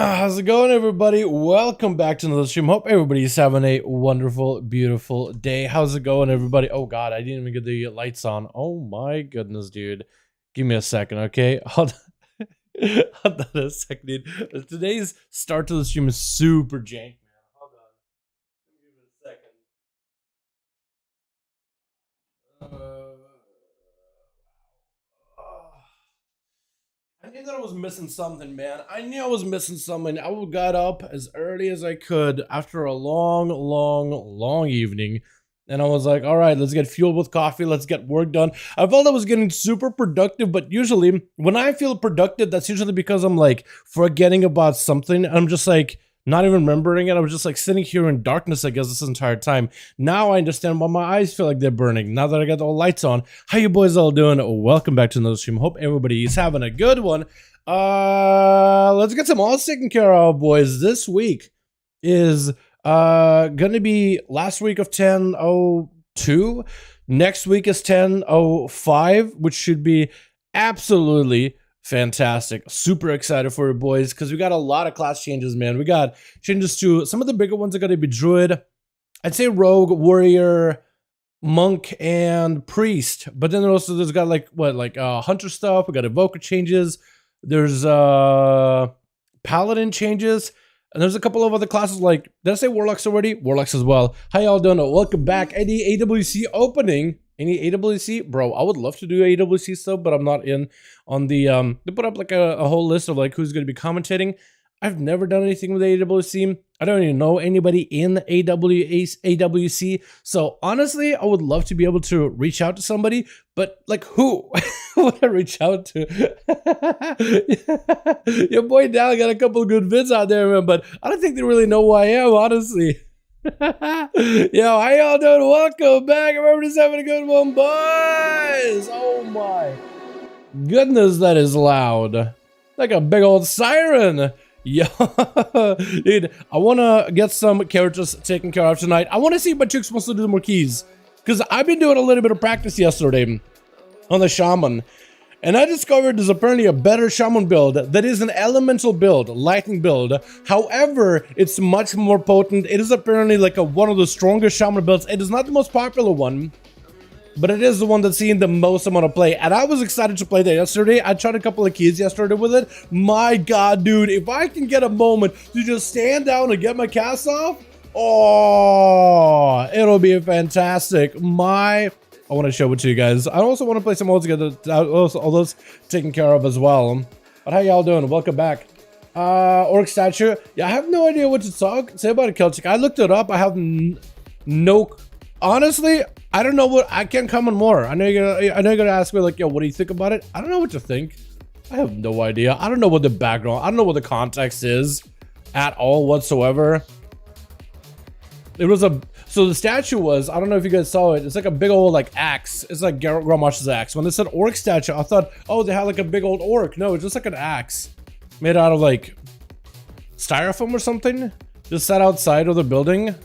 How's it going, everybody? Welcome back to another stream. Hope everybody's having a wonderful, beautiful day. How's it going, everybody? Oh god, I didn't even get the lights on. Oh my goodness, dude. Give me a second, okay? Hold on a second, dude. Today's start to the stream is super jank, man. Hold on. Give me a second. I knew that I was missing something, man. I knew I was missing something. I got up as early as I could after a long evening. And I was like, all right, let's get fueled with coffee. Let's get work done. I felt I was getting super productive, but usually when I feel productive, that's usually because I'm like forgetting about something. I'm just like not even remembering it. I was just like sitting here in darkness, I guess, this entire time. Now I understand why my eyes feel like they're burning. Now that I got the lights on. How you boys all doing? Welcome back to another stream. Hope everybody is having a good one. Let's get some odds taken care of, boys. This week is gonna be last week of 10:02. Next week is 10:05, which should be absolutely fantastic. Super excited for it, boys, because we got a lot of class changes, man. We got changes to some of the bigger ones are going to be Druid, I'd say Rogue, Warrior, Monk, and Priest. But then there's got like Hunter stuff. We got Evoker changes. There's Paladin changes. And there's a couple of other classes like, did I say Warlocks already? Warlocks as well. How y'all doing? Welcome back. Any AWC opening? Any AWC? Bro, I would love to do AWC stuff, but I'm not in on the, they put up like a whole list of like who's going to be commentating. I've never done anything with AWC. I don't even know anybody in AWC. So honestly, I would love to be able to reach out to somebody, but like who would I reach out to? Your boy Dal got a couple of good vids out there, man, but I don't think they really know who I am, honestly. Yo, how y'all doing? Welcome back. Everybody's having a good one, boys. Oh my goodness, that is loud. Like a big old siren. Yo, dude, I want to get some characters taken care of tonight. I want to see if my chick's supposed to do more keys, because I've been doing a little bit of practice yesterday on the Shaman. And I discovered there's apparently a better Shaman build that is an elemental build, lightning build. However, it's much more potent. It is apparently like one of the strongest Shaman builds. It is not the most popular one, but it is the one that's seen the most amount of play. And I was excited to play that yesterday. I tried a couple of keys yesterday with it. My god, dude, if I can get a moment to just stand down and get my cast off, oh, it'll be fantastic. I want to show it to you guys. I also want to play some modes together, all those taken care of as well. But how y'all doing? Welcome back. Orc statue. Yeah, I have no idea what to say about a Celtic. I looked it up. I have no. Honestly, I don't know what. I can't comment more. I know you're gonna ask me like, yo, what do you think about it? I don't know what to think. I have no idea. I don't know what the background. I don't know what the context is at all whatsoever. It was so the statue was, I don't know if you guys saw it, it's like a big old like axe. It's like Gromash's axe. When they said orc statue, I thought, oh, they had like a big old orc. No, it's just like an axe made out of like styrofoam or something. Just sat outside of the building.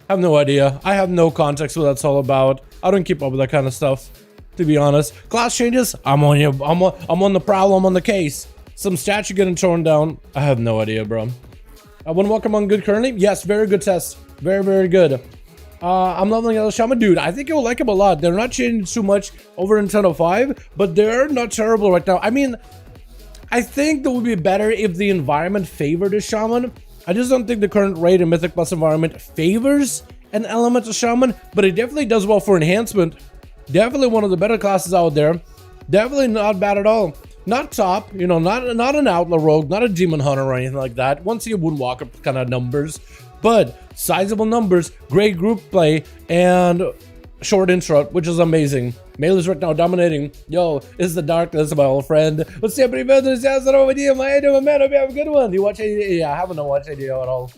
I have no idea. I have no context what that's all about. I don't keep up with that kind of stuff, to be honest. Class changes, I'm on you. I'm on the prowl, I'm on the case. Some statue getting torn down. I have no idea, bro. I want to welcome on good currently. Yes, very good test. Very, very good. I'm leveling out the Shaman. Dude, I think you'll like him a lot. They're not changing too much over in 10:05, but they're not terrible right now. I mean, I think that would be better if the environment favored a Shaman. I just don't think the current raid and Mythic Plus environment favors an elemental Shaman, but it definitely does well for enhancement. Definitely one of the better classes out there. Definitely not bad at all. Not top, you know, not an Outlaw Rogue, not a Demon Hunter or anything like that. Once you Woodwalker kind of numbers, but sizable numbers, great group play, and short intro, which is amazing. Melee's right now dominating. Yo, it's the darkness, my old friend. Let's see how many members has it over here. My doing, man. Hope you have a good one. Do you watch any? Yeah, I haven't watched any at all.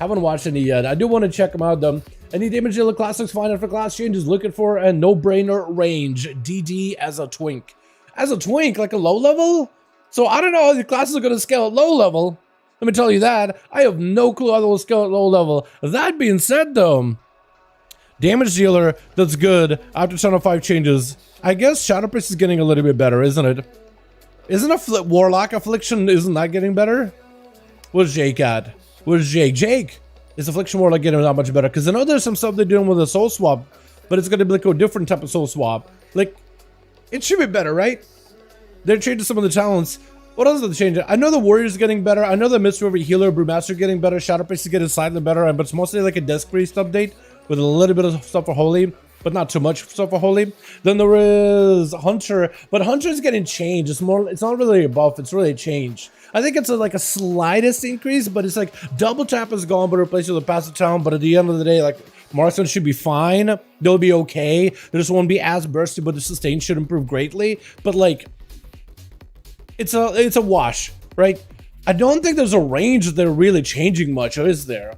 Haven't watched any yet. I do want to check them out though. Any damage dealer classics find out for class changes. Looking for a no-brainer range. DD as a twink. As a twink, like a low level? So I don't know how the classes are going to scale at low level. Let me tell you that. I have no clue how they will scale at low level. That being said, though, damage dealer, that's good after 10:05 changes. I guess Shadowpriest is getting a little bit better, isn't it? Isn't a Warlock Affliction, isn't that getting better? Where's Jake at? Where's Jake? Jake! Is Affliction Warlock getting that much better? Because I know there's some stuff they're doing with a soul swap, but it's going to be like a different type of soul swap. Like, it should be better, right? They're changing some of the talents. What else are they changing? I know the Warrior's getting better. I know the Mistweaver Healer, Brewmaster getting better. Shadow Priest is getting slightly better, but it's mostly like a Desk Priest update with a little bit of stuff for Holy, but not too much stuff for Holy. Then there is Hunter, but Hunter's getting changed. It's more, it's not really a buff, it's really a change. I think it's like a slightest increase, but it's like double tap is gone, but replaced with a passive talent. But at the end of the day, like, marksman should be fine. They'll be okay. They just won't be as bursty, but the sustain should improve greatly. But like, it's a wash, right? I don't think there's a range that they're really changing much, or is there?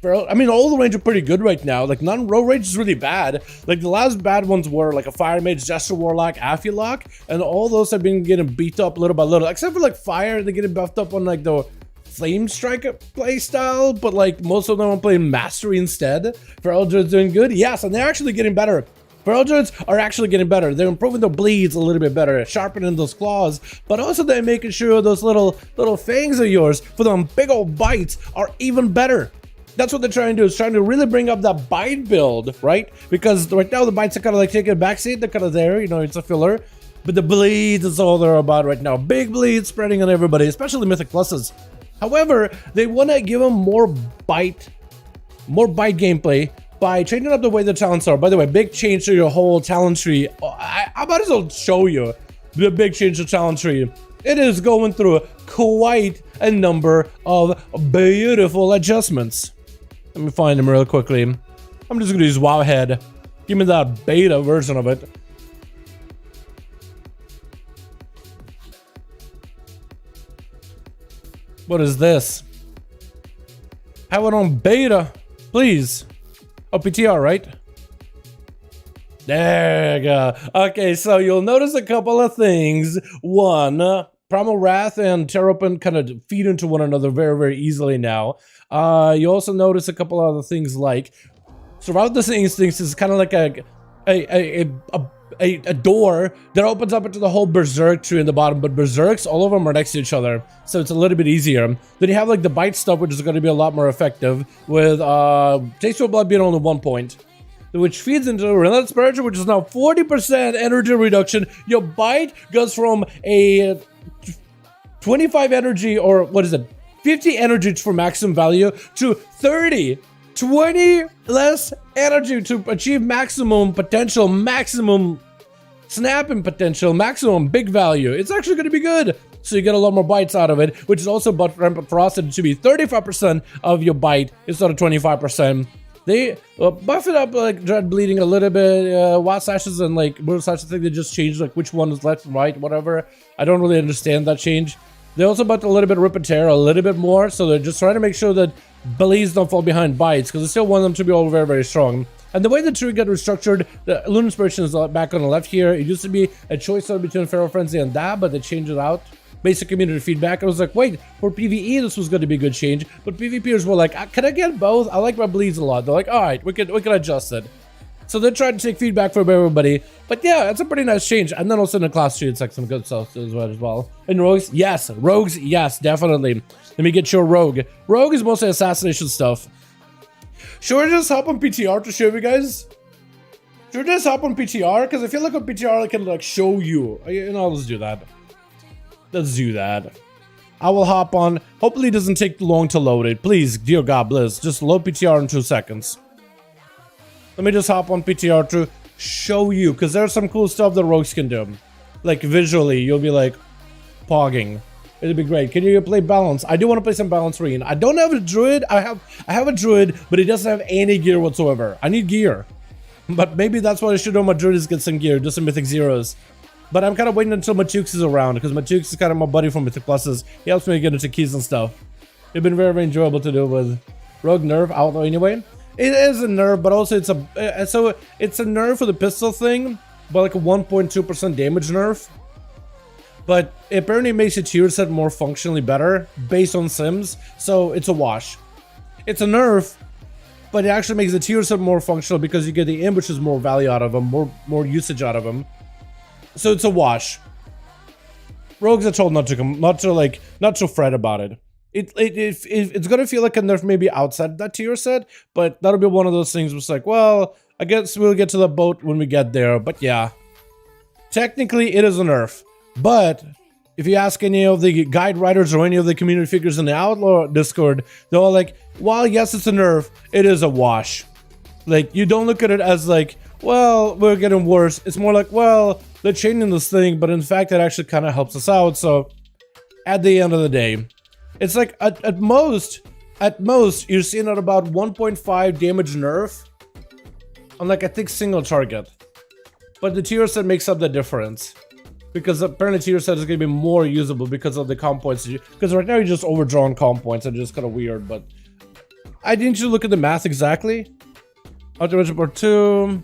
I mean, all the range are pretty good right now. Like, non-row range is really bad. Like, the last bad ones were like a Fire Mage, Jester Warlock, Affilock, and all those have been getting beat up little by little. Except for like Fire, they're getting buffed up on like the Flame Striker playstyle, but like most of them are playing Mastery instead. Feral Druid's doing good, yes, and they're actually getting better. Feral Druids are actually getting better. They're improving their bleeds a little bit better, sharpening those claws, but also they're making sure those little fangs of yours for them big old bites are even better. That's what they're trying to do, is trying to really bring up that bite build, right? Because right now the bites are kind of like taking a backseat, they're kind of there, you know, it's a filler. But the bleeds is all they're about right now. Big bleeds spreading on everybody, especially Mythic Pluses. However, they want to give them more bite gameplay by changing up the way the talents are. By the way, big change to your whole talent tree. I might as well show you the big change to talent tree. It is going through quite a number of beautiful adjustments. Let me find them real quickly. I'm just gonna use Wowhead. Give me that beta version of it. What is this? Have it on beta, please. Oh, PTR, right? There you go. Okay, so you'll notice a couple of things. One, Primal Wrath and Serpent kind of feed into one another very, very easily now. You also notice a couple other things like Surroundless Instincts is kind of like a door that opens up into the whole Berserk tree in the bottom, but Berserks, all of them are next to each other, so it's a little bit easier. Then you have like the bite stuff, which is going to be a lot more effective, with Tasteful Blood being only 1 point, which feeds into Relentless Spiritual, which is now 40% energy reduction. Your bite goes from a 25 energy, or what is it, 50 energy for maximum value to 30. 20 less energy to achieve maximum potential, maximum snapping potential, maximum big value. It's actually going to be good. So you get a lot more bites out of it, which is also but frosted to be 35% of your bite instead of 25%. They buff it up like Dread Bleeding a little bit. Wild Slashes and like Brutal Slashes, I think they just changed like which one is left and right, whatever. I don't really understand that change. They also buffed a little bit Rip and Tear a little bit more, so they're just trying to make sure that bleeds don't fall behind bites, because they still want them to be all very, very strong. And the way the tree got restructured, the Lunar Inspiration is back on the left here. It used to be a choice between Feral Frenzy and that, but they changed it out. Basic community feedback. I was like, wait, for PvE this was going to be a good change, but PvPers were like, can I get both? I like my bleeds a lot. They're like, all right, we can adjust it. So they're trying to take feedback from everybody. But yeah, it's a pretty nice change. And then also in the class tree, it's like some good stuff as well. And rogues, yes. Rogues, yes, definitely. Let me get your rogue. Rogue is mostly assassination stuff. Should I just hop on PTR to show you guys? Should I just hop on PTR? Because if you look on PTR, I can like show you. You know, let's do that. Let's do that. I will hop on. Hopefully it doesn't take long to load it. Please, dear God bless. Just load PTR in 2 seconds. Let me just hop on PTR to show you, because there's some cool stuff that rogues can do. Like visually, you'll be like, pogging. It'll be great. Can you play balance? I do want to play some balance Reen. I don't have a druid. I have a druid, but he doesn't have any gear whatsoever. I need gear. But maybe that's what I should do. My druid is get some gear, just some mythic zeros. But I'm kind of waiting until Matukes is around, because Matukes is kind of my buddy from Mythic Pluses. He helps me get into keys and stuff. It's been very, very enjoyable to do with Rogue nerf, Outlaw anyway. It is a nerf, but also it's a nerf for the pistol thing, but like a 1.2% damage nerf. But it apparently makes your tier set more functionally better based on sims, so it's a wash. It's a nerf, but it actually makes the tier set more functional because you get the ambushes more value out of them, more usage out of them. So it's a wash. Rogues are told not to fret about it. It's gonna feel like a nerf maybe outside that tier set, but that'll be one of those things where it's like, well, I guess we'll get to the boat when we get there. But yeah, technically it is a nerf. But if you ask any of the guide writers or any of the community figures in the Outlaw Discord, they're all like, while yes, it's a nerf, it is a wash. Like, you don't look at it as like, well, we're getting worse. It's more like, well, they're changing this thing, but in fact, it actually kind of helps us out. So at the end of the day, it's like at most, you're seeing at about 1.5 damage nerf on like, I think, single target. But the tier set makes up the difference. Because apparently tier set is going to be more usable because of the comp points. Because right now you're just overdrawn comp points and just kind of weird, but I didn't look at the math exactly. Ultimate Part 2.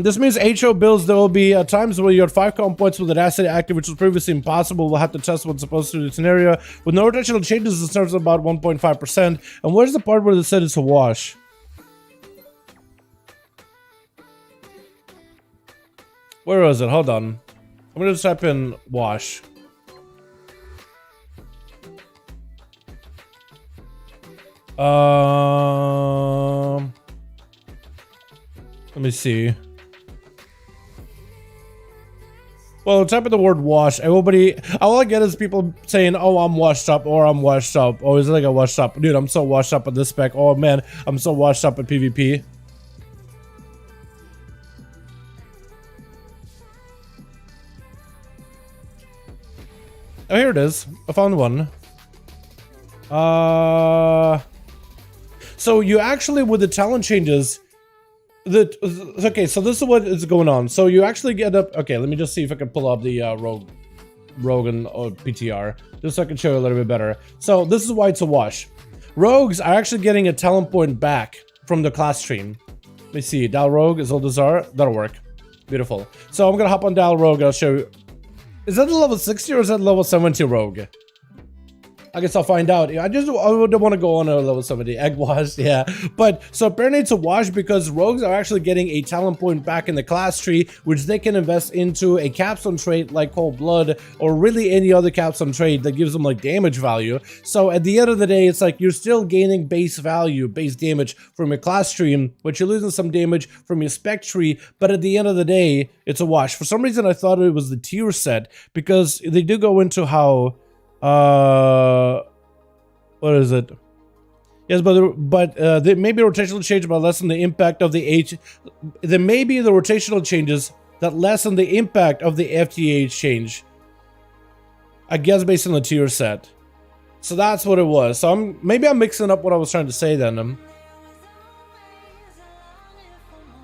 This means HO builds, there will be times where you had 5 comp points with an asset active, which was previously impossible. We'll have to test what's supposed to do in the scenario. With no rotational changes, it starts at about 1.5%. And where's the part where they said it's a wash? Where was it? Hold on. I'm gonna just type in wash. Let me see. Well, type in the word wash. Everybody, all I get is people saying, oh, I'm washed up, or I'm washed up. Oh, is it like a washed up? Dude, I'm so washed up at this spec. Oh man, I'm so washed up at PvP. Oh, here it is. I found one. So you actually, with the talent changes, okay, so this is what is going on. So you actually get up. Okay, let me just see if I can pull up the Rogue and PTR, just so I can show you a little bit better. So this is why it's a wash. Rogues are actually getting a talent point back from the class stream. Let me see. Dal Rogue is Algeth'ar. That'll work. Beautiful. So I'm gonna hop on Dal Rogue. I'll show you. Is that the level 60 or is that level 70 Rogue? I guess I'll find out. I would want to go on a level 70. Egg wash, yeah. But, so apparently it's a wash because rogues are actually getting a talent point back in the class tree, which they can invest into a capstone trait like Cold Blood, or really any other capstone trait that gives them like damage value. So at the end of the day, it's like you're still gaining base value, base damage from your class tree, but you're losing some damage from your spec tree. But at the end of the day, it's a wash. For some reason, I thought it was the tier set because they do go into how what is it? Yes, but there may be rotational change, but lessen the impact of the H. There may be the rotational changes that lessen the impact of the FTH change. I guess based on the tier set. So that's what it was. So maybe I'm mixing up what I was trying to say then.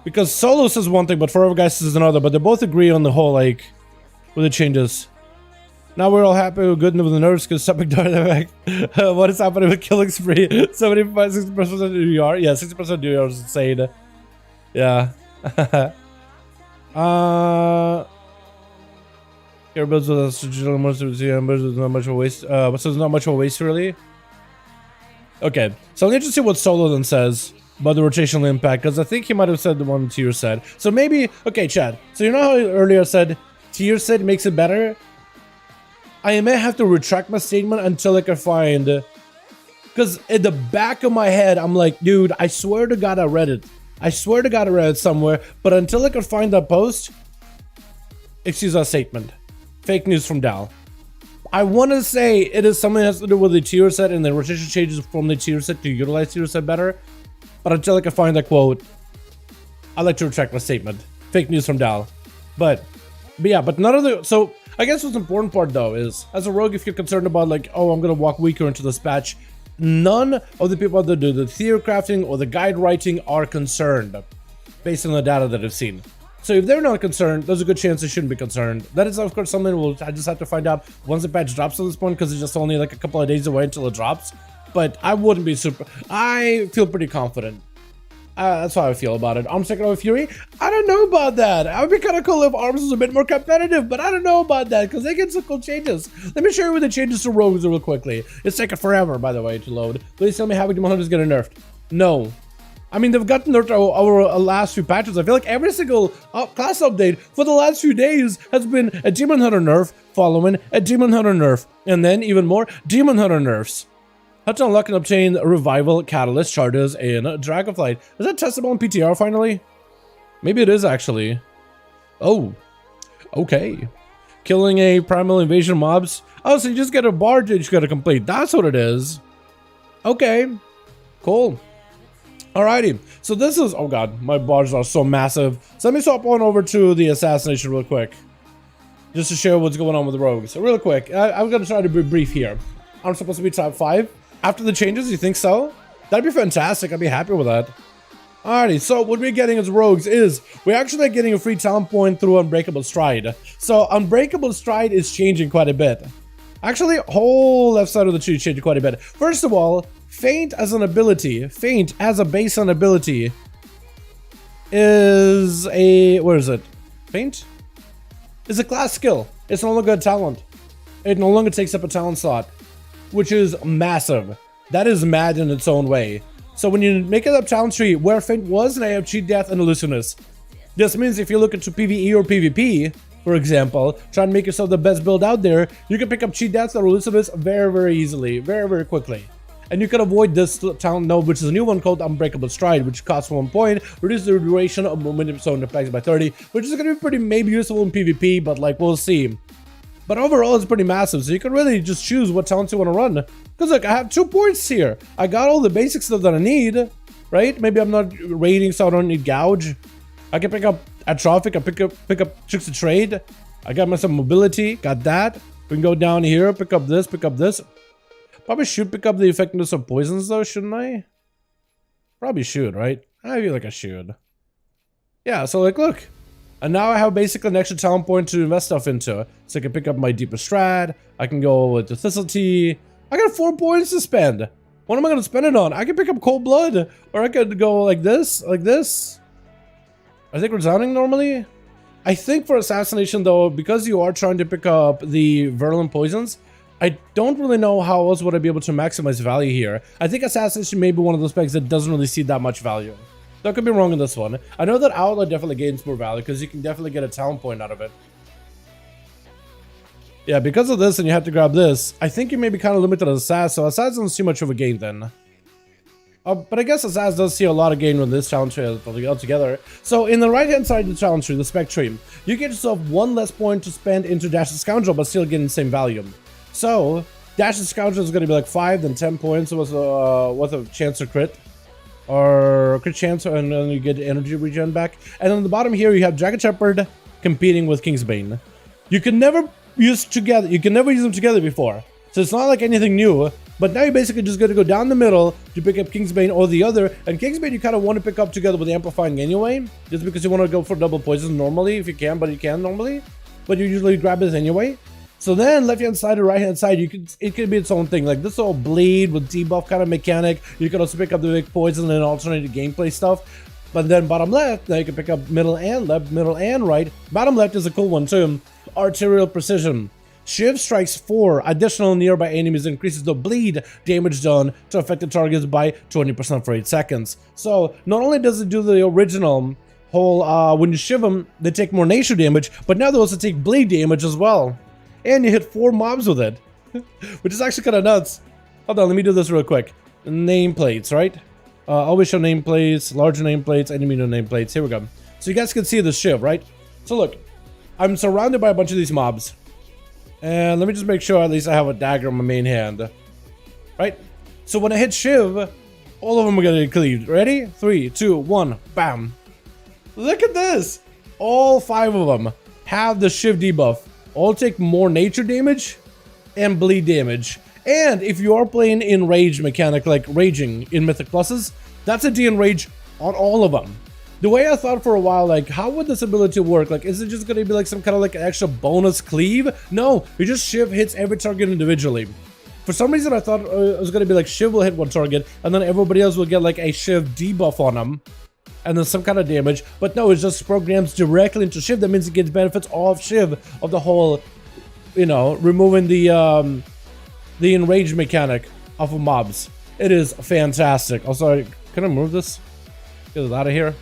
Because Solos is one thing, but Forever Guys is another. But they both agree on the whole, like, with the changes. Now we're all happy with good with the nerfs because something died effect. What is happening with Killing Spree? 75, 60% DUR? Yeah, 60% DUR is insane. Yeah. Here builds with us most of the members is not much of a waste. So there's not much of a waste really. Okay, so I'm interested to see what Solo then says about the rotational impact, because I think he might have said the one tier said. So maybe, okay, Chad. So you know how earlier I said tier set makes it better? I may have to retract my statement until I can find, because in the back of my head, I'm like, dude, I swear to God I read it. I swear to God I read it somewhere, but until I can find that post, excuse that statement. Fake news from Dal. I want to say it is something that has to do with the tier set and the rotation changes from the tier set to utilize tier set better, but until I can find that quote, I like to retract my statement. Fake news from Dal. But yeah, but none of the, so I guess what's important part though is, as a rogue, if you're concerned about like, oh, I'm gonna walk weaker into this patch, none of the people that do the theory crafting or the guide writing are concerned, based on the data that I've seen. So if they're not concerned, there's a good chance they shouldn't be concerned. That is of course something I just have to find out once the patch drops at this point, because it's just only like a couple of days away until it drops. But I wouldn't be super, I feel pretty confident. That's how I feel about it. Arms taking over Fury? I don't know about that. I would be kind of cool if Arms was a bit more competitive, but I don't know about that because they get some cool changes. Let me show you the changes to Rogues real quickly. It's taking forever, by the way, to load. Please tell me how many demon hunters get nerfed. No. I mean, they've gotten nerfed over last few patches. I feel like every single class update for the last few days has been a Demon Hunter nerf following a Demon Hunter nerf, and then even more Demon Hunter nerfs. How to unlock and obtain revival catalyst charges in Dragonflight. Is that testable in PTR finally? Maybe it is actually. Oh, okay. Killing a primal invasion mobs. Oh, so you just get a bar that you gotta complete. That's what it is. Okay, cool. Alrighty, so this is, oh god, my bars are so massive. So let me swap on over to the assassination real quick, just to show what's going on with the rogues. So real quick, I'm gonna try to be brief here. I'm supposed to be top 5 after the changes. You think so? That'd be fantastic. I'd be happy with that. Alrighty, so what we're getting as rogues is we're actually getting a free talent point through Unbreakable Stride. So Unbreakable Stride is changing quite a bit. Actually, whole left side of the tree changed quite a bit. First of all, Feint as an ability, Feint as a baseline ability is a, where is it? Feint? Is a class skill. It's no longer a talent. It no longer takes up a talent slot, which is massive. That is mad in its own way. So when you make it up talent tree where Feint was, and I have Cheat Death and Elusiveness. This means if you look into PvE or PvP, for example, try and make yourself the best build out there, you can pick up Cheat Death or Elusiveness very, very easily, very, very quickly. And you can avoid this talent node, which is a new one called Unbreakable Stride, which costs 1 point, reduces the duration of momentum zone effects by 30, which is going to be pretty maybe useful in PvP, but like we'll see. But overall, it's pretty massive, so you can really just choose what talents you want to run. Because look, I have 2 points here. I got all the basic stuff that I need, right? Maybe I'm not raiding, so I don't need Gouge. I can pick up Atrophic, I pick up Tricks of Trade. I got myself mobility, got that. We can go down here, pick up this, pick up this. Probably should pick up the effectiveness of poisons though, shouldn't I? Probably should, right? I feel like I should. Yeah, so like, look. And now I have basically an extra talent point to invest stuff into. So I can pick up my Deeper Strat. I can go with the Thistle Tea. I got 4 points to spend. What am I going to spend it on? I can pick up Cold Blood. Or I could go like this, like this. I think Resounding normally. I think for Assassination though, because you are trying to pick up the Virulent Poisons, I don't really know how else would I be able to maximize value here. I think Assassination may be one of those specs that doesn't really see that much value. Though I could be wrong in this one. I know that Outlaw definitely gains more value because you can definitely get a talent point out of it. Yeah, because of this and you have to grab this, I think you may be kind of limited as Assassin, so Assassin doesn't see much of a gain then. But I guess Assassin does see a lot of gain with this challenge tree altogether. So in the right hand side of the challenge tree, the spec tree, you get yourself 1 less point to spend into Dash the Scoundrel, but still getting the same value. So Dash the Scoundrel is going to be like 5, then 10 points worth of chance to crit. Or crit chance, and then you get energy regen back. And on the bottom here, you have Dragon Shepherd competing with Kingsbane. You can never use together. You can never use them together before. So it's not like anything new. But now you're basically just going to go down the middle to pick up Kingsbane or the other. And Kingsbane you kind of want to pick up together with Amplifying anyway. Just because you want to go for double poison normally if you can, but you can normally. But you usually grab it anyway. So then left hand side or right hand side, it could be its own thing. Like this whole bleed with debuff kind of mechanic. You can also pick up the big poison and alternative gameplay stuff. But then bottom left, now you can pick up middle and left, middle and right. Bottom left is a cool one too. Arterial Precision. Shiv strikes 4 additional nearby enemies, increases the bleed damage done to affected targets by 20% for 8 seconds. So not only does it do the original whole, when you shiv them, they take more nature damage, but now they also take bleed damage as well. And you hit 4 mobs with it, which is actually kind of nuts. Hold on, let me do this real quick. Nameplates, right? Always show nameplates, larger nameplates, enemy nameplates. Here we go. So you guys can see the shiv, right? So look, I'm surrounded by a bunch of these mobs. And let me just make sure at least I have a dagger in my main hand. Right? So when I hit shiv, all of them are going to get cleaved. Ready? 3, 2, 1, bam. Look at this. All 5 of them have the shiv debuff. All take more nature damage and bleed damage. And if you are playing in rage mechanic, like raging in Mythic Pluses, that's a de-enrage on all of them. The way I thought for a while, like, how would this ability work? Like, is it just going to be like some kind of like extra bonus cleave? No, you just shiv hits every target individually. For some reason, I thought it was going to be like shiv will hit 1 target, and then everybody else will get like a shiv debuff on them. And then some kind of damage, but no, it just programs directly into shiv. That means it gets benefits of shiv, of the whole, you know, removing the enrage mechanic off of mobs. It is fantastic. Also, can I move this? Get it out of here.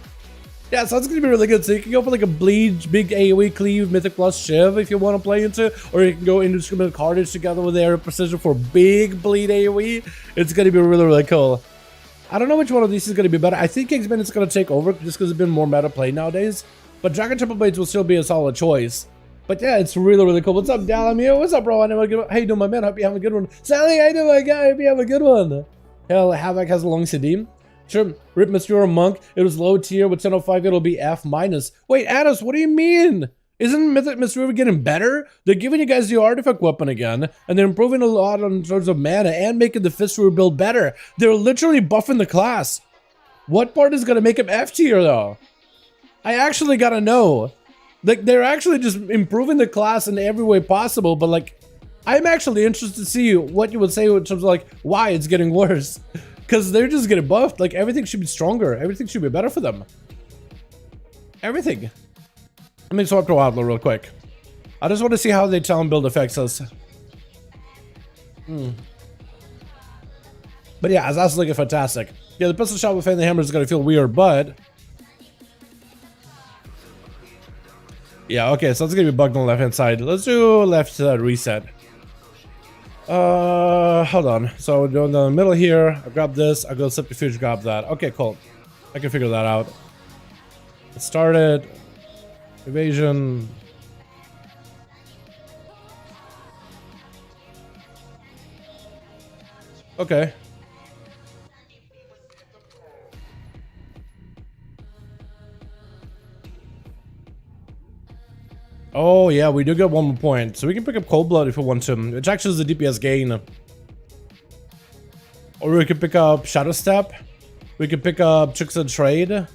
Yeah, so that's gonna be really good. So you can go for like a bleed, big AOE cleave, Mythic Plus Shiv if you want to play into, or you can go indiscriminate carnage together with air precision for big bleed AOE. It's gonna be really, really cool. I don't know which one of these is gonna be better. I think Kingsman is gonna take over just because it's been more meta play nowadays. But Dragon Triple Blades will still be a solid choice. But yeah, it's really, really cool. What's up, Dalamio? What's up, bro? How you doing, my man? Hope you having a good one. Sally, how you doing, my guy? Hope you have a good one. Hell, Havoc has a long CD. Sure, Rip Mistweaver Monk. It was low tier with 1005. It'll be F minus. Wait, Addons, what do you mean? Isn't Mythic Mistweaver getting better? They're giving you guys the artifact weapon again, and they're improving a lot in terms of mana and making the Fistweaver build better. They're literally buffing the class. What part is gonna make him F tier though? I actually gotta know. Like, they're actually just improving the class in every way possible, but like, I'm actually interested to see what you would say in terms of like why it's getting worse. Because they're just getting buffed. Like, everything should be stronger. Everything should be better for them. Everything. Let me swap to Outlaw real quick. I just want to see how they tell him build affects us. But yeah, that's looking fantastic. Yeah, the pistol shot with Fan the Hammer is going to feel weird, but... yeah, okay, so it's going to be bugged on the left-hand side. Let's do left side reset. Hold on. So we're doing the middle here. I grab this. I go subterfuge, grab that. Okay, cool. I can figure that out. It started. Evasion. Okay. Oh yeah, we do get 1 more point. So we can pick up Cold Blood if we want to, which actually is a DPS gain. Or we could pick up Shadow Step. We could pick up Tricks and Trade.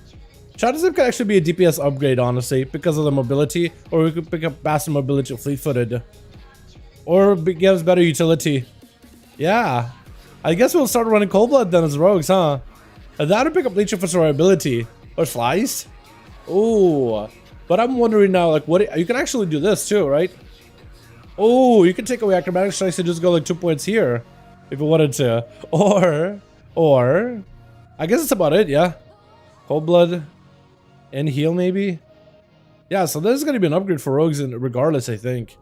Shadow Step could actually be a DPS upgrade, honestly, because of the mobility. Or we could pick up Bastard Mobility Fleet-footed. Or gives better utility. Yeah. I guess we'll start running Cold Blood then as rogues, huh? And that would pick up Leech for survivability. Or Flies. Ooh. But I'm wondering now, like, what you can actually do this too, right? Oh, you can take away acrobatic strikes and just go like 2 points here if you wanted to. Or I guess it's about it, yeah. Cold Blood and heal maybe. Yeah, so this is gonna be an upgrade for rogues regardless, I think.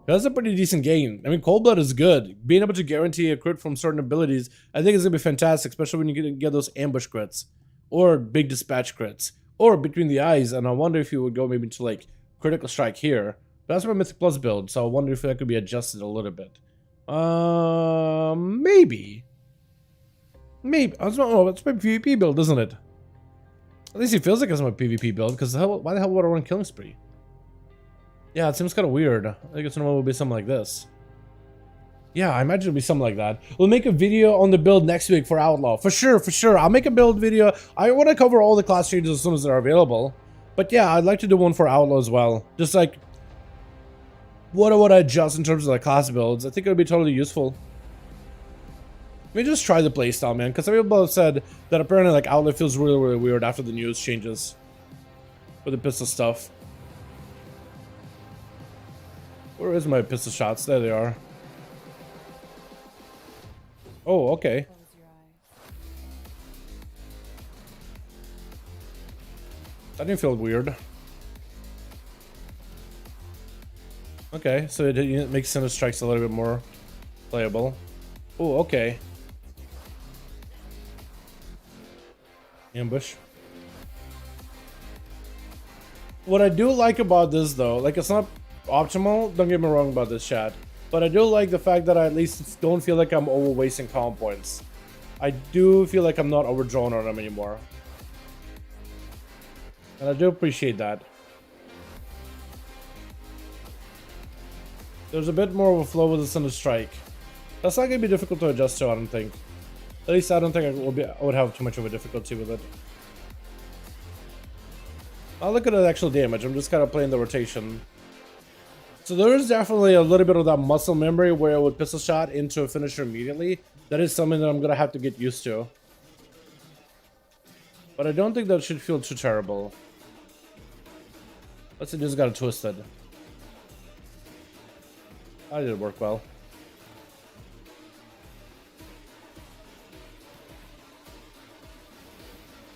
That's a pretty decent gain. I mean, Cold Blood is good. Being able to guarantee a crit from certain abilities, I think is gonna be fantastic, especially when you get those ambush crits or big dispatch crits. Or between the eyes, and I wonder if you would go maybe to like critical strike here. But that's my Mythic Plus build, so I wonder if that could be adjusted a little bit. Maybe. Maybe. I don't know. It's my PvP build, isn't it? At least it feels like it's my PvP build, because why the hell would I run Killing Spree? Yeah, it seems kind of weird. I think it's normal would be something like this. Yeah, I imagine it'll be something like that. We'll make a video on the build next week for Outlaw. For sure, for sure. I'll make a build video. I want to cover all the class changes as soon as they're available. But yeah, I'd like to do one for Outlaw as well. Just like, what I would adjust in terms of the class builds. I think it would be totally useful. Let me just try the playstyle, man. Because some people have said that apparently like Outlaw feels really, really weird after the news changes. With the pistol stuff. Where is my pistol shots? There they are. Oh, okay. That didn't feel weird. Okay, so it makes Cinder Strikes a little bit more playable. Oh, okay. Ambush. What I do like about this, though, like, it's not optimal, don't get me wrong about this, chat. But I do like the fact that I at least don't feel like I'm over wasting comp points. I do feel like I'm not overdrawn on them anymore. And I do appreciate that. There's a bit more of a flow with the Cinder Strike. That's not going to be difficult to adjust to, I don't think. At least I don't think I would have too much of a difficulty with it. I'll look at the actual damage, I'm just kind of playing the rotation. So there is definitely a little bit of that muscle memory where I would pistol shot into a finisher immediately. That is something that I'm going to have to get used to. But I don't think that should feel too terrible. Let's say just got it twisted. That did work well.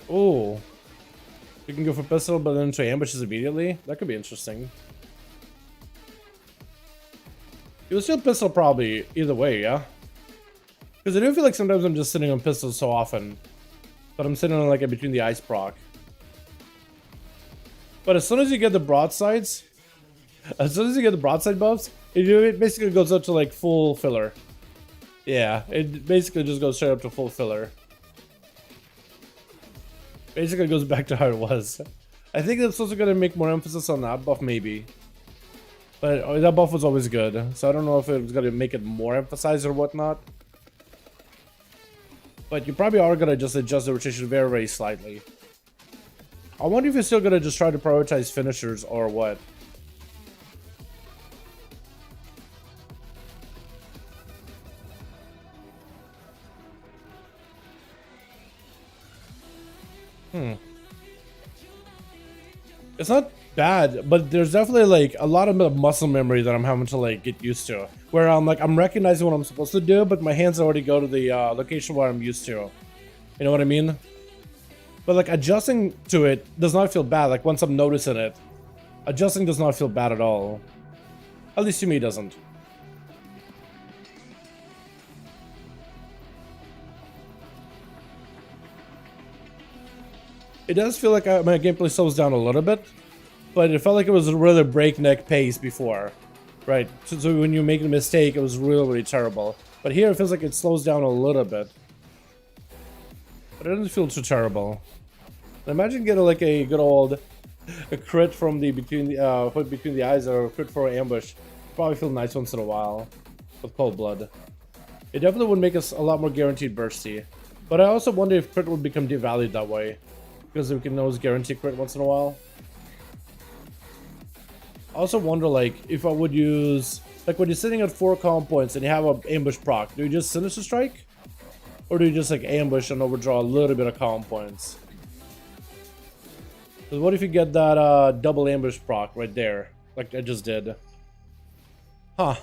Oh, You can go for pistol, but then into ambushes immediately. That could be interesting. You will still pistol probably either way, yeah? Because I do feel like sometimes I'm just sitting on pistols so often. But I'm sitting on like a between the eyes proc. But as soon as you get the broadsides, buffs, it basically goes up to like full filler. Yeah, it basically just goes straight up to full filler. Basically goes back to how it was. I think that's also gonna make more emphasis on that buff, maybe. But that buff was always good, so I don't know if it was gonna make it more emphasized or whatnot. But you probably are gonna just adjust the rotation very, very slightly. I wonder if you're still gonna just try to prioritize finishers or what. It's not bad, but there's definitely like a lot of muscle memory that I'm having to like get used to. Where I'm recognizing what I'm supposed to do, but my hands already go to the location where I'm used to. You know what I mean? But like adjusting to it does not feel bad. Like once I'm noticing it, adjusting does not feel bad at all. At least to me, it doesn't. It does feel like my gameplay slows down a little bit, but it felt like it was a really breakneck pace before, right? So when you make a mistake, it was really, really terrible. But here it feels like it slows down a little bit, but it doesn't feel too terrible. Imagine getting like a good old crit from the between the eyes or a crit for an ambush. Probably feel nice once in a while with cold blood. It definitely would make us a lot more guaranteed bursty. But I also wonder if crit would become devalued that way. Because we can always guarantee crit once in a while. I also wonder, like, if I would use... Like, when you're sitting at 4 calm points and you have an ambush proc, do you just Sinister Strike? Or do you just, like, ambush and overdraw a little bit of calm points? Because what if you get that double ambush proc right there? Like I just did. Huh.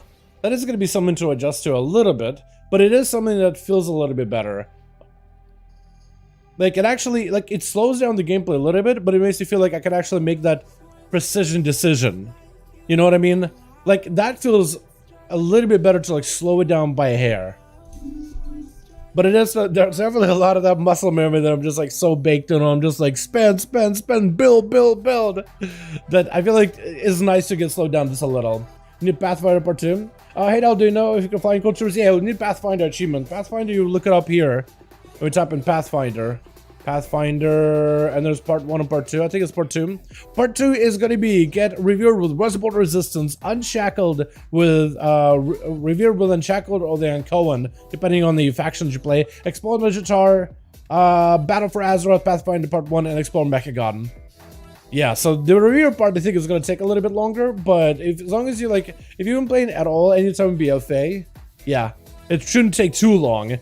That is going to be something to adjust to a little bit. But it is something that feels a little bit better. Like, it actually, like, it slows down the gameplay a little bit, but it makes me feel like I can actually make that precision decision. You know what I mean? Like, that feels a little bit better to, like, slow it down by a hair. But it is, there's definitely a lot of that muscle memory that I'm just, like, so baked in on. I'm just, like, spend, build, that I feel like is nice to get slowed down just a little. You need Pathfinder Part 2? Hey, Dal, do you know if you can fly in cultures? Yeah, we need Pathfinder achievement. Pathfinder, you look it up here. We type in Pathfinder, and there's part 1 and part 2. I think it's part 2. Part 2 is going to be get revered with Reservoir Resistance, Unshackled with revered with Unshackled or the Uncohen, depending on the factions you play. Explore Vegetar, Battle for Azeroth, Pathfinder part 1, and Explore Mechagon. Yeah, so the review part I think is going to take a little bit longer, but as long as you like, if you've been playing at all anytime in BFA, yeah, it shouldn't take too long.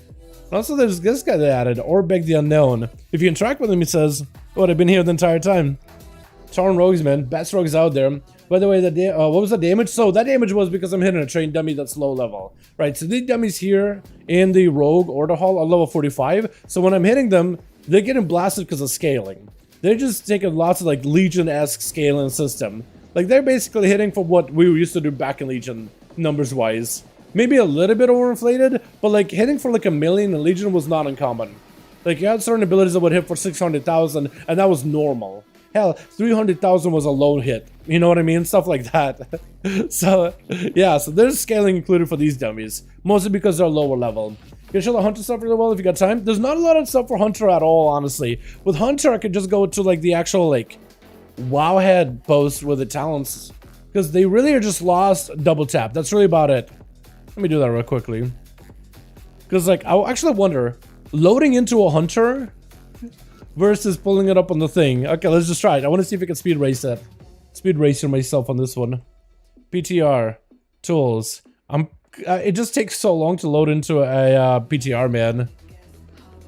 Also, there's this guy that added, Orbeg the Unknown. If you interact with him, he says, "Oh, I've been here the entire time." Charm rogues, man. Best rogues out there. By the way, what was the damage? So, that damage was because I'm hitting a trained dummy that's low level. Right, so these dummies here in the Rogue Order Hall are level 45. So, when I'm hitting them, they're getting blasted because of scaling. They're just taking lots of, like, Legion-esque scaling system. Like, they're basically hitting for what we used to do back in Legion, numbers-wise. Maybe a little bit overinflated, but like hitting for like 1 million in Legion was not uncommon. Like you had certain abilities that would hit for 600,000 and that was normal. Hell, 300,000 was a low hit. You know what I mean? Stuff like that. So, yeah, so there's scaling included for these dummies. Mostly because they're lower level. You can show the Hunter stuff really well if you got time. There's not a lot of stuff for Hunter at all, honestly. With Hunter, I could just go to like the actual like Wowhead post with the talents. Because they really are just lost double tap. That's really about it. Let me do that real quickly. Because, like, I actually wonder, loading into a Hunter versus pulling it up on the thing. Okay, let's just try it. I want to see if I can speed race it. Speed racing myself on this one. PTR. Tools. It just takes so long to load into a PTR, man.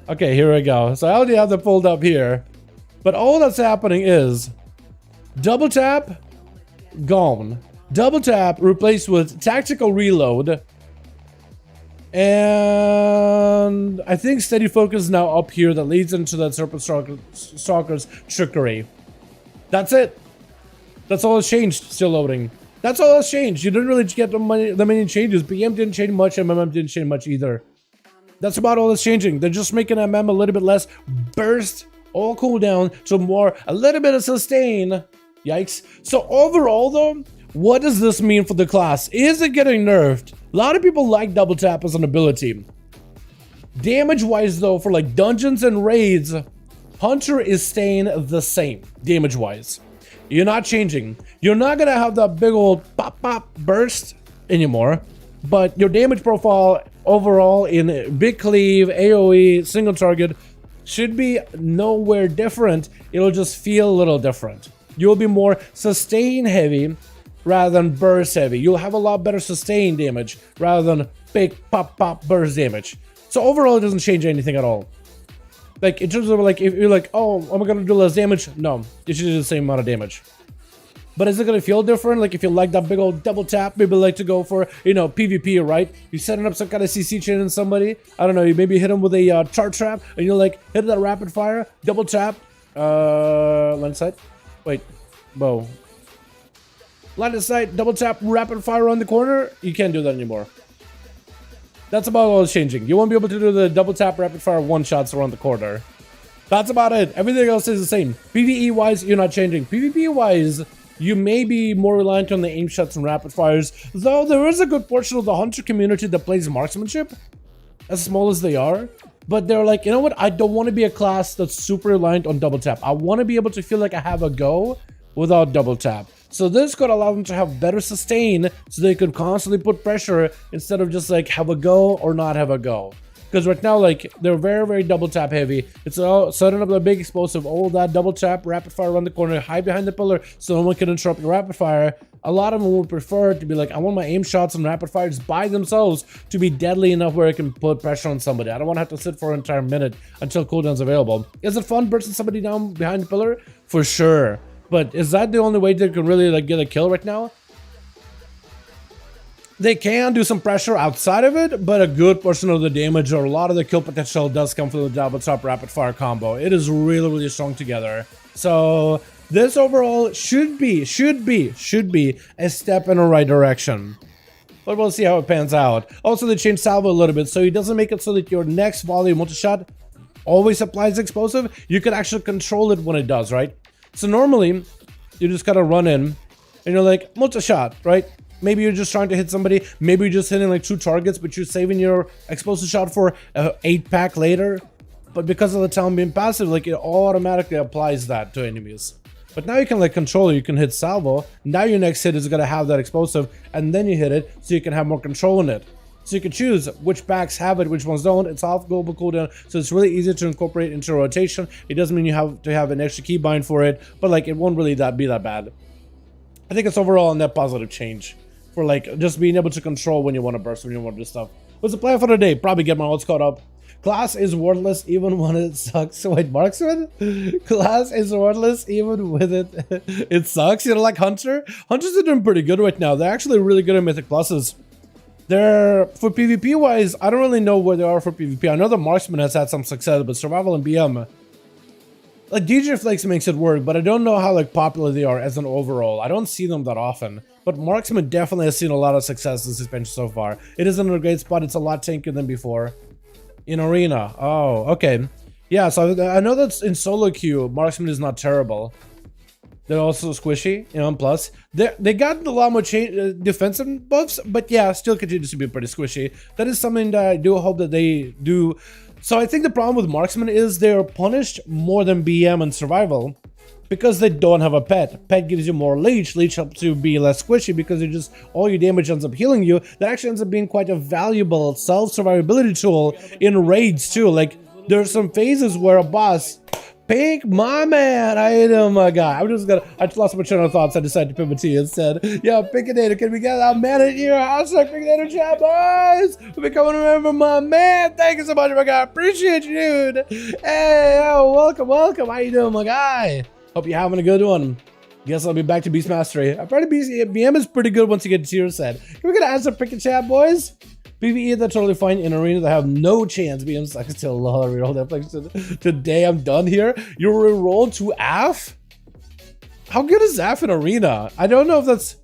Okay, here we go. So I already have that pulled up here. But all that's happening is double tap, gone. Double tap replaced with tactical reload. And I think steady focus is now up here that leads into that Serpent Stalker's trickery. That's it. That's all that's changed. Still loading. That's all that's changed. You didn't really get the many changes. PM didn't change much, MMM didn't change much either. That's about all that's changing. They're just making MM a little bit less burst, all cooldown, to more, a little bit of sustain. Yikes. So overall though, what does this mean for the class? Is it getting nerfed? A lot of people like double tap as an ability. Damage wise though, for like dungeons and raids, Hunter is staying the same, damage wise. You're not changing. You're not gonna have that big old pop pop burst anymore, but your damage profile overall in big cleave, AOE, single target should be nowhere different. It'll just feel a little different. You'll be more sustain heavy rather than burst heavy. You'll have a lot better sustain damage rather than big pop pop burst damage. So overall it doesn't change anything at all. Like in terms of like, if you're like, oh, am I gonna do less damage? No, you should do the same amount of damage. But is it gonna feel different? Like if you like that big old double tap, maybe like to go for, you know, PvP, right? You're setting up some kind of CC chain in somebody. I don't know, you maybe hit them with a chart trap, and you're like, hit that rapid fire, double tap, line of sight. Wait, whoa. Line of sight, double tap, rapid fire on the corner. You can't do that anymore. That's about all that's changing. You won't be able to do the double tap rapid fire one shots around the corner. That's about it. Everything else is the same. PvE wise, you're not changing. PvP wise, you may be more reliant on the aim shots and rapid fires, though there is a good portion of the hunter community that plays marksmanship, as small as they are. But they're like, you know what? I don't want to be a class that's super reliant on double tap. I want to be able to feel like I have a go without double tap. So this could allow them to have better sustain, so they could constantly put pressure instead of just like have a go or not have a go. Because right now, like, they're very, very double tap heavy. It's all setting up the big explosive, all that double tap, rapid fire around the corner, hide behind the pillar so no one can interrupt your rapid fire. A lot of them would prefer to be like, I want my aim shots and rapid fires by themselves to be deadly enough where I can put pressure on somebody. I don't want to have to sit for an entire minute until cooldown's available. Is it fun bursting somebody down behind the pillar? For sure. But is that the only way they can really like get a kill right now? They can do some pressure outside of it, but a good portion of the damage or a lot of the kill potential does come from the double tap rapid fire combo. It is really, really strong together. So this overall should be a step in the right direction. But we'll see how it pans out. Also, they changed salvo a little bit, so it doesn't make it so that your next volley multi-shot always applies explosive. You can actually control it when it does, right? So normally, you just gotta run in, and you're like, multi-shot, right? Maybe you're just trying to hit somebody, maybe you're just hitting like 2 targets, but you're saving your explosive shot for an 8-pack later. But because of the talent being passive, like it automatically applies that to enemies. But now you can like control it, you can hit salvo, now your next hit is gonna have that explosive, and then you hit it, so you can have more control in it. So you can choose which packs have it, which ones don't. It's off global cooldown, so it's really easy to incorporate into rotation. It doesn't mean you have to have an extra keybind for it, but like it won't really be that bad. I think it's overall a net positive change for like just being able to control when you want to burst, when you want to do stuff. What's the plan for today? Probably get my odds caught up. Class is worthless even when it sucks. Wait, marksman? Class is worthless even with it. It sucks. You know, like Hunter? Hunters are doing pretty good right now. They're actually really good at Mythic Pluses. They're, for PvP wise, I don't really know where they are for PvP. I know the marksman has had some success, but survival and BM, like DJ Flakes makes it work, but I don't know how like popular they are as an overall. I don't see them that often, but marksman definitely has seen a lot of success this expansion so far. It is in a great spot. It's a lot tankier than before. In arena, oh, okay, yeah. So I know that in solo queue, marksman is not terrible. They're also squishy, you know, and plus they got a lot more defensive buffs, but yeah, still continues to be pretty squishy. That is something that I do hope that they do. So I think the problem with marksman is they're punished more than BM and survival because they don't have a pet. Pet gives you more leech. Leech helps you be less squishy because you just all your damage ends up healing you. That actually ends up being quite a valuable self-survivability tool in raids too. Like there's some phases where a boss, Pink, my man, I hate him, my guy. I just lost my train of thoughts. I decided to pivot to you and said, yo, Pinkinator, can we get that man in here? Hashtag Pinkinator chat, boys. We're becoming a member, my man. Thank you so much, my guy. Appreciate you, dude. Hey, yo, welcome, welcome. How you doing, my guy? Hope you're having a good one. Guess I'll be back to Beast Mastery. I probably BM is pretty good once you get to tier set. Can we get an answer pick in chat, boys? PvE, they're totally fine. In arena, they have no chance. BM sucks till lol. I rerolled that flex today. I'm done here. You rerolled to AF? How good is Zaf in Arena? I don't know if that's...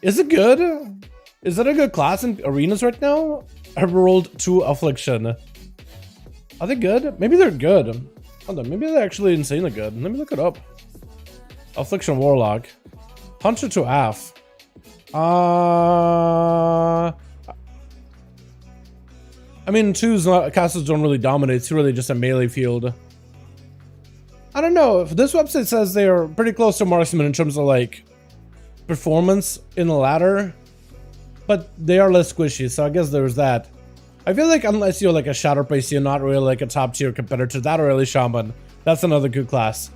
Is it good? Is that a good class in arenas right now? I rolled 2 Affliction. Are they good? Maybe they're good. Hold on, maybe they're actually insanely good. Let me look it up. Affliction Warlock. Hunter to Aff. I mean, 2's not... Castles don't really dominate. It's really just a melee field. I don't know. If this website says they are pretty close to marksman in terms of, like, performance in the ladder. But they are less squishy, so I guess there's that. I feel like unless you're like a ShatterPC, you're not really like a top tier competitor to that or really Shaman. That's another good class.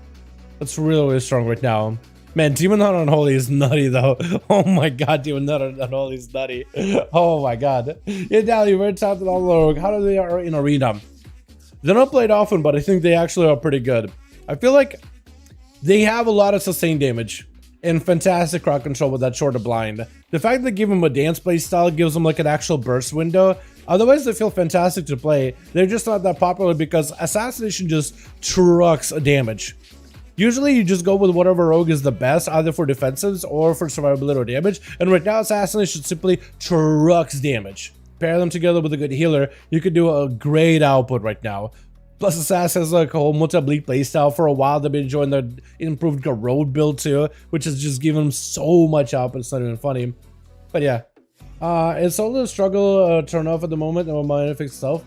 That's really, really strong right now. Man, Demon Hunter Unholy is nutty though. Oh my god, Demon Hunter Unholy is nutty. Oh my god. Yeah, Dally, very talented Outlaw Rogue. How do they are in Arena? They're not played often, but I think they actually are pretty good. I feel like they have a lot of sustained damage and fantastic crowd control with that shorter blind. The fact that they give them a dance play style gives them like an actual burst window. Otherwise, they feel fantastic to play. They're just not that popular because Assassination just trucks damage. Usually, you just go with whatever rogue is the best, either for defensives or for survivability or damage. And right now, Assassination simply trucks damage. Pair them together with a good healer, you could do a great output right now. Plus, Assassin has like a whole multi-bleak playstyle. For a while, they've been enjoying their improved road build too, which has just given them so much output. It's not even funny. But yeah. Is Solo Struggle turn off at the moment? Never mind if itself.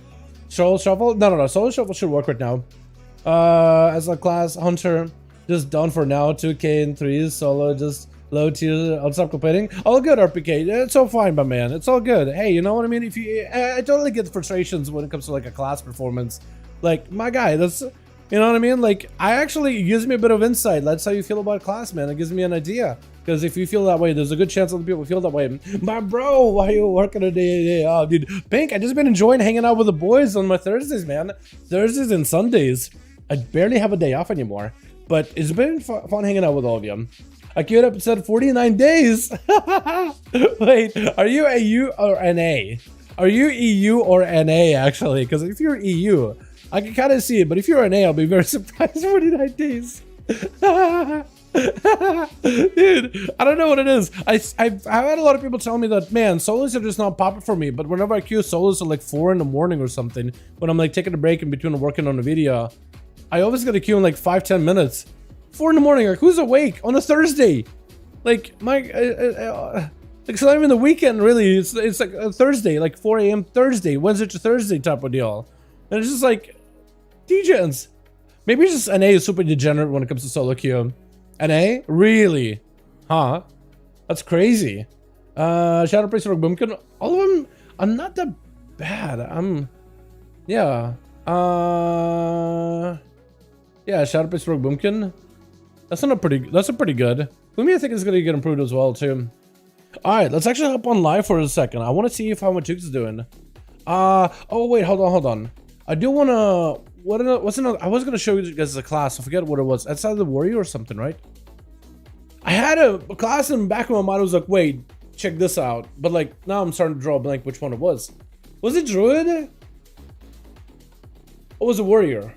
Solo Shuffle? No. Solo Shuffle should work right now. As a class, Hunter just done for now. 2K and 3s. Solo just low tier. I'll stop complaining. All good, RPK. It's all fine, my man. It's all good. Hey, you know what I mean? If you, I totally get the frustrations when it comes to like a class performance. Like, my guy, that's, you know what I mean? Like, it gives me a bit of insight. That's how you feel about class, man. It gives me an idea. Because if you feel that way, there's a good chance other people feel that way. My bro, why are you working a day? Oh, dude. Pink, I just been enjoying hanging out with the boys on my Thursdays, man. Thursdays and Sundays. I barely have a day off anymore. But it's been fun hanging out with all of you. I queued up and said 49 days. Wait, are you EU or NA? Are you EU or NA, actually? Because if you're EU... I can kind of see it, but if you're an A, I'll be very surprised. 49 days. Dude, I don't know what it is. I've had a lot of people tell me that, man, solos are just not popping for me. But whenever I queue solos at like 4 in the morning or something, when I'm like taking a break in between working on a video, I always get a queue in like 5-10 minutes. 4 in the morning, like who's awake on a Thursday? Like like it's not even the weekend really. It's like a Thursday, like 4 a.m. Thursday, Wednesday to Thursday type of deal. And it's just like, degens. Maybe it's just NA is super degenerate when it comes to solo queue. NA? Really? Huh? That's crazy. ShatterPowerPC Rogue Boomkin. All of them are not that bad. Yeah. Yeah, ShatterPowerPC Rogue Boomkin. That's a pretty good. Lumi I think is gonna get improved as well too. Alright, let's actually hop on live for a second. I wanna see if how much Jukes is doing. Oh wait, hold on. I do wanna what's another? I was gonna show you guys a class. I forget what it was. Outside the Warrior or something, right? I had a class in the back of my mind. I was like, wait, check this out. But like now I'm starting to draw a blank which one it was. Was it Druid? Or was it Warrior?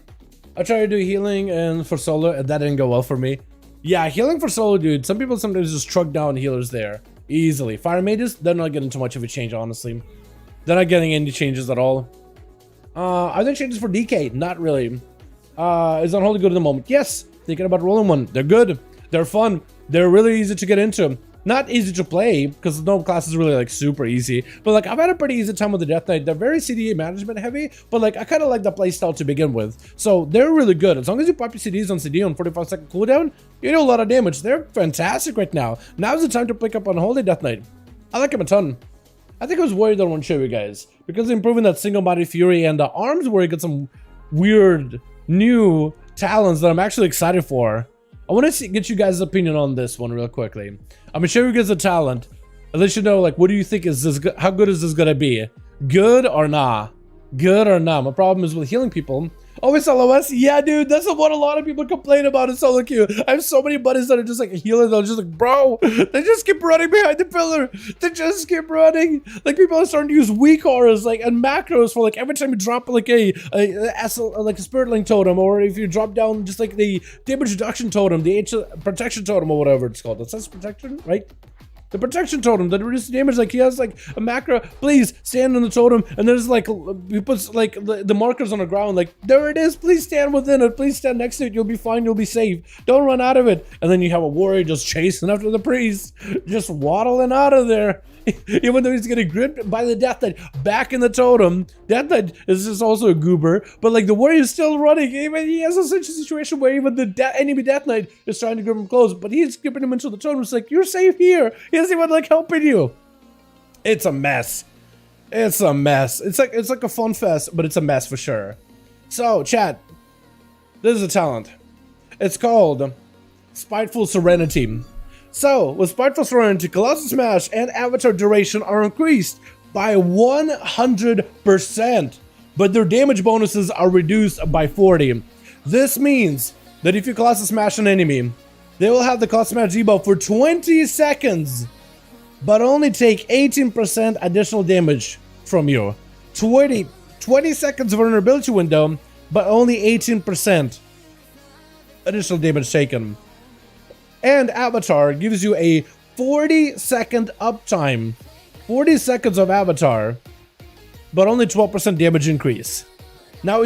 I tried to do healing and for solo and that didn't go well for me. Yeah, healing for solo, dude. Some people sometimes just truck down healers there easily. Fire mages, they're not getting too much of a change, honestly. They're not getting any changes at all. Are there changes for DK? Not really. Is Unholy good at the moment? Yes. Thinking about rolling one. They're good. They're fun. They're really easy to get into. Not easy to play, because no class is really like super easy. But like I've had a pretty easy time with the Death Knight. They're very CDA management heavy, but like I kind of like the playstyle to begin with. So they're really good. As long as you pop your CDs on CD on 45-second cooldown, you do a lot of damage. They're fantastic right now. Now's the time to pick up Unholy Death Knight. I like him a ton. I think I was worried that I want to show you guys because improving that single-bodied fury and the arms where you get some weird new talents that I'm actually excited for. I want to get you guys' opinion on this one real quickly. I'm gonna show you guys the talent and let you know like what do you think is this? How good is this gonna be? Good or nah? Good or nah? My problem is with healing people. Always LOS? Yeah, dude, that's what a lot of people complain about in solo queue. I have so many buddies that are just like healers. They're just like, bro, they just keep running behind the pillar. They just keep running. Like, people are starting to use weak auras, like, and macros for, like, every time you drop, like, a Spirit Link totem, or if you drop down just, like, the damage reduction totem, the protection totem, or whatever it's called. That's protection, right? The protection totem that reduces damage, like he has like a macro, please stand on the totem, and there's like, he puts like the markers on the ground, like, there it is, please stand within it, please stand next to it, you'll be fine, you'll be safe, don't run out of it. And then you have a warrior just chasing after the priest, just waddling out of there. Even though he's getting gripped by the Death Knight back in the totem. Death Knight is just also a goober, but like the warrior is still running. Even he has such a situation where even the enemy Death Knight is trying to grip him close, but he's gripping him into the totem. It's like, you're safe here. He doesn't even like helping you. It's a mess. It's a mess. It's like a fun fest, but it's a mess for sure. So, chat, this is a talent. It's called Spiteful Serenity. So, with Spiteful Serenity, Colossal Smash and Avatar duration are increased by 100%, but their damage bonuses are reduced by 40. This means that if you Colossal Smash an enemy, they will have the Colossal Smash debuff for 20 seconds, but only take 18% additional damage from you. 20 seconds vulnerability window, but only 18% additional damage taken. And Avatar gives you a 40-second uptime. 40 seconds of Avatar, but only 12% damage increase. Now,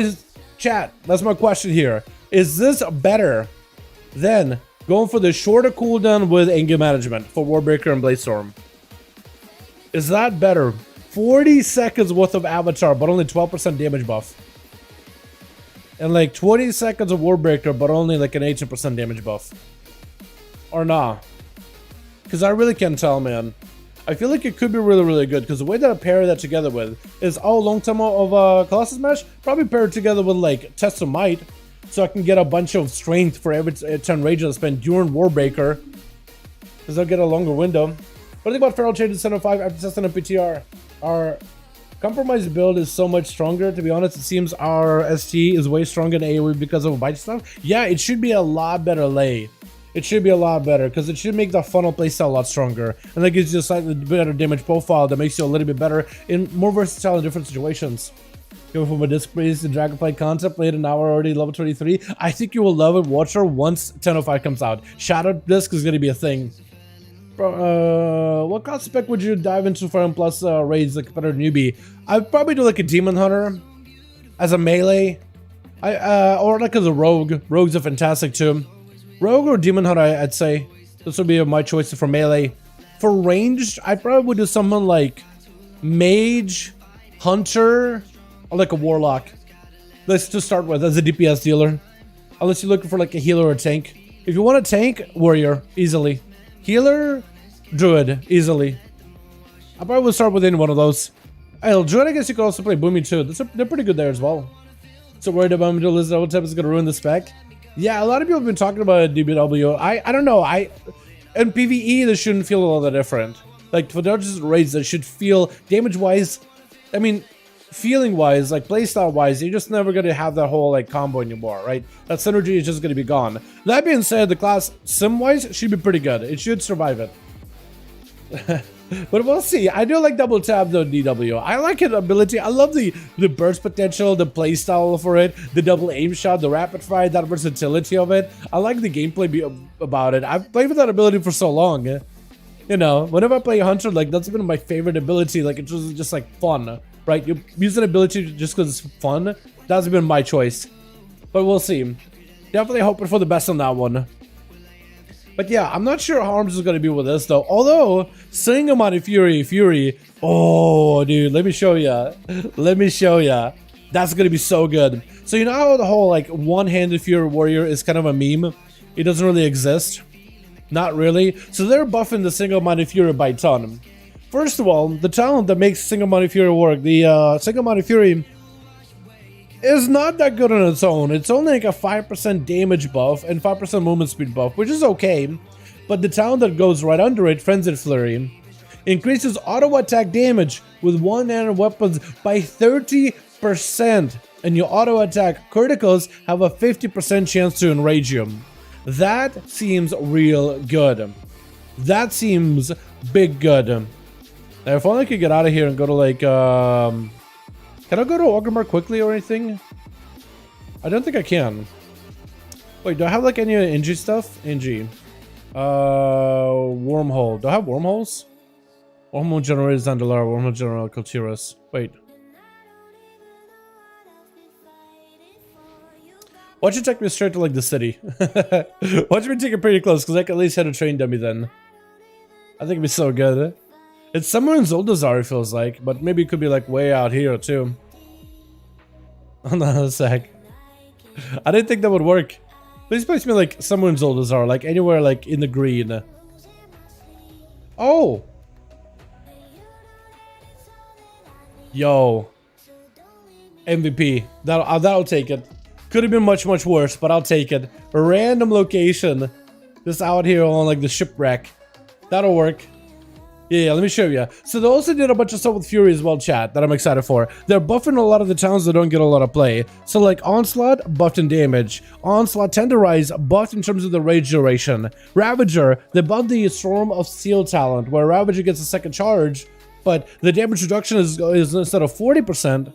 chat, that's my question here. Is this better than going for the shorter cooldown with anger management for Warbreaker and Bladestorm? Is that better? 40 seconds worth of Avatar, but only 12% damage buff. And like 20 seconds of Warbreaker, but only like an 18% damage buff. Or nah, because I really can't tell, man. I feel like it could be really, really good, because the way that I pair that together with is long time of Colossus Smash, probably pair it together with like Test of Might, so I can get a bunch of strength for every 10 rage I spend during Warbreaker, because I'll get a longer window. What do you think about Feral Change in Center 5 after testing a PTR? Our compromised build is so much stronger. To be honest, it seems our ST is way stronger in AoE because of bite stuff. Yeah, it should be a lot better lay. It should be a lot better, because it should make the funnel playstyle a lot stronger, and that gives you a slightly better damage profile that makes you a little bit better in more versatile in different situations. Going from a disc-based Dragonflight concept, played an hour already, level 23. I think you will love it, Watcher, once 1005 comes out. Shadow Disc is going to be a thing. What class spec would you dive into for M plus raids like a better newbie? I'd probably do like a Demon Hunter as a melee, or like as a Rogue. Rogues are fantastic too. Rogue or Demon Hunter, I'd say. This would be my choice for melee. For ranged, I probably would do someone like Mage, Hunter, or like a Warlock. Let's just start with as a DPS dealer. Unless you're looking for like a healer or a tank. If you want a tank, Warrior, easily. Healer, Druid, easily. I probably would start with any one of those. Druid, I guess you could also play Boomy too. They're pretty good there as well. So worried about middle list double tap is gonna ruin the spec. Yeah, a lot of people have been talking about DBW. I don't know. In PvE, this shouldn't feel all that different. Like, for Dungeons and Raids, that should feel damage-wise. I mean, feeling-wise, like playstyle-wise, you're just never gonna have that whole like combo anymore, right? That synergy is just gonna be gone. That being said, the class sim-wise should be pretty good. It should survive it. But we'll see. I do like double tap though, DW. I like its ability. I love the burst potential, the play style for it, the double aim shot, the rapid fire, that versatility of it. I like the gameplay about it. I've played with that ability for so long. You know, whenever I play Hunter, like that's been my favorite ability. Like it's just like fun, right? You use an ability just because it's fun. That's been my choice. But we'll see. Definitely hoping for the best on that one. But yeah, I'm not sure how Arms is going to be with this though. Although, Sing him on Fury. Oh, dude, let me show ya. Let me show ya. That's going to be so good. So you know how the whole like one-handed Fury Warrior is kind of a meme? It doesn't really exist. Not really. So they're buffing the single-minded Fury by ton. First of all, the talent that makes single-minded Fury work, the single-minded Fury is not that good on its own. It's only like a 5% damage buff and 5% movement speed buff, which is okay. But the talent that goes right under it, Frenzied Flurry, increases auto attack damage with one-handed weapons by 30%. and your auto attack criticals have a 50% chance to enrage you. That seems real good. That seems big good. Now, if only I could get out of here and go to like, can I go to Orgrimmar quickly or anything? I don't think I can. Wait, do I have like any NG stuff? NG. Wormhole. Do I have wormholes? Wormhole generator Zandalar, wormhole generator Kultiras. Wait. Watch it take me straight to like the city. Watch me take it pretty close, because I can at least hit a train dummy then. I think it'd be so good. It's somewhere in Zuldazar, it feels like, but maybe it could be like way out here too. Hold on a sec. I didn't think that would work. Please place me like somewhere in Zuldazar, like anywhere like in the green. Oh! Yo. MVP. That'll take it. Could have been much, much worse, but I'll take it. A random location. Just out here on like the shipwreck. That'll work. Yeah, let me show you. So they also did a bunch of stuff with Fury as well, chat, that I'm excited for. They're buffing a lot of the towns that don't get a lot of play. So like Onslaught, buffed in damage. Onslaught Tenderize, buffed in terms of the rage duration. Ravager, they buffed the Storm of Steel talent, where Ravager gets a second charge, but the damage reduction is instead of 40%,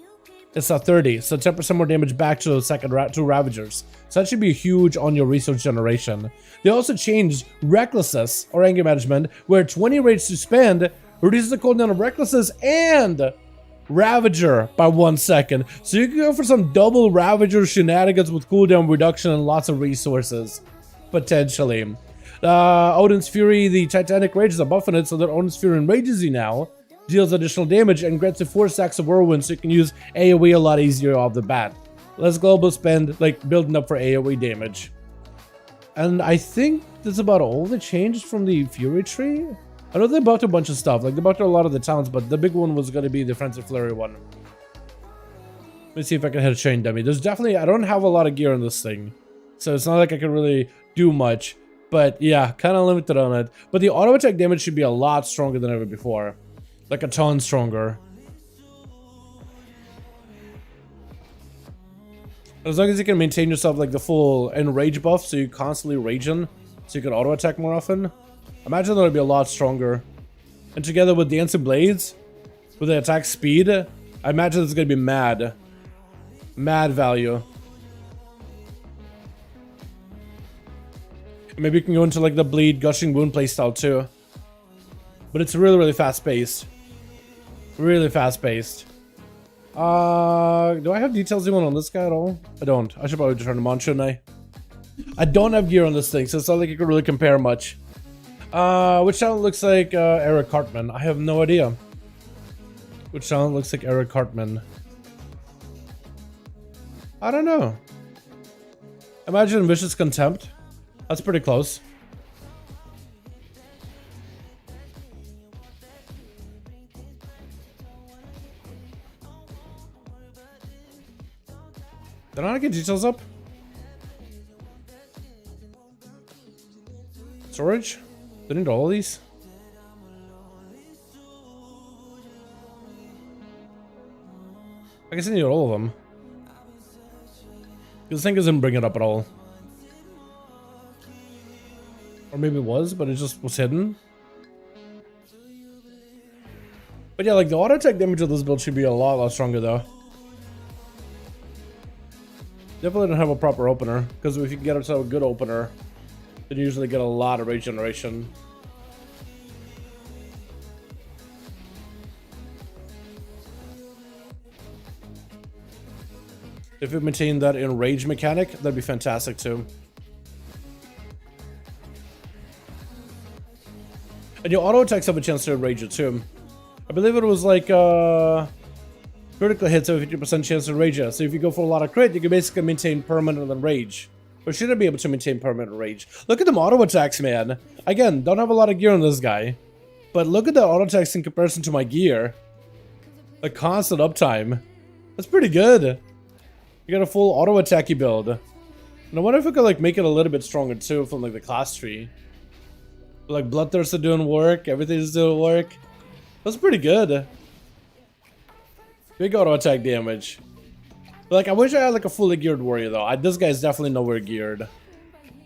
it's at 30, so 10% more damage back to the two Ravagers. So that should be huge on your resource generation. They also changed Recklessness, or Anger Management, where 20 rage to spend reduces the cooldown of Recklessness and Ravager by 1 second. So you can go for some double Ravager shenanigans with cooldown reduction and lots of resources. Potentially. Odin's Fury, the Titanic Rage is a buff in it, so that Odin's Fury enrages you now. Deals additional damage and grants you 4 stacks of Whirlwind, so you can use AoE a lot easier off the bat. Less global spend, like building up for AoE damage. And I think that's about all the changes from the Fury tree. I know they buffed a bunch of stuff, like they buffed a lot of the towns, but the big one was going to be the Frenzy Flurry one. Let me see if I can hit a chain dummy. There's definitely, I don't have a lot of gear on this thing, so it's not like I can really do much. But yeah, kind of limited on it. But the auto attack damage should be a lot stronger than ever before. Like a ton stronger. As long as you can maintain yourself like the full enrage buff, so you constantly raging, so you can auto attack more often. Imagine that would be a lot stronger. And together with Dancing Blades, with the attack speed, I imagine it's gonna be mad. Mad value. Maybe you can go into like the Bleed, Gushing Wound playstyle too. But it's really, really fast paced. Really fast paced. Do I have details even on this guy at all? I don't. I should probably turn him on, shouldn't I? I don't have gear on this thing, so it's not like I can really compare much. Which talent looks like Eric Cartman? I have no idea. Which talent looks like Eric Cartman? I don't know. Imagine Vicious Contempt. That's pretty close. Did I not get details up? Storage? Did I need all of these? I guess I need all of them. This thing doesn't bring it up at all. Or maybe it was, but it just was hidden. But yeah, like the auto attack damage of this build should be a lot stronger though. Definitely don't have a proper opener, because if you can get yourself a good opener, then you usually get a lot of rage generation. If you maintain that in rage mechanic, that'd be fantastic too. And your auto attacks have a chance to enrage it too. I believe it was like critical hits have a 50% chance to rage it. So if you go for a lot of crit, you can basically maintain permanent rage. Or should I be able to maintain permanent rage? Look at them auto attacks, man. Again, don't have a lot of gear on this guy. But look at the auto attacks in comparison to my gear. The constant uptime. That's pretty good. You got a full auto attacky build. And I wonder if we could like make it a little bit stronger too from like the class tree. Like Bloodthirst are doing work, everything's doing work. That's pretty good. Big auto attack damage. Like, I wish I had like a fully geared warrior though. This guy is definitely nowhere geared.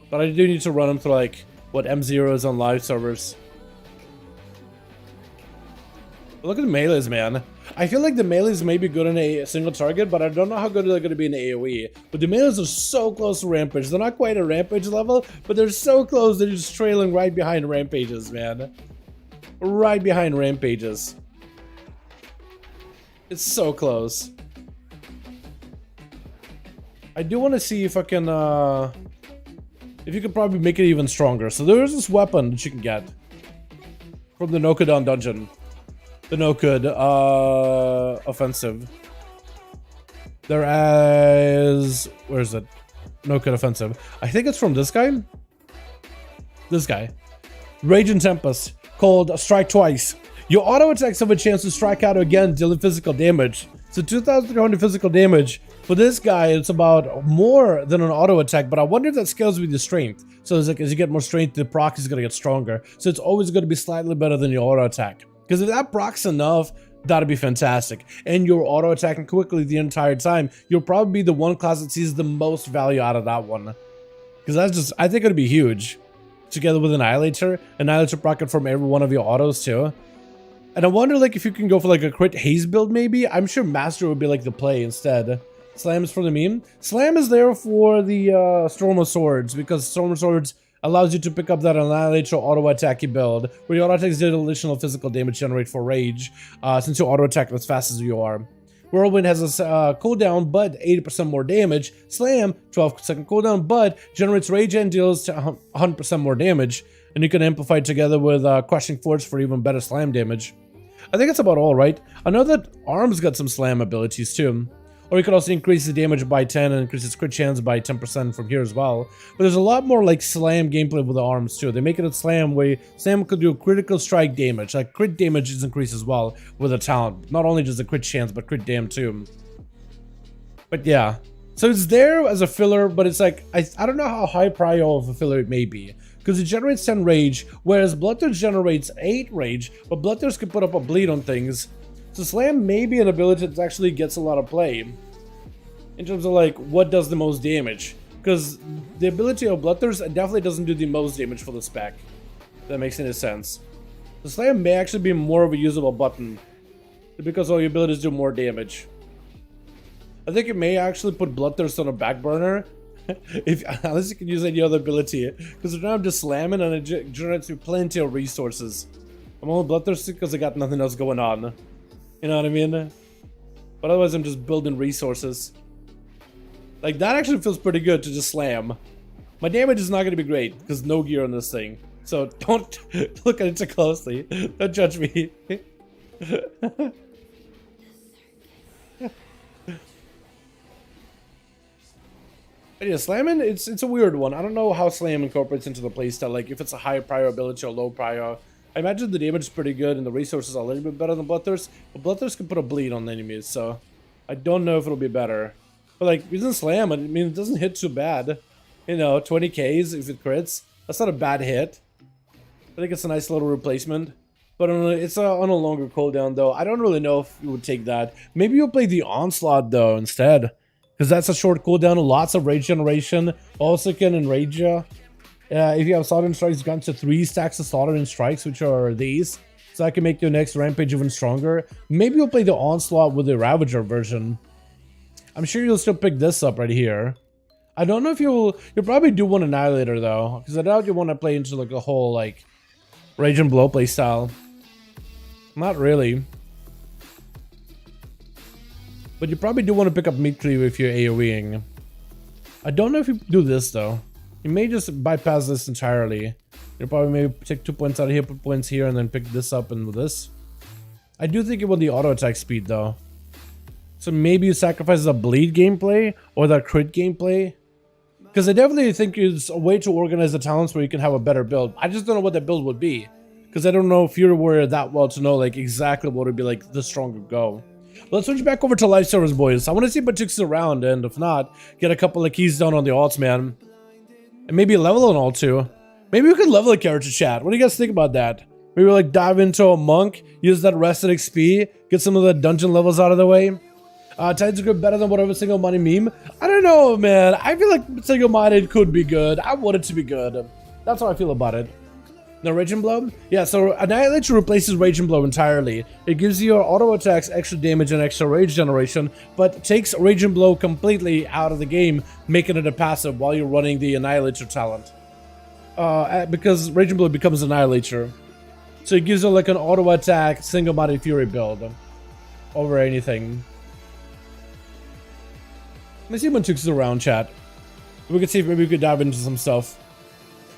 But I do need to run him through like, what M0 is on live servers. But look at the melees, man. I feel like the melees may be good in a single target, but I don't know how good they're going to be in AoE. But the melees are so close to Rampage. They're not quite at Rampage level, but they're so close they're just trailing right behind Rampages, man. Right behind Rampages. It's so close. I do want to see if I can, if you could probably make it even stronger. So there's this weapon that you can get from the Nokodan dungeon. The Nokod offensive. There is, where is it? Nokod offensive. I think it's from this guy. This guy. Rage and Tempest, called Strike Twice. Your auto attacks have a chance to strike out again, dealing physical damage. So 2,300 physical damage. For this guy, it's about more than an auto attack, but I wonder if that scales with your strength. So it's like, as you get more strength, the proc is going to get stronger. So it's always going to be slightly better than your auto attack. Because if that procs enough, that'd be fantastic. And you're auto attacking quickly the entire time, you'll probably be the one class that sees the most value out of that one. Because that's just, I think it'd be huge. Together with Annihilator proc from every one of your autos too. And I wonder like if you can go for like a crit haze build maybe. I'm sure Master would be like the play instead. Slam is for the meme. Slam is there for the Storm of Swords, because Storm of Swords allows you to pick up that Annihilator auto attacky build, where your auto attacks did additional physical damage generate for rage, since you auto attack as fast as you are. Whirlwind has a cooldown, but 80% more damage. Slam, 12-second cooldown, but generates rage and deals 100% more damage. And you can amplify it together with Crushing Force for even better slam damage. I think that's about all, right? I know that Arm's got some slam abilities too. Or you could also increase the damage by 10 and increase its crit chance by 10% from here as well. But there's a lot more like slam gameplay with the arms too. They make it a slam where slam could do critical strike damage. Like crit damage is increased as well with a talent. Not only just the crit chance, but crit dam too. But yeah. So it's there as a filler, but it's like, I don't know how high prior of a filler it may be. Because it generates 10 rage, whereas Bloodthirst generates 8 rage, but Bloodthirst can put up a bleed on things. So Slam may be an ability that actually gets a lot of play in terms of like what does the most damage, because the ability of Bloodthirst definitely doesn't do the most damage for the spec. If that makes any sense. The Slam may actually be more of a usable button because all your abilities do more damage. I think it may actually put Bloodthirst on a back burner unless you can use any other ability, because right now I'm just slamming and it generates me plenty of resources. I'm only Bloodthirsty because I got nothing else going on. You know what I mean? But otherwise I'm just building resources. Like that actually feels pretty good to just slam. My damage is not going to be great because no gear on this thing. So don't look at it too closely. Don't judge me. But yeah, slamming, it's a weird one. I don't know how slam incorporates into the playstyle. Like if it's a high prior ability or low prior. I imagine the damage is pretty good and the resources are a little bit better than Bloodthirst, but Bloodthirst can put a bleed on the enemies, so I don't know if it'll be better. But like, using Slam, I mean, it doesn't hit too bad. You know, 20Ks if it crits. That's not a bad hit. I think it's a nice little replacement. But it's on a longer cooldown, though. I don't really know if you would take that. Maybe you'll play the Onslaught, though, instead. Because that's a short cooldown, lots of rage generation. Also can enrage you. If you have Slaughter and Strikes, you got to 3 stacks of Slaughter and Strikes, which are these. So I can make your next Rampage even stronger. Maybe you'll play the Onslaught with the Ravager version. I'm sure you'll still pick this up right here. I don't know if you'll probably do one Annihilator, though. Because I doubt you want to play into like a whole, like, Rage and Blow playstyle. Not really. But you probably do want to pick up Meat Cleave if you're AoEing. I don't know if you do this, though. You may just bypass this entirely. You'll probably maybe take 2 points out of here, put points here, and then pick this up and with this. I do think it will the auto attack speed though. So maybe you sacrifice the bleed gameplay or the crit gameplay. Because I definitely think it's a way to organize the talents where you can have a better build. I just don't know what that build would be. Because I don't know Fury Warrior that well to know like exactly what would be like the stronger go. Let's switch back over to live servers, boys. I want to see if Batuk's around, and if not, get a couple of keys down on the alts, man. And maybe level an alt too. Maybe we could level a character, chat. What do you guys think about that? Maybe like dive into a monk, use that rested XP, get some of the dungeon levels out of the way. Titan's grip better than whatever single-minded meme. I don't know, man. I feel like single-minded could be good. I want it to be good. That's how I feel about it. No Rage and Blow? Yeah, so Annihilation replaces Rage and Blow entirely. It gives your auto attacks extra damage and extra rage generation, but takes Rage and Blow completely out of the game, making it a passive while you're running the Annihilator talent. Because Rage and Blow becomes Annihilator. So it gives you like an auto attack, single-minded fury build over anything. Let me see when Tux is around, chat. We can see if maybe we could dive into some stuff.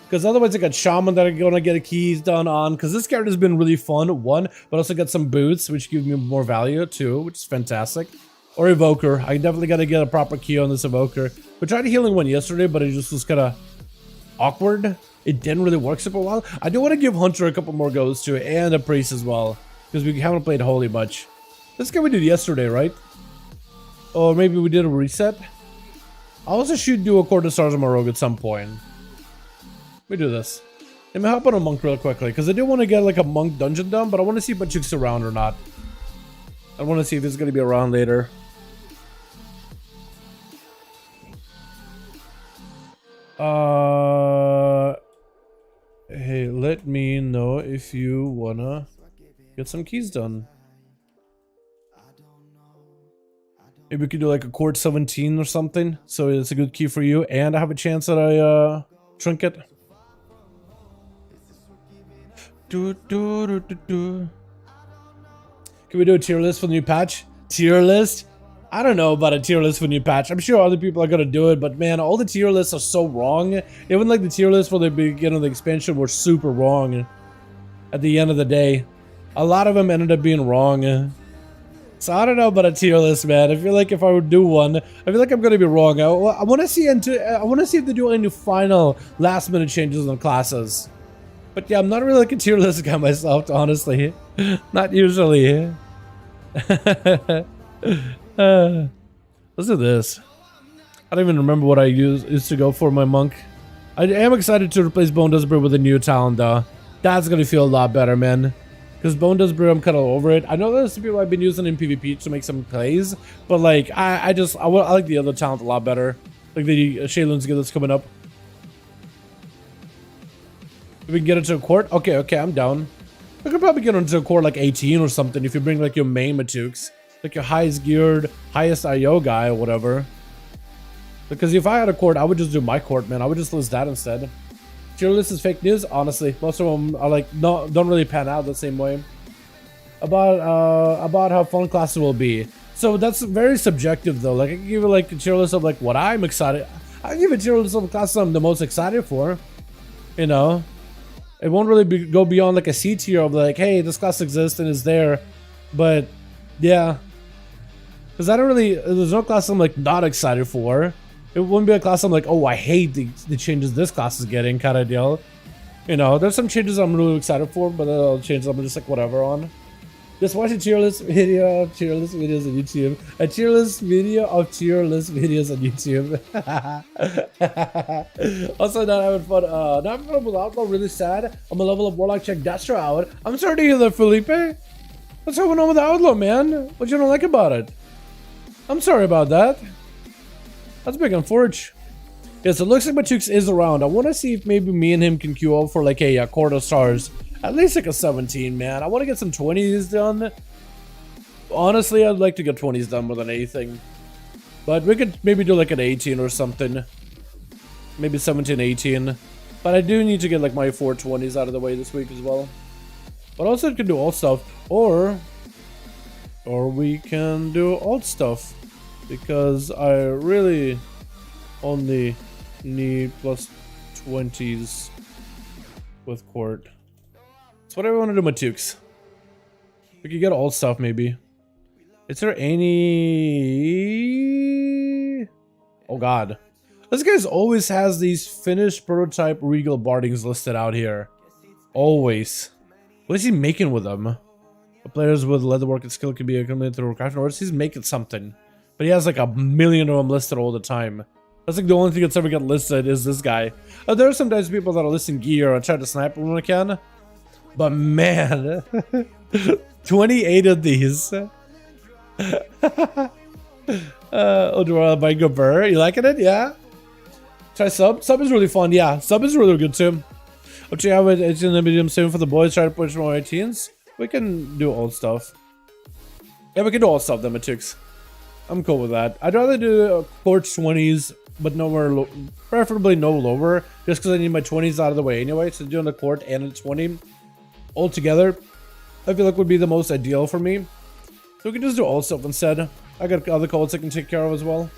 Because otherwise I got Shaman that I'm going to get a keys done on. Because this character's been really fun, one. But also got some boots, which give me more value, two. Which is fantastic. Or Evoker. I definitely got to get a proper key on this Evoker. We tried healing one yesterday, but it just was kind of awkward. It didn't really work super well. I do want to give Hunter a couple more goes too. And a Priest as well. Because we haven't played Holy much. This guy we did yesterday, right? Or maybe we did a reset. I also should do a Court of Stars on my Rogue at some point. We do this. Let me hop on a monk real quickly, because I do want to get like a monk dungeon done, but I want to see if Bachuk's around or not. I want to see if he's going to be around later. Hey, let me know if you wanna get some keys done. Maybe we could do like a Court 17 or something, so it's a good key for you, and I have a chance at a trinket. Can we do a tier list for the new patch? Tier list? I don't know about a tier list for the new patch. I'm sure other people are gonna do it, but man, all the tier lists are so wrong. Even like the tier lists for the beginning of the expansion were super wrong. At the end of the day, a lot of them ended up being wrong. So I don't know about a tier list, man. I feel like if I would do one, I feel like I'm gonna be wrong. I want to see if they do any final last-minute changes on classes. But yeah, I'm not really like a tier list guy myself, honestly. Not usually. Let's do this. I don't even remember what I used to go for my monk. I am excited to replace Bone Dust Brew with a new talent, though. That's gonna feel a lot better, man. Because Bone Dust Brew, I'm kind of over it. I know there's some people I've been using in PvP to make some plays, but like I like the other talent a lot better. Like the Shaylun's skill that's coming up. If we can get into a court, okay, I'm down. We could probably get into a court like 18 or something if you bring like your main Matux, like your highest geared, highest IO guy or whatever. Because if I had a court, I would just do my court, man. I would just list that instead. Tier list is fake news, honestly. Most of them are like don't really pan out the same way. About how fun classes will be. So that's very subjective though. Like I can give you like a tier list of like what I'm excited. I give a tier list of the classes I'm the most excited for. You know, it won't really go beyond like a C tier of like, hey, this class exists and is there. But yeah, because I don't really. There's no class I'm like not excited for. It wouldn't be a class I'm like, oh, I hate the changes this class is getting kind of deal. You know, there's some changes I'm really excited for, but other changes I'm just like whatever on. Just watch a tier list video of tier list videos on YouTube. A tier list video of tier list videos on YouTube. Also, not having fun. Not having fun with Outlaw, really sad. I'm a level of Warlock, check Dastro out. I'm sorry to hear that, Felipe. What's going on with Outlaw, man? What you don't like about it? I'm sorry about that. That's big on Forge. Yeah, so it looks like Matux is around. I want to see if maybe me and him can queue up for like a Court of Stars. At least like a 17, man. I want to get some 20s done. Honestly, I'd like to get 20s done more than anything. But we could maybe do like an 18 or something. Maybe 17, 18. But I do need to get like my 420s out of the way this week as well. But also, I can do alt stuff. Or we can do alt stuff. Because I really only need plus 20s with Court. That's what I want to do with Matux. We could get alt stuff maybe. Is there any... Oh god. This guy always has these finished prototype regal bardings listed out here. Always. What is he making with them? The players with leatherwork and skill can be accumulated through crafting orders. He's making something. But he has like a million of them listed all the time. That's like the only thing that's ever got listed is this guy. There are sometimes people that are listing gear and try to snipe when I can. But man, 28 of these. Odora by Gobert. You liking it? Yeah. Try sub. Sub is really fun. Yeah, sub is really good too. I'll check out it's in the medium soon for the boys. Try to push more 18s. We can do old stuff. Yeah, we can do old stuff. Then Mythics. I'm cool with that. I'd rather do court 20s, but nowhere low, preferably no lower, just because I need my 20s out of the way anyway. So doing a court and a 20 all together, I feel like would be the most ideal for me. So we can just do old stuff instead. I got other codes I can take care of as well.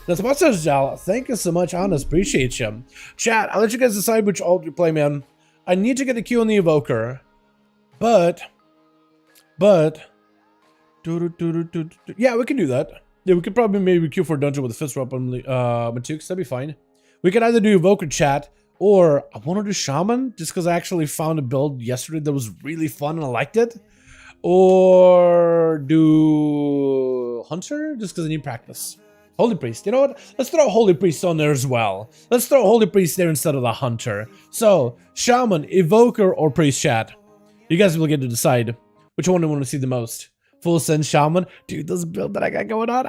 That's about says Jal. Thank you so much, Honest. Appreciate you. Chat, I'll let you guys decide which alt you play, man. I need to get a Q on the Evoker. But yeah, we can do that. Yeah, we could probably maybe queue for a dungeon with a fist drop on Matukes. That'd be fine. We could either do Evoker chat, or I want to do Shaman, just because I actually found a build yesterday that was really fun and I liked it. Or do Hunter, just because I need practice. Holy Priest. You know what? Let's throw Holy Priest on there as well. Let's throw Holy Priest there instead of the Hunter. So, Shaman, Evoker, or Priest chat. You guys will get to decide which one you want to see the most. Full Send Shaman. Dude, this build that I got going on,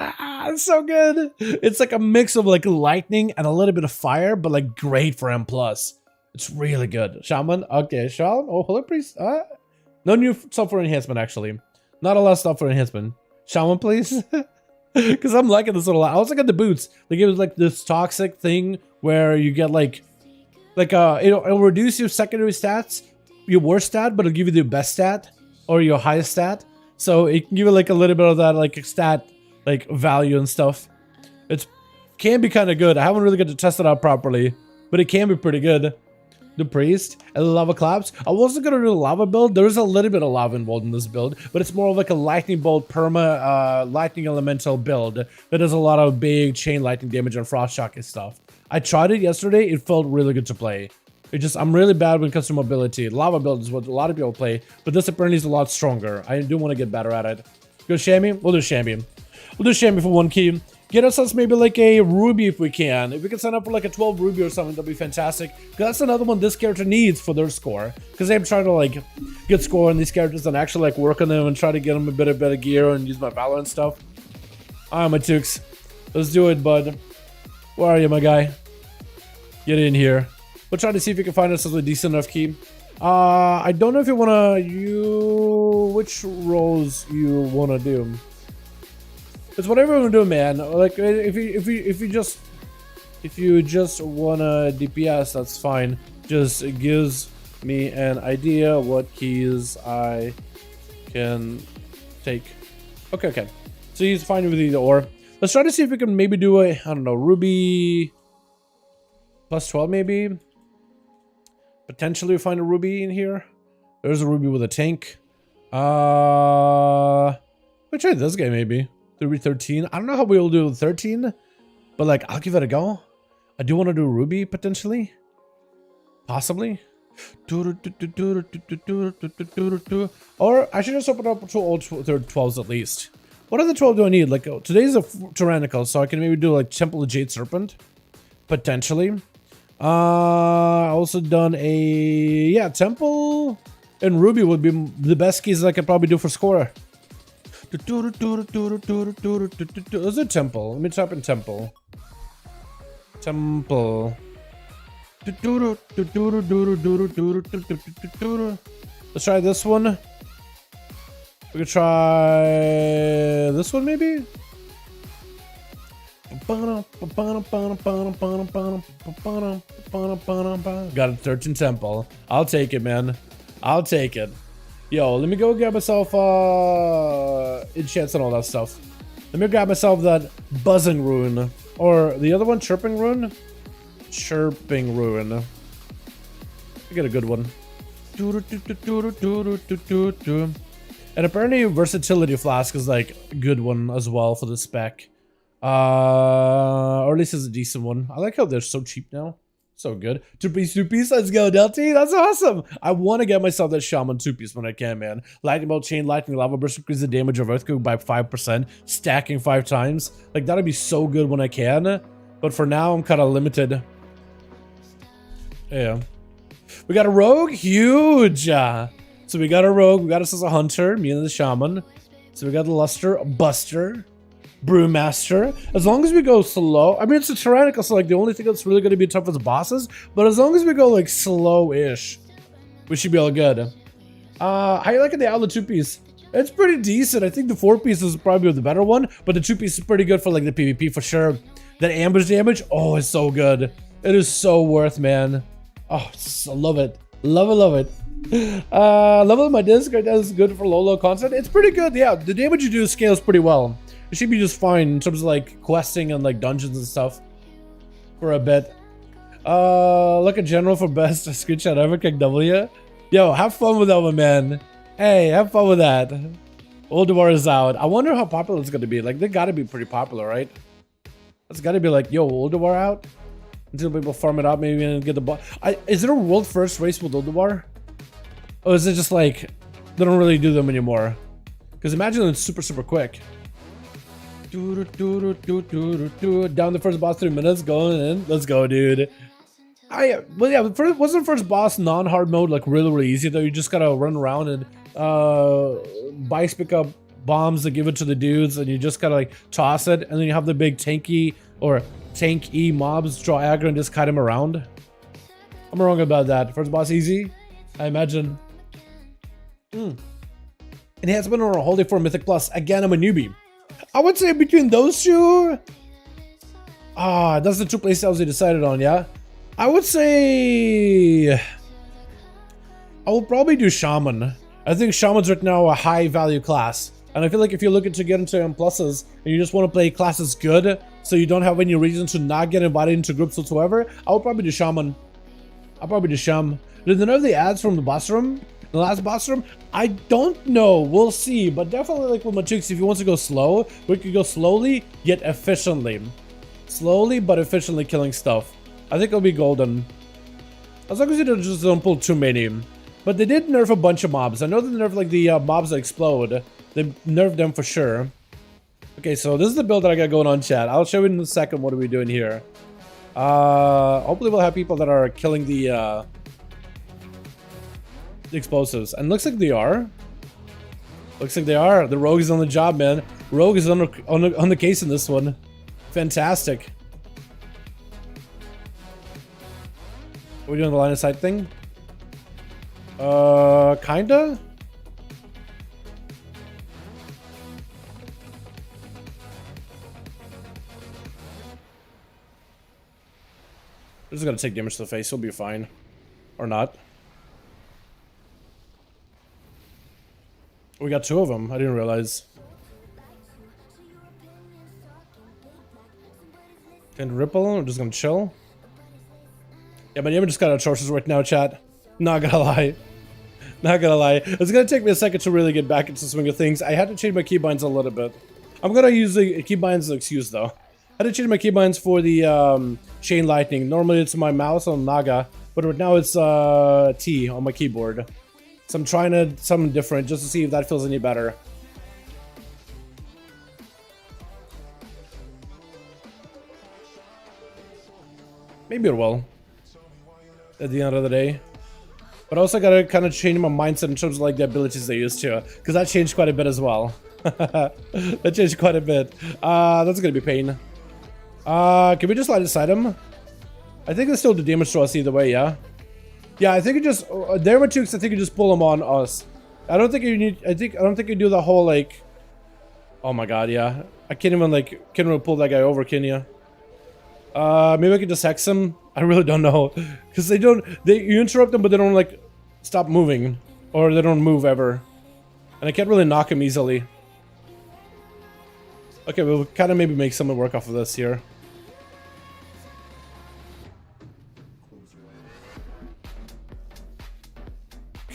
it's so good. It's like a mix of like lightning and a little bit of fire, but like great for M+. It's really good. Shaman, okay, Shaman. Oh, Holy Priest. No new stuff for enhancement, actually. Not a lot of stuff for enhancement. Shaman, please. Because I'm liking this a lot. I also got the boots. Like, it was like this toxic thing where you get like it'll reduce your secondary stats, your worst stat, but it'll give you the best stat or your highest stat. So it can give you like a little bit of that like stat like value and stuff. It can be kind of good. I haven't really got to test it out properly, but it can be pretty good. The Priest and the Lava Collapse. I wasn't gonna do a lava build. There is a little bit of lava involved in this build, but it's more of like a lightning bolt perma lightning elemental build that does a lot of big chain lightning damage and frost shock and stuff. I tried it yesterday. It felt really good to play. I'm really bad when it comes to mobility. Lava build is what a lot of people play, but this apparently is a lot stronger. I do want to get better at it. Go Shammy? We'll do Shammy. We'll do Shammy for 1 key. Get ourselves maybe like a Ruby if we can. If we can sign up for like a 12 Ruby or something, that'd be fantastic. Because that's another one this character needs for their score. Because I'm trying to like get score on these characters and actually like work on them and try to get them a bit of better gear and use my Valorant stuff. Alright, my Tukes. Let's do it, bud. Where are you, my guy? Get in here. We'll try to see if we can find ourselves a decent enough key. I don't know if you wanna which roles you wanna do. It's whatever we're doing, man. Like if you just wanna DPS, that's fine. Just gives me an idea what keys I can take. Okay. So he's fine with either or. Let's try to see if we can maybe do a, I don't know, Ruby plus 12 maybe. Potentially find a Ruby in here. There's a Ruby with a tank. We'll try this guy maybe. Ruby 13. I don't know how we'll do 13, but like I'll give it a go. I do want to do Ruby potentially. Possibly. Or I should just open up to all 12s at least. What other 12 do I need? Like today's a tyrannical, so I can maybe do like Temple of Jade Serpent. Potentially. I also done a Temple and Ruby would be the best keys I could probably do for score. Is it Temple? Let me type in Temple. Temple. Let's try this one. We could try this one maybe. Got a 13 Temple. I'll take it, man. I'll take it. Yo, let me go grab myself enchants and all that stuff. Let me grab myself that buzzing rune. Or the other one, chirping rune? Chirping rune. I get a good one. And apparently versatility flask is like a good one as well for the spec. Or at least it's a decent one. I like how they're so cheap now. So good. 2-piece, let's go, Delty. That's awesome. I want to get myself that Shaman 2-piece when I can, man. Lightning Bolt, Chain, Lightning, Lava Burst increases the damage of Earthquake by 5%, stacking 5 times. Like, that'd be so good when I can. But for now, I'm kind of limited. Yeah. We got a Rogue. Huge. So we got a Rogue. We got us as a Hunter. Me and the Shaman. So we got the Luster, Buster. Brewmaster. As long as we go slow, I mean, it's a tyrannical, so like the only thing that's really going to be tough is bosses, but as long as we go like slow-ish, we should be all good. How you liking the Outlaw 2-piece? It's pretty decent. I think the 4-piece is probably the better one, but the 2-piece is pretty good for like the PvP for sure. That ambush damage, oh, it's so good. It is so worth, man. Oh, I love it. Love it, love it. Level of my disc right now is good for low content. It's pretty good, yeah. The damage you do scales pretty well. It should be just fine in terms of like questing and like dungeons and stuff for a bit. Look at general for best screenshot ever, kick W. Yo, have fun with that one, man. Hey, have fun with that. Ulduar is out. I wonder how popular it's gonna be. Like, they gotta be pretty popular, right? It's gotta be like, yo, Ulduar out? Until people farm it up, maybe and get the bot. Is there a world first race with Ulduar? Or is it just like, they don't really do them anymore? Because imagine it's super quick. Down the first boss 3 minutes, going in. Let's go, dude. Well, yeah, wasn't the first boss non-hard mode like really easy though? You just gotta run around and bikes pick up bombs to give it to the dudes, and you just gotta like toss it, and then you have the big tanky or tank-y mobs draw aggro and just kite him around. I'm wrong about that. First boss easy, I imagine. Enhancement or holding for Mythic Plus. Again, I'm a newbie. I would say between those two, that's the two playstyles they decided on, yeah? I would say I will probably do Shaman. I think Shaman's right now a high value class. And I feel like if you're looking to get into M pluses and you just want to play classes good, so you don't have any reason to not get invited into groups whatsoever, I would probably do Shaman. I'll probably do Sham. Did they know the ads from the boss room? The last boss room? I don't know. We'll see. But definitely like with my chicks, if you want to go slow, we could go slowly yet efficiently. Slowly but efficiently killing stuff. I think it'll be golden. As long as you just don't pull too many. But they did nerf a bunch of mobs. I know they nerfed like the mobs that explode. They nerfed them for sure. Okay, so this is the build that I got going on, chat. I'll show you in a second what are we doing here. Hopefully we'll have people that are killing the explosives. And looks like they are. Looks like they are. The Rogue is on the job, man. Rogue is on the case in this one. Fantastic. Are we doing the line of sight thing? Kinda? This is gonna take damage to the face, he'll be fine. Or not. We got two of them, I didn't realize. Can Ripple, I'm just gonna chill. Yeah, but you just got our choices right now, chat. Not gonna lie. Not gonna lie. It's gonna take me a second to really get back into the swing of things. I had to change my keybinds a little bit. I'm gonna use the keybinds as an excuse though. I had to change my keybinds for the chain lightning. Normally it's my mouse on Naga, but right now it's T on my keyboard. So I'm trying to something different just to see if that feels any better. Maybe it will. At the end of the day. But I also gotta kind of change my mindset in terms of like the abilities they use too. Because that changed quite a bit as well. That changed quite a bit. That's gonna be pain. Can we just light aside him? I think they still do damage to us either way, yeah? Yeah, I think you just there were chicks, I think you just pull them on us. I don't think you need I don't think you do the whole like oh my god, yeah. I can't even pull that guy over, can you? Maybe I can just hex him. I really don't know. Because you interrupt them, but they don't like stop moving. Or they don't move ever. And I can't really knock him easily. Okay, we'll kind of maybe make someone work off of this here.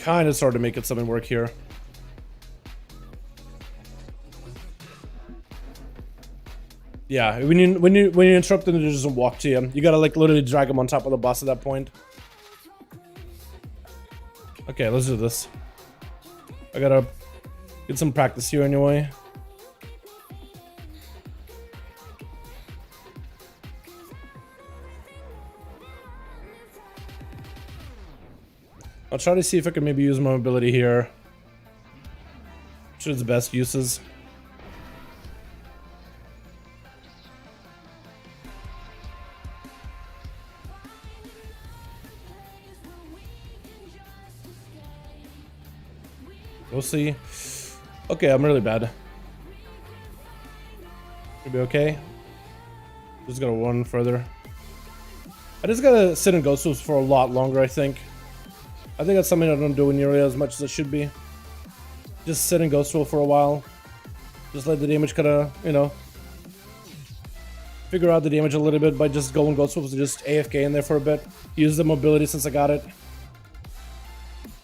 Kind of sort of make it something work here. Yeah, when you interrupt them, they just walk to you. You gotta like literally drag them on top of the boss at that point. Okay, let's do this. I gotta get some practice here anyway. I'll try to see if I can maybe use my mobility here. Which is the best uses. We'll see. Okay, I'm really bad. Should be okay. Just gotta run further. I just gotta sit in ghost loops for a lot longer, I think. I think that's something I don't do nearly as much as I should be. Just sit in ghost loop for a while. Just let the damage kinda, you know, figure out the damage a little bit by just going ghost loops and just AFK in there for a bit. Use the mobility since I got it.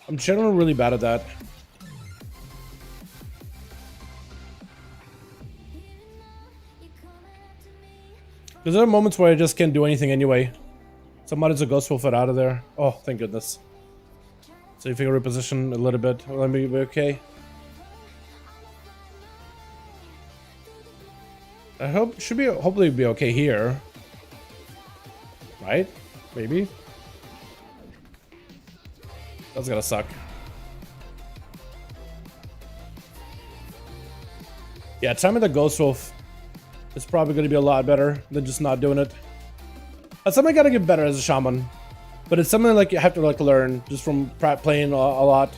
I'm generally really bad at that. Because there are moments where I just can't do anything anyway. So I might as well ghost wolf it out of there. Oh, thank goodness. So if you can reposition a little bit, let me be okay. I hope should be hopefully be okay here. Right? Maybe. That's gonna suck. Yeah, timing the ghost wolf is probably gonna be a lot better than just not doing it. That's something I gotta get better as a shaman. But it's something like you have to like learn just from playing a lot.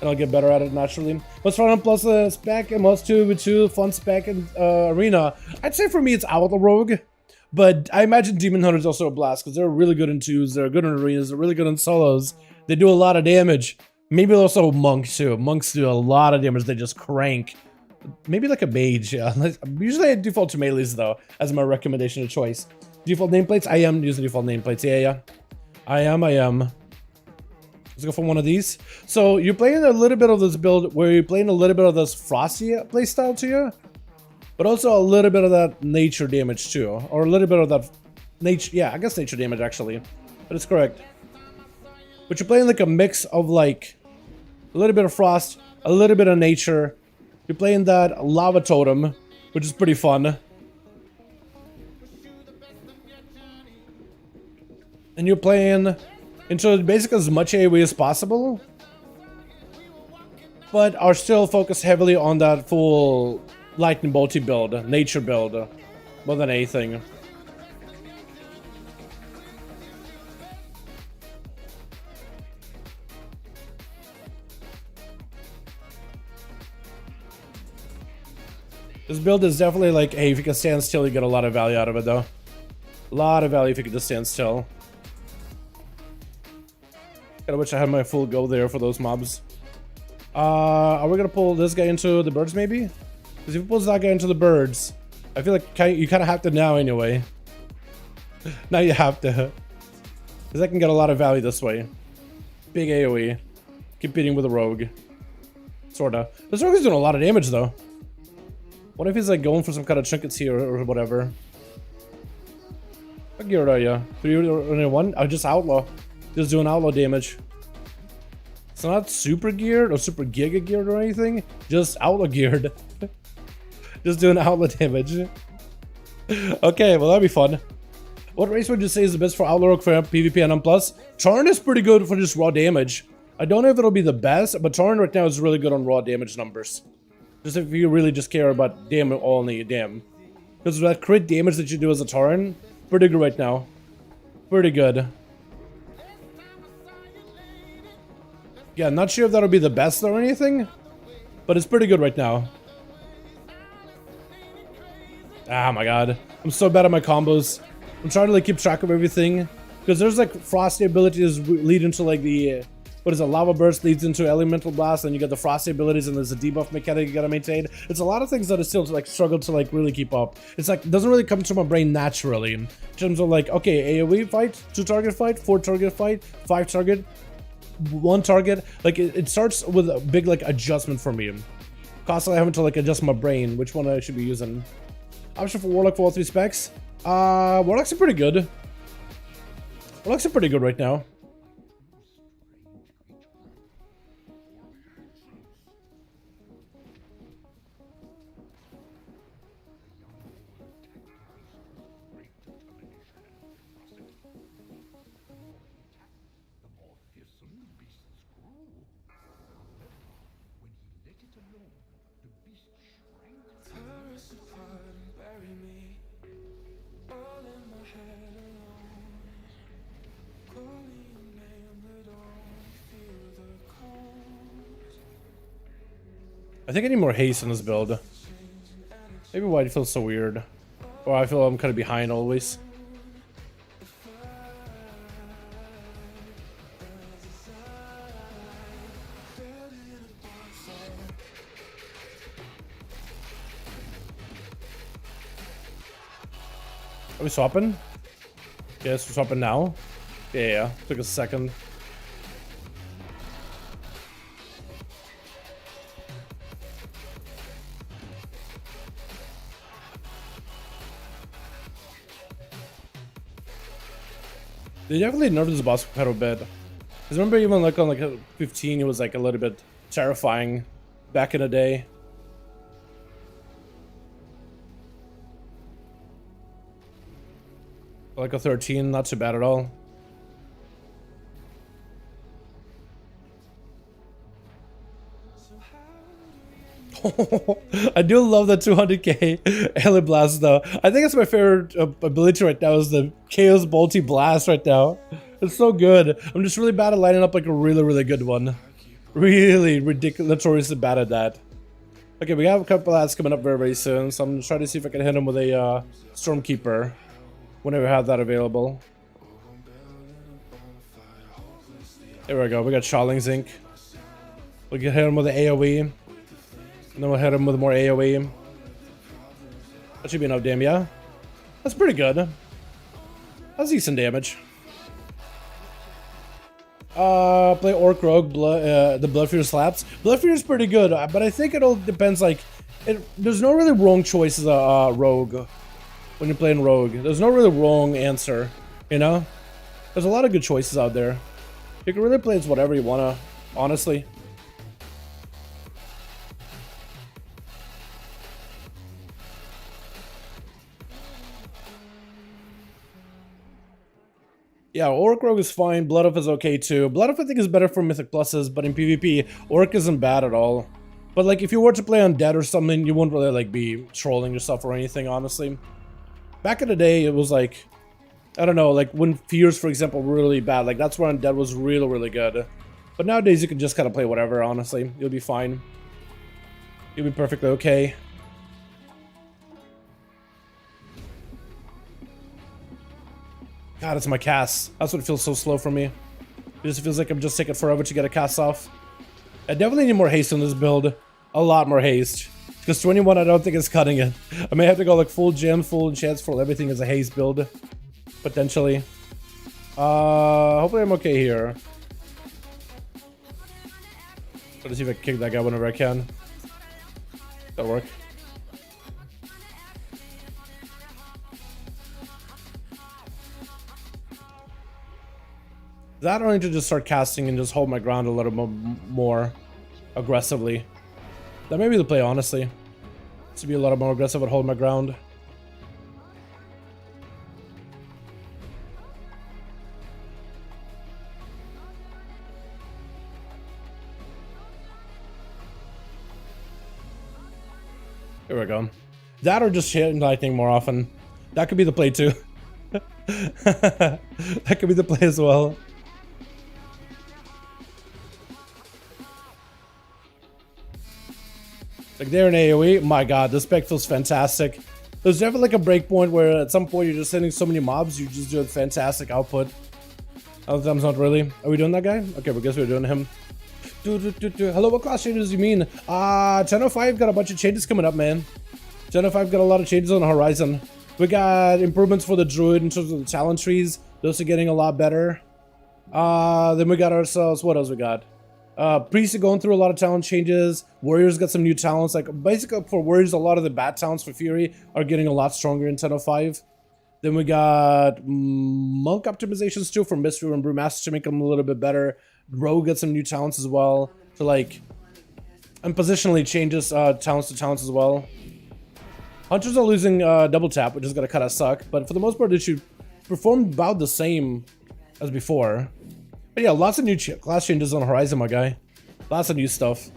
And I'll get better at it naturally. What's fun plus spec and what's 2v2 fun spec and arena? I'd say for me it's Outlaw Rogue. But I imagine Demon Hunter is also a blast because they're really good in twos, they're good in arenas, they're really good in solos. They do a lot of damage. Maybe also monks too. Monks do a lot of damage, they just crank. Maybe like a mage, yeah. Usually I default to melees though, as my recommendation of choice. Default nameplates? I am using default nameplates, yeah. I am. Let's go for one of these. So you're playing a little bit of this build where you're playing a little bit of this frosty playstyle to you, but also a little bit of that nature damage too, or a little bit of that nature. Yeah, I guess nature damage actually, but it's correct. But you're playing like a mix of like a little bit of frost, a little bit of nature. You're playing that lava totem, which is pretty fun. And you're playing into basically as much AoE as possible, but are still focused heavily on that full lightning bolty build, nature build, more than anything. This build is definitely like, hey, if you can stand still, you get a lot of value out of it though. A lot of value if you can just stand still. Kinda wish I had my full go there for those mobs. Are we gonna pull this guy into the birds maybe? Because if he pulls that guy into the birds, I feel like you kind of have to now anyway. Now you have to. Because I can get a lot of value this way. Big AoE. Competing with a rogue. Sorta. This rogue is doing a lot of damage though. What if he's like going for some kind of trinkets here or whatever? What gear are you? 3-1? Oh, just outlaw. Just doing outlaw damage. It's not super geared or super giga geared or anything. Just outlaw geared. Just doing outlaw damage. Okay, well that'd be fun. What race would you say is the best for Outlaw Rogue for PvP and M+? Tarn is pretty good for just raw damage. I don't know if it'll be the best, but Tarn right now is really good on raw damage numbers. Just if you really just care about damn only, damn. Because that crit damage that you do as a Tarn, pretty good right now. Pretty good. Yeah, not sure if that'll be the best or anything, but it's pretty good right now. Ah, my god. I'm so bad at my combos. I'm trying to like keep track of everything. Because there's like frosty abilities lead into like the... what is it? Lava burst leads into elemental blast, and you get the frosty abilities, and there's a debuff mechanic you gotta maintain. It's a lot of things that I still like struggle to like really keep up. It's like, it doesn't really come to my brain naturally. In terms of like, okay, AoE fight, 2-target fight, 4-target fight, 5-target. 1 target, like it starts with a big like adjustment for me. Constantly having to like adjust my brain which one I should be using. Option for Warlock for all 3 specs. Warlocks are pretty good. Warlocks are pretty good right now. I think I need more haste in this build. Maybe why it feels so weird. Or I feel I'm kind of behind always. Are we swapping? Yes, we're swapping now. Yeah. Took a second. They definitely nerfed this boss quite a bit. Because remember, even like on like 15, it was like a little bit terrifying back in the day. Like a 13, not too bad at all. I do love the 200k Alien Blast though. I think it's my favorite ability right now is the Chaos Bolty Blast right now. It's so good. I'm just really bad at lining up like a really good one. Really ridiculously bad at that. Okay, we have a couple ads coming up very soon, so I'm gonna try to see if I can hit him with a Stormkeeper whenever I have that available. There we go. We got Shawling's Ink. We can hit him with the AOE. And then we'll hit him with more AoE. That should be enough damage, yeah? That's pretty good. That's decent damage. Play Orc Rogue, the Bloodfear slaps. Bloodfear is pretty good, but I think it all depends, like... there's no really wrong choices Rogue. When you're playing Rogue. There's no really wrong answer, you know? There's a lot of good choices out there. You can really play as whatever you wanna, honestly. Yeah, Orc Rogue is fine. Blood Elf is okay too. Blood Elf I think is better for Mythic Pluses, but in PvP, Orc isn't bad at all. But like if you were to play Undead or something, you wouldn't really like be trolling yourself or anything, honestly. Back in the day, it was like, I don't know, like when Fears, for example, were really bad. Like that's where Undead was really good. But nowadays you can just kind of play whatever, honestly. You'll be fine. You'll be perfectly okay. God, it's my cast. That's what it feels so slow for me. It just feels like I'm just taking forever to get a cast off. I definitely need more haste in this build. A lot more haste. Because 21, I don't think is cutting it. I may have to go like full gem, full enchants, full everything as a haste build. Potentially. Hopefully I'm okay here. Try to see if I can kick that guy whenever I can. That'll work. That or I need to just start casting and just hold my ground a little more aggressively. That may be the play, honestly. To be a lot more aggressive and hold my ground. Here we go. That or just hit lightning more often. That could be the play too. That could be the play as well. Like there in AoE, my god, this spec feels fantastic. There's definitely like a breakpoint where at some point you're just hitting so many mobs, you just do a fantastic output. Other times not really. Are we doing that guy? Okay, we guess we're doing him. Hello, what class changes do you mean? 10.05 got a bunch of changes coming up, man. 10.05 got a lot of changes on the horizon. We got improvements for the Druid in terms of the talent trees. Those are getting a lot better. Then we got ourselves, what else we got? Priests are going through a lot of talent changes. Warriors got some new talents. Like basically for Warriors, a lot of the bad talents for Fury are getting a lot stronger in 10.05. Then we got Monk optimizations too for Mistweaver and Brewmaster to make them a little bit better. Rogue got some new talents as well. To like, and positionally changes talents to talents as well. Hunters are losing double tap, which is gonna kind of suck. But for the most part, they should perform about the same as before. But yeah, lots of new class changes on the horizon, my guy. Lots of new stuff.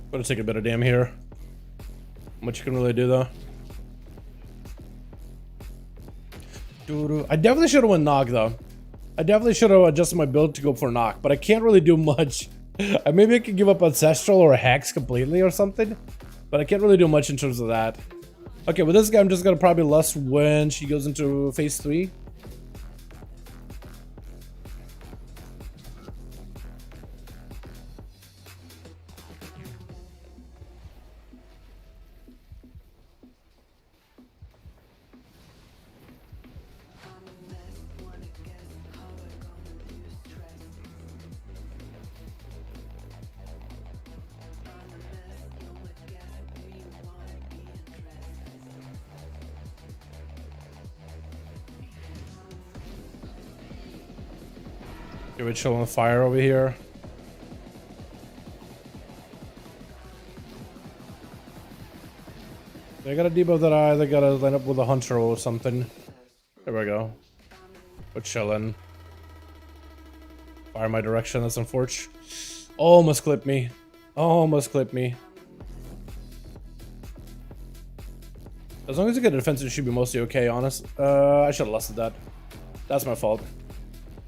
Gonna take a bit of damn here. Much you can really do though. I definitely should have went knock though. I definitely should have adjusted my build to go for knock, but I can't really do much. Maybe I could give up ancestral or hex completely or something, but I can't really do much in terms of that. Okay, with this guy I'm just gonna probably lust when she goes into phase 3. Give it chill on fire over here. They gotta debuff that eye, they gotta line up with a hunter or something. There we go. We're chilling. Fire my direction, that's unfortunate. Almost clipped me. Almost clipped me. As long as you get a defensive, it should be mostly okay, honest. I should have lusted that. That's my fault.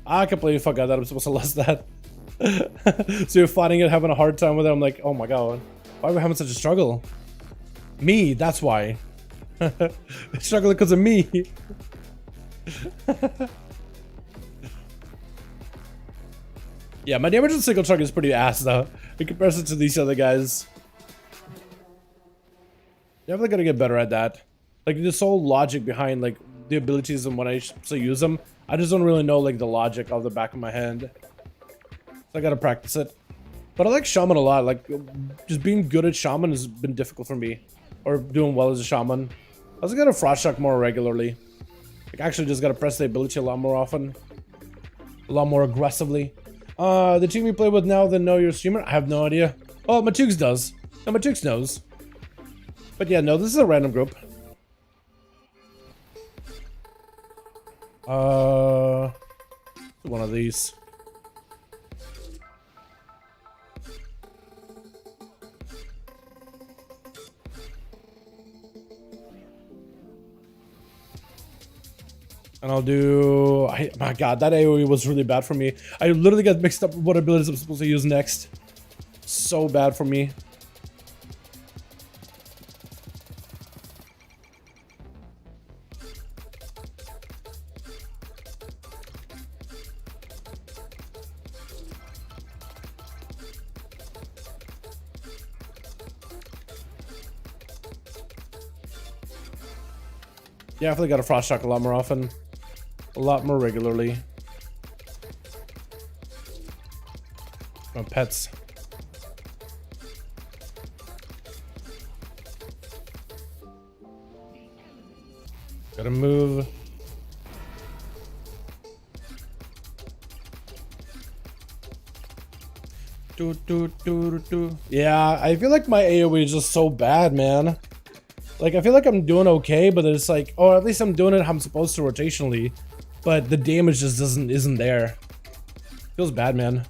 I completely forgot that I'm supposed to lust that. So you're fighting it, having a hard time with it. I'm like, oh my god. Why are we having such a struggle? Me, that's why. Struggling because of me. Yeah, my damage on single target is pretty ass though, in comparison to these other guys. Definitely gotta get better at that. Like, this whole logic behind like the abilities and when I still use them, I just don't really know like the logic off the back of my hand. So I gotta practice it. But I like Shaman a lot. Like, just being good at Shaman has been difficult for me. Or doing well as a Shaman. I also gotta Frost Shock more regularly. Like, actually just gotta press the ability a lot more often. A lot more aggressively. The team you play with now that know you're a streamer? I have no idea. Oh, Matux does. No, Matux knows. But yeah, no, this is a random group. One of these. And I'll do... my god, that AoE was really bad for me. I literally got mixed up with what abilities I'm supposed to use next. So bad for me. Yeah, I definitely got to Frost Shock a lot more often. A lot more regularly. My pets. Gotta move. Yeah, I feel like my AoE is just so bad, man. Like, I feel like I'm doing okay, but it's like, oh, at least I'm doing it how I'm supposed to rotationally. But the damage just isn't there. Feels bad, man.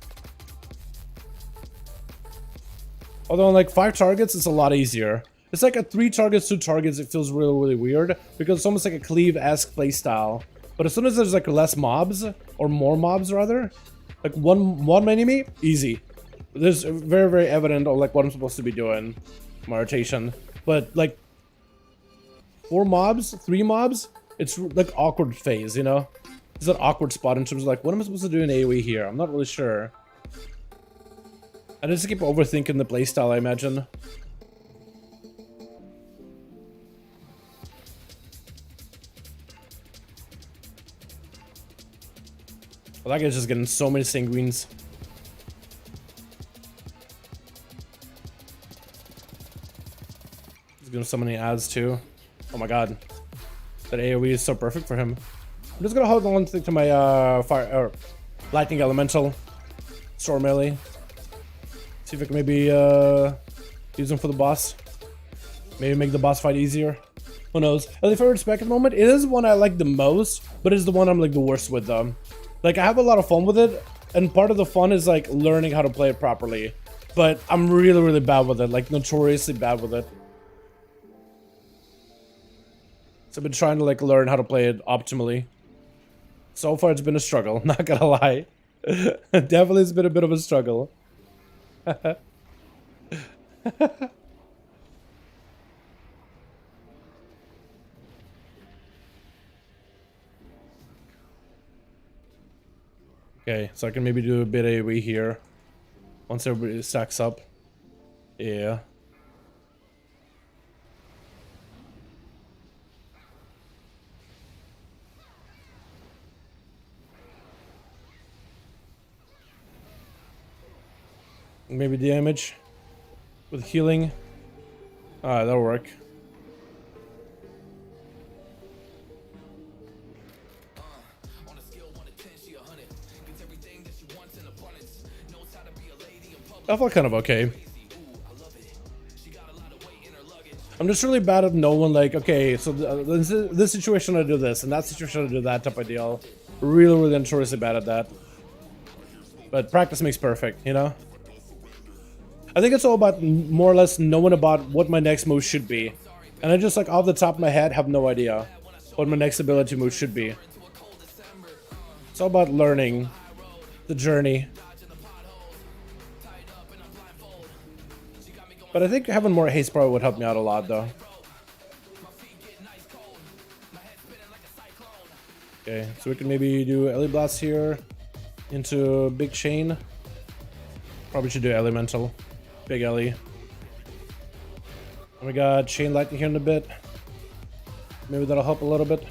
Although on like 5 targets, it's a lot easier. It's like at 3 targets, 2 targets, it feels really, really weird. Because it's almost like a cleave-esque playstyle. But as soon as there's like less mobs, or more mobs rather, like one enemy, easy. There's very, very evident on like what I'm supposed to be doing. My rotation. But like 4 mobs, 3 mobs, it's like awkward phase, you know? It's an awkward spot in terms of like, what am I supposed to do in AoE here? I'm not really sure. I just keep overthinking the playstyle, I imagine. Well, that guy's just getting so many sanguines. He's gonna so many adds too. Oh my god. That AoE is so perfect for him. I'm just gonna hold on to my fire or lightning elemental. Storm melee. See if I can maybe use him for the boss. Maybe make the boss fight easier. Who knows? My favorite spec at the moment, it is the one I like the most, but it's the one I'm like the worst with though. Like, I have a lot of fun with it, and part of the fun is like learning how to play it properly. But I'm really, really bad with it, like notoriously bad with it. So I've been trying to like learn how to play it optimally. So far it's been a struggle, not gonna lie. Definitely it's been a bit of a struggle. Okay, so I can maybe do a bit AoE here. Once everybody stacks up. Yeah. Maybe damage with healing. Alright, that'll work. I felt kind of okay. I'm just really bad at knowing, like, okay, so this situation I do this, and that situation I do that type of deal. Really notoriously bad at that. But practice makes perfect, you know? I think it's all about more or less knowing about what my next move should be. And I just, like, off the top of my head, have no idea what my next ability move should be. It's all about learning the journey. But I think having more haste probably would help me out a lot, though. Okay, so we can maybe do Ellie Blast here into Big Chain. Probably should do Elemental. Big Ellie. And we got Chain Lightning here in a bit. Maybe that'll help a little bit.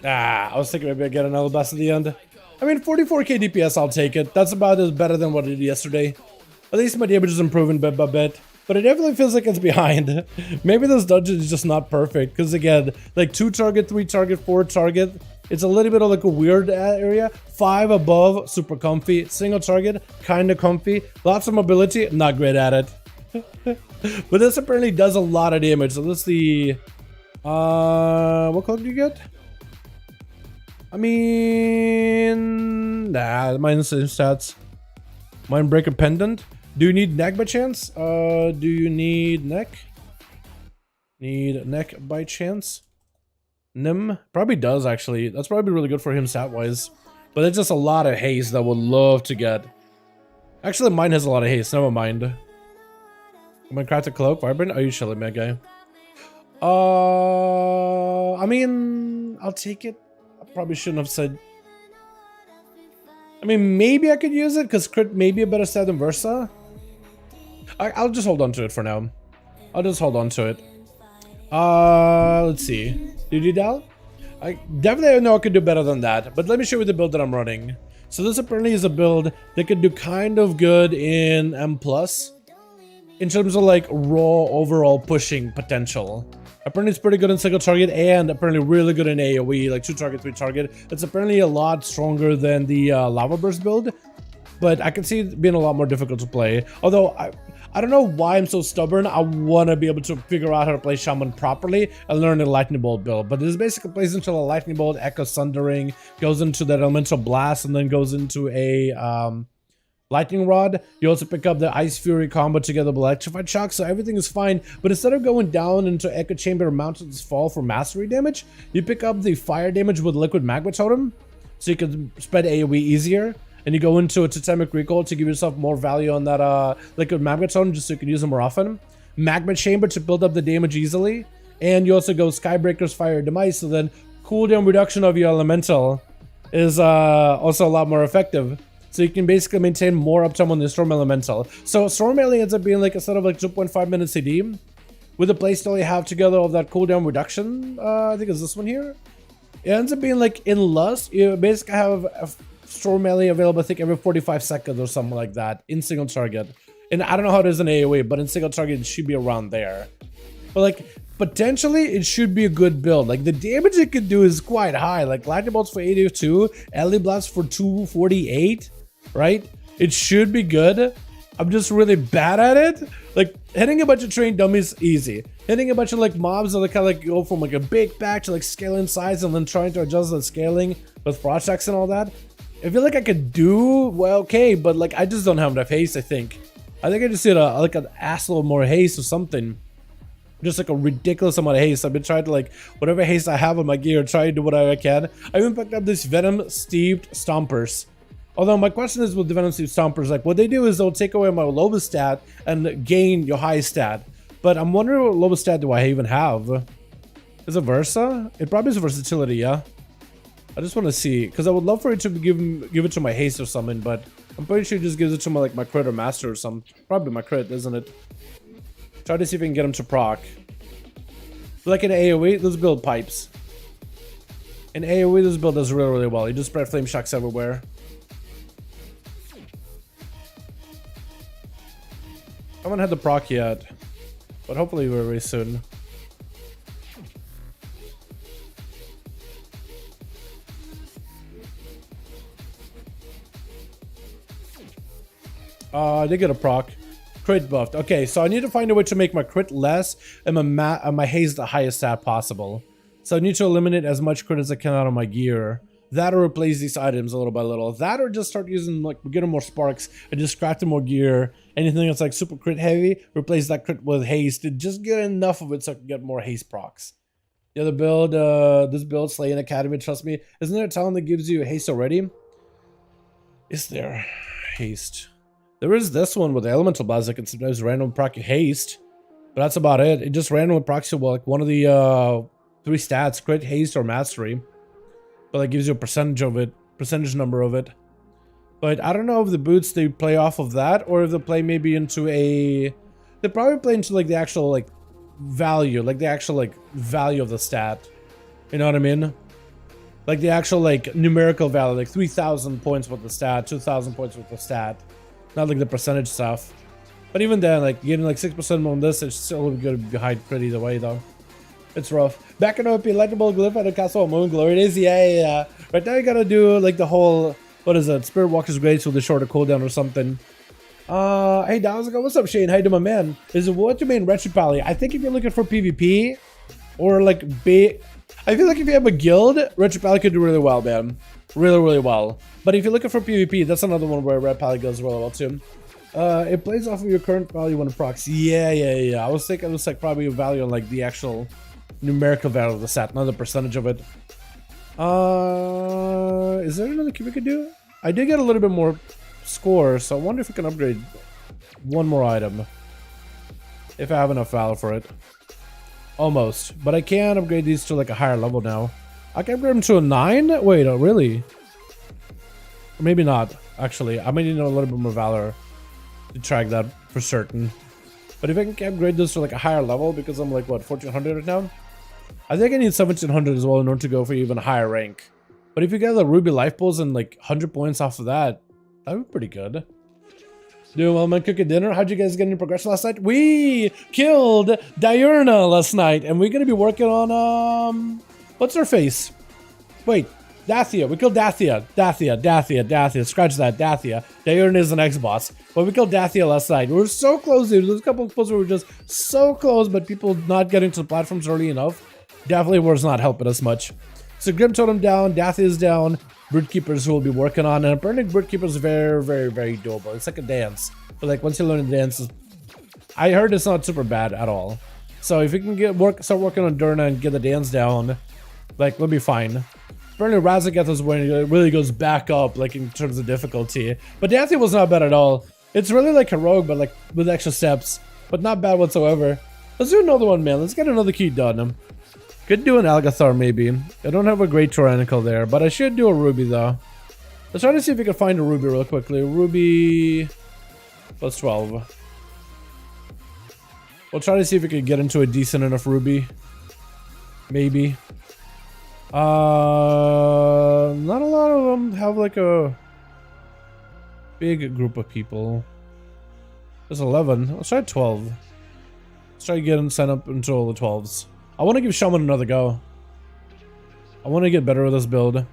I was thinking maybe I'd get another blast at the end. I mean, 44k DPS, I'll take it. That's about as better than what I did yesterday. At least my damage is improving bit by bit. But it definitely feels like it's behind. Maybe this dungeon is just not perfect. Because again, like 2 target, 3 target, 4 target. It's a little bit of like a weird area. 5 above, super comfy. Single target, kind of comfy. Lots of mobility, not great at it. But this apparently does a lot of damage. So this is the... what color do you get? I mean, nah, mine's the same stats. Mindbreaker Pendant. Do you need neck by chance? Do you need neck? Need neck by chance? Nim probably does actually. That's probably really good for him stat wise. But it's just a lot of haste that I would love to get. Actually, mine has a lot of haste. Never mind. I'm gonna craft a cloak. Vibrant? Are you chilling, man, guy? I mean, I'll take it. Probably shouldn't have said. I mean, maybe I could use it because crit may be a better stat than Versa. I'll just hold on to it for now. I'll just hold on to it. Let's see. Did you Dal? I definitely know I could do better than that. But let me show you the build that I'm running. So this apparently is a build that could do kind of good in M+. In terms of like raw overall pushing potential. Apparently it's pretty good in single target and apparently really good in AoE, like 2 target, 3 target. It's apparently a lot stronger than the Lava Burst build, but I can see it being a lot more difficult to play. Although, I don't know why I'm so stubborn. I want to be able to figure out how to play Shaman properly and learn a Lightning Bolt build. But this basically plays into a Lightning Bolt, Echo Sundering, goes into that Elemental Blast, and then goes into a... Lightning Rod. You also pick up the Ice Fury combo together with Electrified Shock, so everything is fine. But instead of going down into Echo Chamber Mountains Fall for mastery damage, you pick up the fire damage with Liquid Magma Totem, so you can spread AoE easier. And you go into a Totemic Recall to give yourself more value on that Liquid Magma Totem, just so you can use them more often. Magma Chamber to build up the damage easily. And you also go Skybreaker's Fire Demise, so then cooldown reduction of your Elemental is also a lot more effective. So you can basically maintain more uptime on the Storm Elemental. So Storm Ele ends up being like instead of like 2.5 minutes CD, with the playstyle you have together of that cooldown reduction, I think it's this one here. It ends up being like in Lust, you basically have store melee available, I think, every 45 seconds or something like that in single target. And I don't know how it is in AoE, but in single target, it should be around there. But like, potentially, it should be a good build. Like, the damage it could do is quite high. Like, lightning bolts for 82, LE blasts for 248, right? It should be good. I'm just really bad at it. Like, hitting a bunch of trained dummies, easy. Hitting a bunch of like mobs that kind of like go from like a big pack to like scaling size and then trying to adjust the scaling with frost checks and all that. I feel like I could do well, okay, but like I just don't have enough haste. I think I just need like an assload more haste or something. Just like a ridiculous amount of haste. I've been trying to like whatever haste I have on my gear, try to do whatever I can. I even picked up this venom steeped stompers. Although my question is with the venom steeped stompers, like what they do is they'll take away my lowest stat and gain your highest stat. But I'm wondering what lowest stat do I even have? Is it Versa? It probably is versatility, yeah. I just want to see, because I would love for it to give it to my haste or something, but I'm pretty sure it just gives it to my like my crit or master or something. Probably my crit, isn't it? Try to see if I can get him to proc. Like in AoE, this build pipes. In AoE, this build does really, really well. You just spread flame shocks everywhere. I haven't had the proc yet, but hopefully very, very soon. I did get a proc. Crit buffed. Okay, so I need to find a way to make my crit less and my haste the highest stat possible. So I need to eliminate as much crit as I can out of my gear. That or replace these items a little by little. That or just start using like getting more sparks and just crafting more gear. Anything that's like super crit heavy, replace that crit with haste and just get enough of it so I can get more haste procs. The other build, this build, Slaying Academy, trust me. Isn't there a talent that gives you haste already? Is there haste? There is this one with the elemental blast that can sometimes random proc haste, but that's about it. It just randomly procs you like one of the 3 stats, crit, haste, or mastery. But that gives you a percentage of it, percentage number of it. But I don't know if the boots they play off of that or if they play maybe into a. They probably play into like the actual like value, like the actual like value of the stat. You know what I mean? Like the actual like numerical value, like 3,000 points with the stat, 2,000 points with the stat. Not like the percentage stuff. But even then, like getting like 6% on this, it's still going to be behind crit either way though. It's rough. Back in OP, Lightning Glyph at the Castle of Moon Glory. It is, yeah. Right now you gotta do like the whole, what is it? Spirit Walker's Grace with a shorter cooldown or something. Hey, Downs, what's up, Shane? How you doing, my man? Is it what you mean, Wretched Pally? I think if you're looking for PvP or like I feel like if you have a guild, Wretched Pally could do really well, man. Really, really well. But if you're looking for PvP, that's another one where Red Pally goes really well too. It plays off of your current value when it procs. Yeah. I was thinking it was like probably a value on like the actual numerical value of the stat, not the percentage of it. Is there another key we could do? I did get a little bit more score, so I wonder if we can upgrade one more item. If I have enough valor for it. Almost. But I can upgrade these to like a higher level now. I can upgrade them to a 9? Wait, oh, really? Or maybe not, actually. I might need a little bit more valor to track that for certain. But if I can upgrade this to like a higher level, because I'm like, what, 1400 right now? I think I need 1700 as well in order to go for even higher rank. But if you get the Ruby Life Pulls and like 100 points off of that, that would be pretty good. Doing well, man. Cooking dinner. How'd you guys get any progression last night? We killed Diurna last night, and we're gonna be working on what's her face? Wait, Dathia. We killed Dathia. Dathia. Scratch that, Dathia. Diurna is the next boss. But we killed Dathia last night. We were so close, dude. There's a couple of pulls where we were just so close, but people not getting to the platforms early enough definitely was not helping us much. So Grim Totem down, Dathia is down. Brood Keepers who will be working on, and apparently Brood Keepers is very, very, very doable. It's like a dance, but like once you learn the dance, I heard it's not super bad at all. So if you can start working on Durna and get the dance down, like we'll be fine. Apparently Razageth is when it really goes back up, like in terms of difficulty. But Dathia was not bad at all. It's really like a rogue, but like with extra steps, but not bad whatsoever. Let's do another one, man. Let's get another key done. Could do an Algeth'ar maybe. I don't have a great Tyrannical there, but I should do a Ruby though. Let's try to see if we can find a Ruby real quickly. Ruby plus 12. We'll try to see if we can get into a decent enough Ruby. Maybe. Not a lot of them have like a big group of people. There's 11. Let's try 12. Let's try getting sent up into all the 12s. I want to give Shaman another go. I want to get better with this build.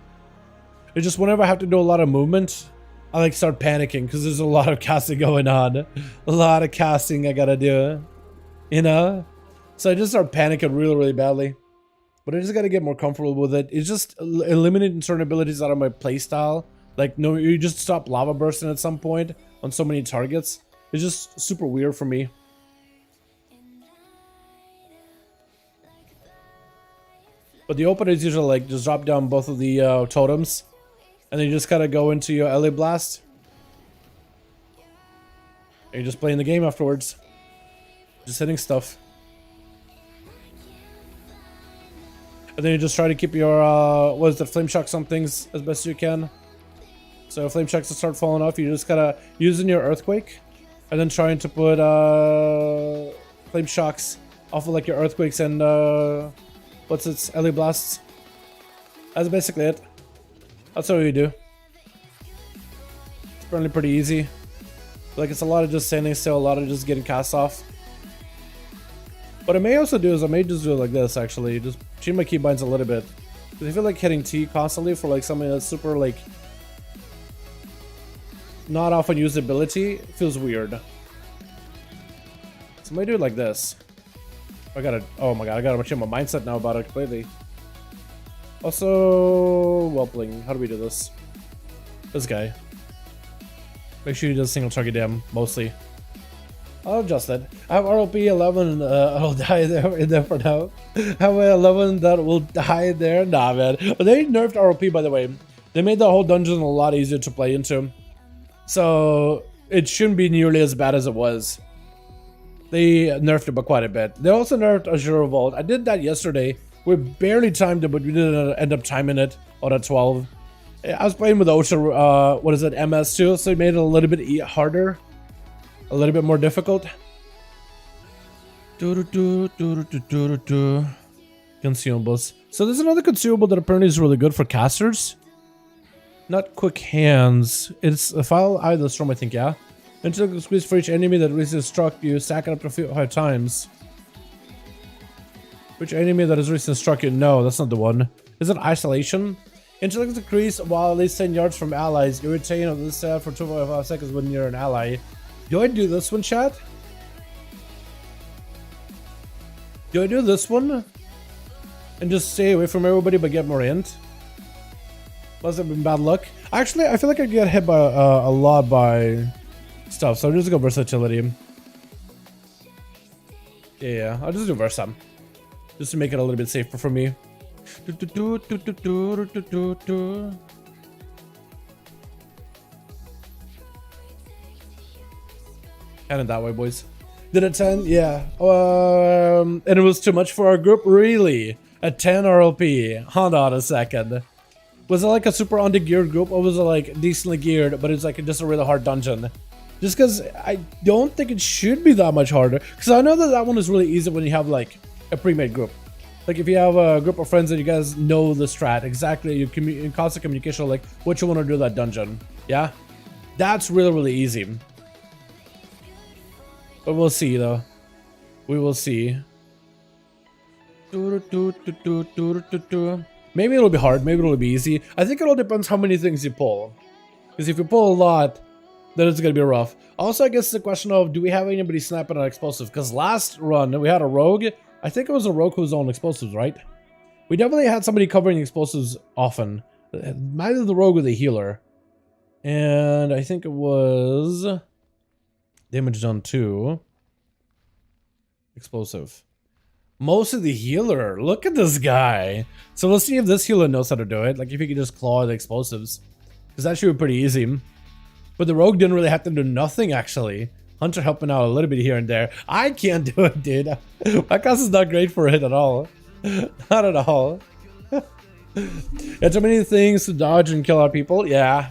It's just whenever I have to do a lot of movement, I like start panicking because there's a lot of casting going on. A lot of casting I gotta do. You know? So I just start panicking really, really badly. But I just gotta get more comfortable with it. It's just eliminating certain abilities out of my playstyle. Like, no, you just stop lava bursting at some point on so many targets. It's just super weird for me. But the opener is usually like just drop down both of the totems. And then you just kind of go into your LA Blast. And you're just playing the game afterwards. Just hitting stuff. And then you just try to keep your, what is it, Flame Shocks on things as best you can. So Flame Shocks will start falling off. You just kind of using your Earthquake. And then trying to put Flame Shocks off of like your Earthquakes and, what's its, LA Blasts. That's basically it. That's what you do. It's apparently pretty easy. Like, it's a lot of just standing still, a lot of just getting cast off. What I may also do is I may just do it like this, actually. Just change my keybinds a little bit. Because I feel like hitting T constantly for like something that's super like not often used ability feels weird. So I might do it like this. I gotta, oh my god, I gotta change my mindset now about it completely. Also, Whelpling, how do we do this? This guy. Make sure he does single target dam, mostly. I'll adjust that. I have RLP 11, I'll die there in there for now. I have 11 that will die there. Nah, man. They nerfed RLP, by the way. They made the whole dungeon a lot easier to play into. So, it shouldn't be nearly as bad as it was. They nerfed it by quite a bit. They also nerfed Azure Vault. I did that yesterday. We barely timed it, but we didn't end up timing it on a 12. I was playing with OSHA, what is it, MS too, so it made it a little bit harder. A little bit more difficult. Consumables. So there's another consumable that apparently is really good for casters. Not quick hands. It's a file either storm, I think, yeah. Until squeeze for each enemy that recently struck you, stack it up to 5 times. Which enemy that has recently struck you? No, that's not the one. Is it isolation? Intellect decrease while at least 10 yards from allies. You retain of this stat for 2.5 seconds when you're an ally. Do I do this one, chat? Do I do this one? And just stay away from everybody but get more int? Must have been bad luck. Actually, I feel like I get hit by a lot by stuff, so I'll just go versatility. Yeah, I'll just do versa. Just to make it a little bit safer for me. Heading that way, boys. Did a 10? Yeah. And it was too much for our group? Really? A 10 RLP? Hold on a second. Was it like a super under-geared group, or was it like decently geared, but it's like just a really hard dungeon? Just because I don't think it should be that much harder. Because I know that that one is really easy when you have like a pre-made group. Like if you have a group of friends that you guys know the strat exactly, you in constant communication, like what you want to do that dungeon. Yeah, that's really, really easy. But we'll see though. We will see. Maybe it'll be hard, maybe it'll be easy. I think it all depends how many things you pull. Because if you pull a lot, then it's gonna be rough. Also, I guess the question of, do we have anybody snapping on explosives? Because last run we had a rogue. I think it was a rogue who was on explosives, right? We definitely had somebody covering explosives often. Neither the rogue or the healer. And I think it was damage done to explosive. Most of the healer. Look at this guy. So we'll see if this healer knows how to do it. Like if he can just claw the explosives. Because that should be pretty easy. But the rogue didn't really have to do nothing, actually. Hunter helping out a little bit here and there. I can't do it, dude. My class is not great for it at all. Not at all. Yeah, too many things to dodge and kill our people. Yeah,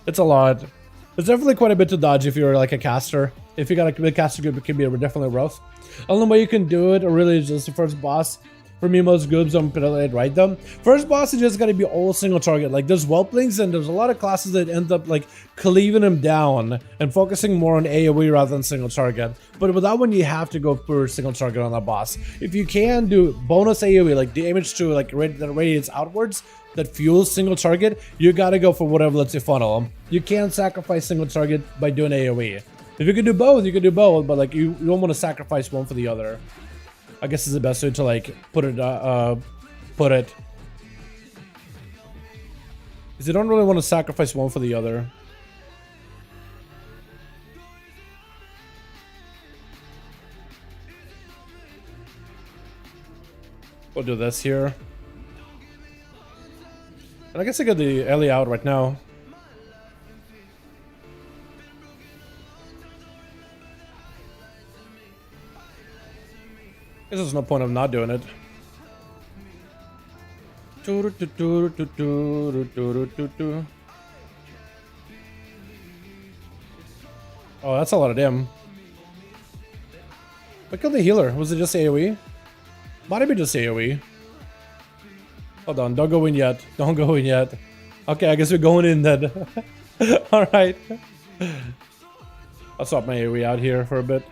it's a lot. There's definitely quite a bit to dodge if you're like a caster. If you got a caster group, it can be definitely rough. Only way you can do it, or really just the first boss, for me, most groups don't particularly right them. First boss is just gotta be all single target. Like there's whelplings and there's a lot of classes that end up like cleaving them down and focusing more on AoE rather than single target. But with that one, you have to go for single target on that boss. If you can do bonus AoE, like damage to like that radiates outwards, that fuels single target, you gotta go for whatever lets you funnel them. You can't sacrifice single target by doing AoE. If you can do both, you can do both, but like you don't want to sacrifice one for the other. I guess is the best way to like put it. Because you don't really want to sacrifice one for the other. We'll do this here. And I guess I got the Ellie out right now. I guess there's no point of not doing it. Oh, that's a lot of damn. I killed the healer. Was it just AoE? Might have been just AoE. Hold on, don't go in yet. Don't go in yet. Okay, I guess we're going in then. Alright. I'll swap my AoE out here for a bit.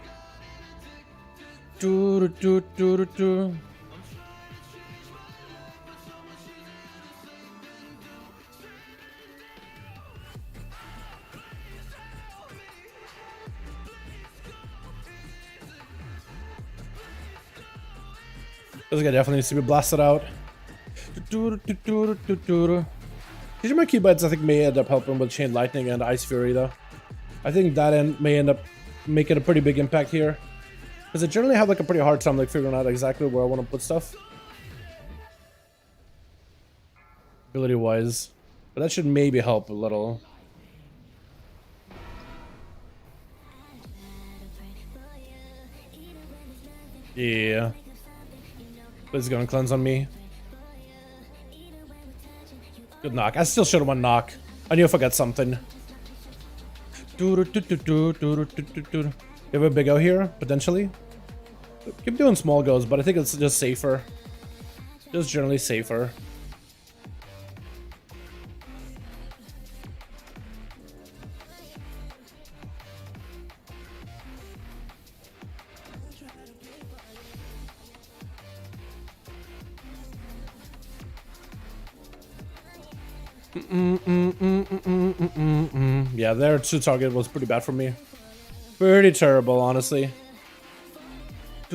This guy definitely needs to be blasted out. These are my keybites. I think may end up helping with Chain Lightning and Ice Fury though. I think that may end up making a pretty big impact here. Because I generally have like a pretty hard time like figuring out exactly where I want to put stuff. Ability wise. But that should maybe help a little. Yeah. But it's gonna cleanse on me. Good knock. I still should have won knock. I knew I forgot something. You have a big go here, potentially. Keep doing small goes, but I think it's just safer. Just generally safer. Yeah, their 2 target was pretty bad for me. Pretty terrible, honestly. I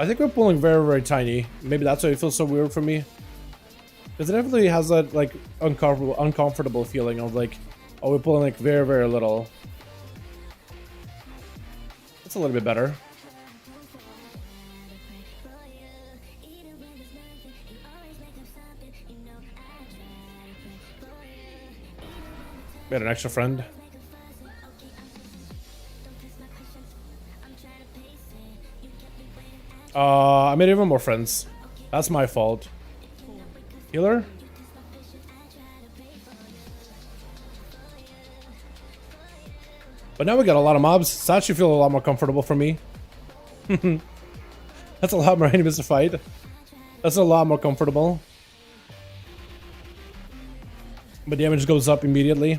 think we're pulling very, very tiny. Maybe that's why it feels so weird for me. Because it definitely has that like uncomfortable feeling of like, oh, we're pulling like very, very little. That's a little bit better. We had an extra friend. I made even more friends. That's my fault. Healer? But now we got a lot of mobs. It's actually feel a lot more comfortable for me. That's a lot more enemies to fight. That's a lot more comfortable. But damage goes up immediately.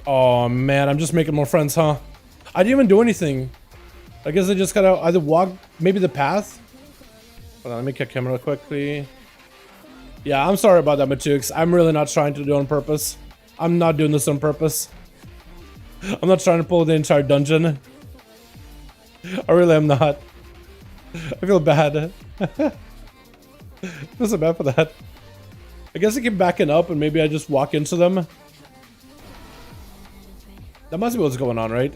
Oh man, I'm just making more friends, huh? I didn't even do anything. I guess I just gotta either walk maybe the path. Hold on, let me kick him real quickly. Yeah, I'm sorry about that, Matux. I'm really not trying to do it on purpose. I'm not doing this on purpose. I'm not trying to pull the entire dungeon. I really am not. I feel bad. I feel so bad for that. I guess I keep backing up and maybe I just walk into them. That must be what's going on, right?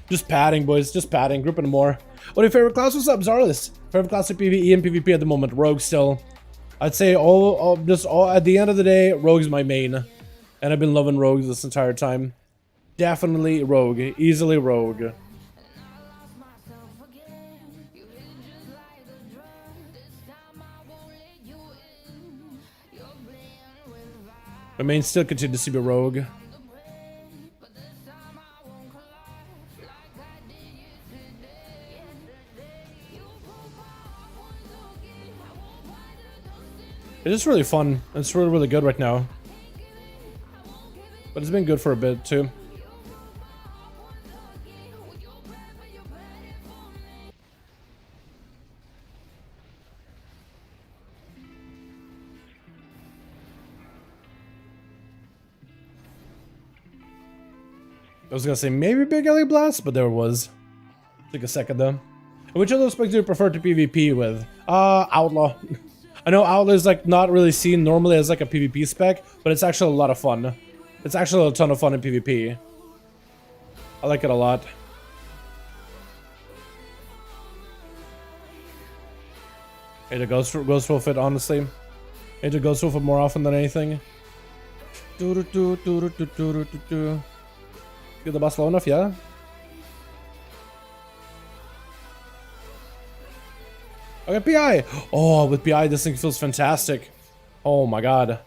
Just padding, boys. Just padding. Grouping more. What are your favorite class? What's up, Zarlis? Favorite class of PvE and PvP at the moment? Rogue still. I'd say all at the end of the day, Rogue's my main. And I've been loving Rogue this entire time. Definitely Rogue. Easily Rogue. My main still continues to be Rogue. It is really fun. It's really, really good right now. But it's been good for a bit too. I was gonna say maybe Big Alley Blast, but there it was. Took a second though. And which of those specs do you prefer to PvP with? Outlaw. I know Outlaw is like not really seen normally as like a PvP spec, but it's actually a lot of fun. It's actually a ton of fun in PvP. I like it a lot. Age of Ghost will fit, honestly. Age of Ghost will fit more often than anything. Get the boss low enough, yeah? Okay, PI! Oh, with PI, this thing feels fantastic. Oh my god.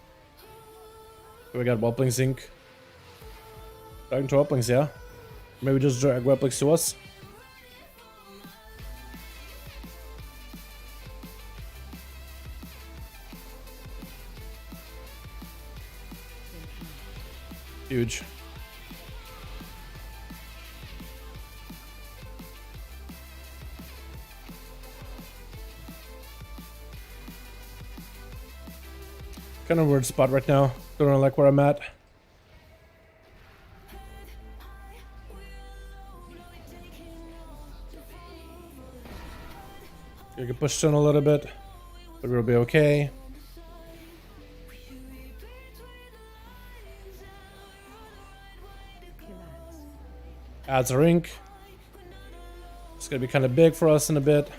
We got Whelplings Inc. Dragging to Whelplings, yeah? Maybe just drag Whelplings to us. Huge. Kind of weird spot right now. Don't really like where I'm at. You can push in a little bit, but we'll be okay. Adds a rink. It's gonna be kind of big for us in a bit.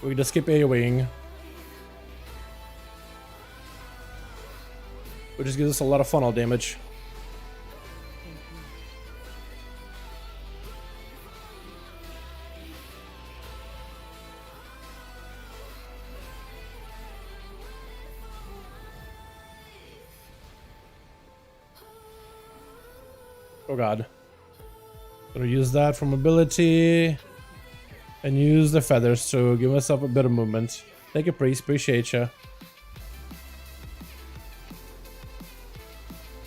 We can just skip AoEing. Which just gives us a lot of funnel damage. Oh god. Gonna use that for mobility. And use the feathers to give myself a bit of movement. Thank you, Priest. Appreciate you.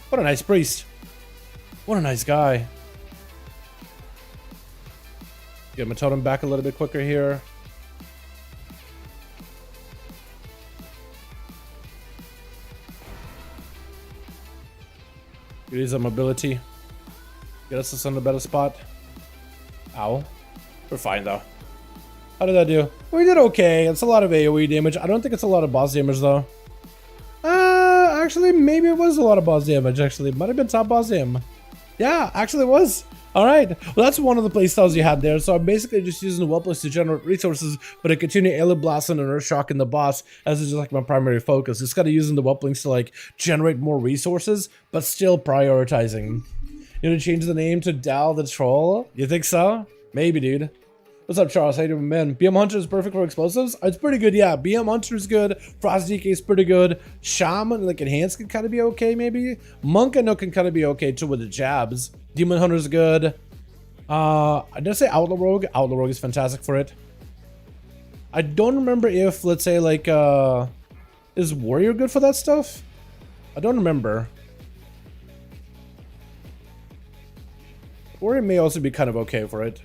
What a nice priest. What a nice guy. Get my totem back a little bit quicker here. Use our mobility. Get us in a better spot. Ow. We're fine though. How did that do? We did okay. It's a lot of AoE damage. I don't think it's a lot of boss damage though. Actually, maybe it was a lot of boss damage. Actually, it might have been top boss damage. Yeah, actually it was. All right. Well, that's one of the playstyles you had there. So I'm basically just using the Whelplings to generate resources, but I continue Alien Blast and Earth Shock in the boss as it's just like my primary focus. It's kind of using the Whelplings to like generate more resources, but still prioritizing. You know, change the name to Dal the Troll? You think so? Maybe, dude. What's up, Charles? How you doing, man? BM Hunter is perfect for explosives? It's pretty good, yeah. BM Hunter is good. Frost DK is pretty good. Shaman, like Enhanced, can kind of be okay, maybe. Monk, I know, can kind of be okay, too, with the jabs. Demon Hunter is good. I did say Outlaw Rogue. Outlaw Rogue is fantastic for it. I don't remember if, let's say, like, is Warrior good for that stuff? I don't remember. Warrior may also be kind of okay for it.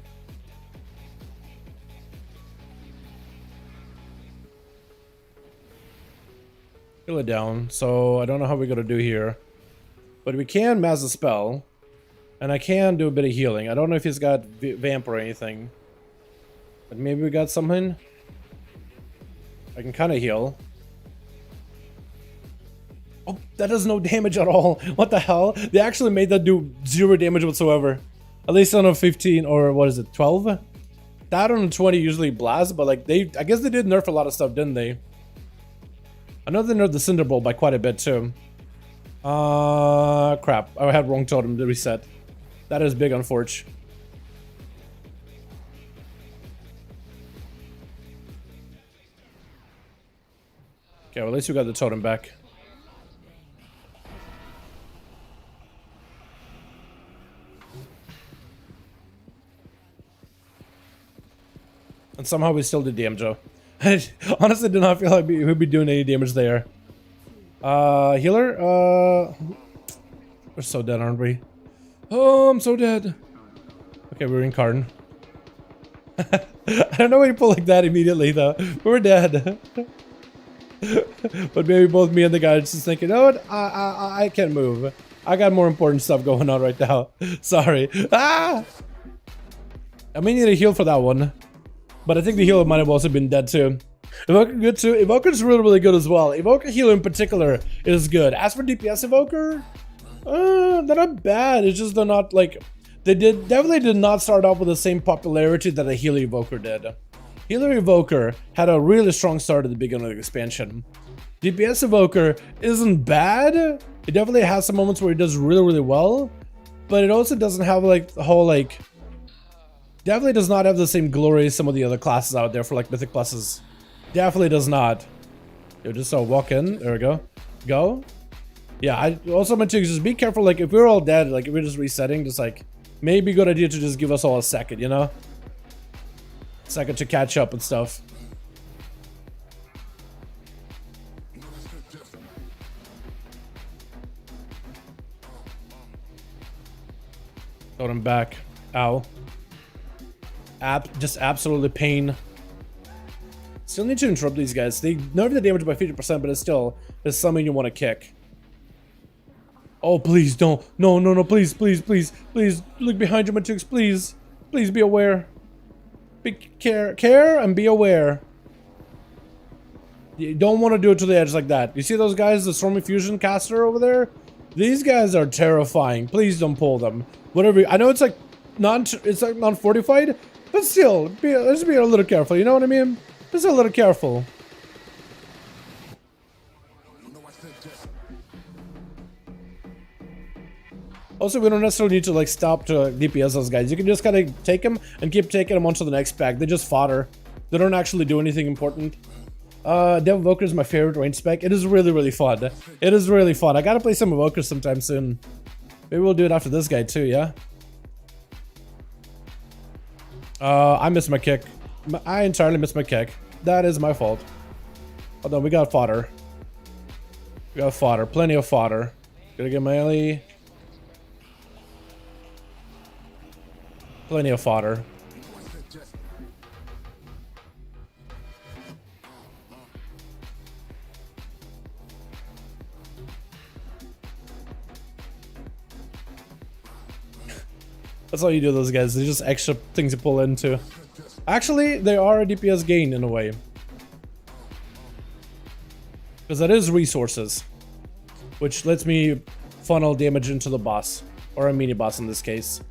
Kill it down, so I don't know how we're gonna do here. But we can mass the spell. And I can do a bit of healing. I don't know if he's got vamp or anything. But maybe we got something. I can kind of heal. Oh, that does no damage at all. What the hell? They actually made that do 0 damage whatsoever. At least on a 15 or what is it, 12? That on a 20 usually blast, but like I guess they did nerf a lot of stuff, didn't they? I know they nerfed the Cinder Bolt by quite a bit too. Crap. I had wrong totem to reset. That is big on Forge. Okay, well, at least we got the totem back. And somehow we still did damage, Joe. I honestly did not feel like we'd be doing any damage there. Healer? We're so dead, aren't we? Oh, I'm so dead. Okay, we're in Karn. I don't know why you pull like that immediately, though. We're dead. But maybe both me and the guy are just thinking, oh, I can't move. I got more important stuff going on right now. Sorry. Ah! I may need a heal for that one. But I think the healer might have also been dead too. Evoker good too. Evoker's really, really good as well. Evoker healer in particular is good. As for DPS Evoker, they're not bad. It's just they're not like... They definitely did not start off with the same popularity that a healer Evoker did. Healer Evoker had a really strong start at the beginning of the expansion. DPS Evoker isn't bad. It definitely has some moments where it does really, really well. But it also doesn't have like the whole like... Definitely does not have the same glory as some of the other classes out there for like Mythic Pluses. Definitely does not. Yo, just walk in. There we go. Go. Yeah, I also meant to just be careful. Like if we're all dead, like if we're just resetting, just like maybe good idea to just give us all a second, you know? Second to catch up and stuff. Got him back. Ow. Just absolutely pain. Still need to interrupt these guys. They nerf the damage by 50%, but it's still is something you want to kick. Oh, please don't. No, no, no, please, please, please, please. Look behind you, Matux, please. Please be aware. Care and be aware. You don't want to do it to the edge like that. You see those guys, the Stormy Fusion caster over there? These guys are terrifying. Please don't pull them. Whatever. I know it's like non-fortified, but still, just be a little careful. You know what I mean? Just a little careful. Also, we don't necessarily need to like stop to DPS those guys. You can just kind of take them and keep taking them onto the next pack. They just fodder. They don't actually do anything important. Devil Evoker is my favorite range spec. It is really, really fun. It is really fun. I gotta play some Evokers sometime soon. Maybe we'll do it after this guy too, yeah? I missed my kick. I entirely missed my kick. That is my fault. Hold on, we got fodder. We got fodder. Plenty of fodder. Gotta get my LE. Plenty of fodder. That's all you do, those guys. They're just extra things to pull into. Actually, they are a DPS gain in a way. Because that is resources. Which lets me funnel damage into the boss. Or a mini boss in this case.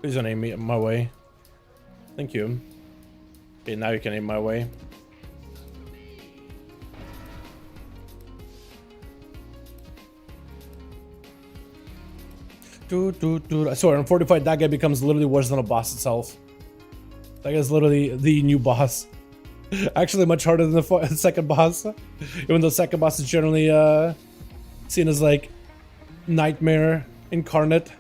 Please don't aim me my way. Thank you. Okay, now you can aim my way. I swear, on Fortified, that guy becomes literally worse than a boss itself. That guy's literally the new boss. Actually, much harder than the second boss. Even though second boss is generally seen as like nightmare incarnate.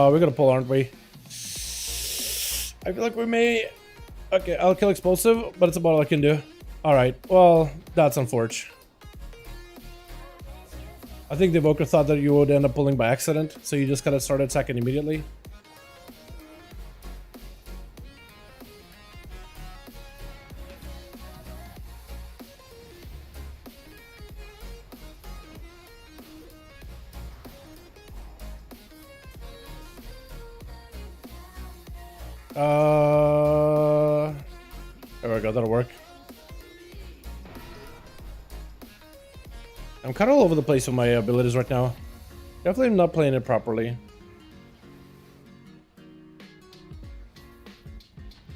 We're gonna pull, aren't we? I feel like we may... Okay, I'll kill explosive, but it's about all I can do. Alright, well, that's unfortunate. I think the Evoker thought that you would end up pulling by accident, so you just kind of started attacking immediately. There we go, that'll work. I'm kind of all over the place with my abilities right now. Definitely not playing it properly.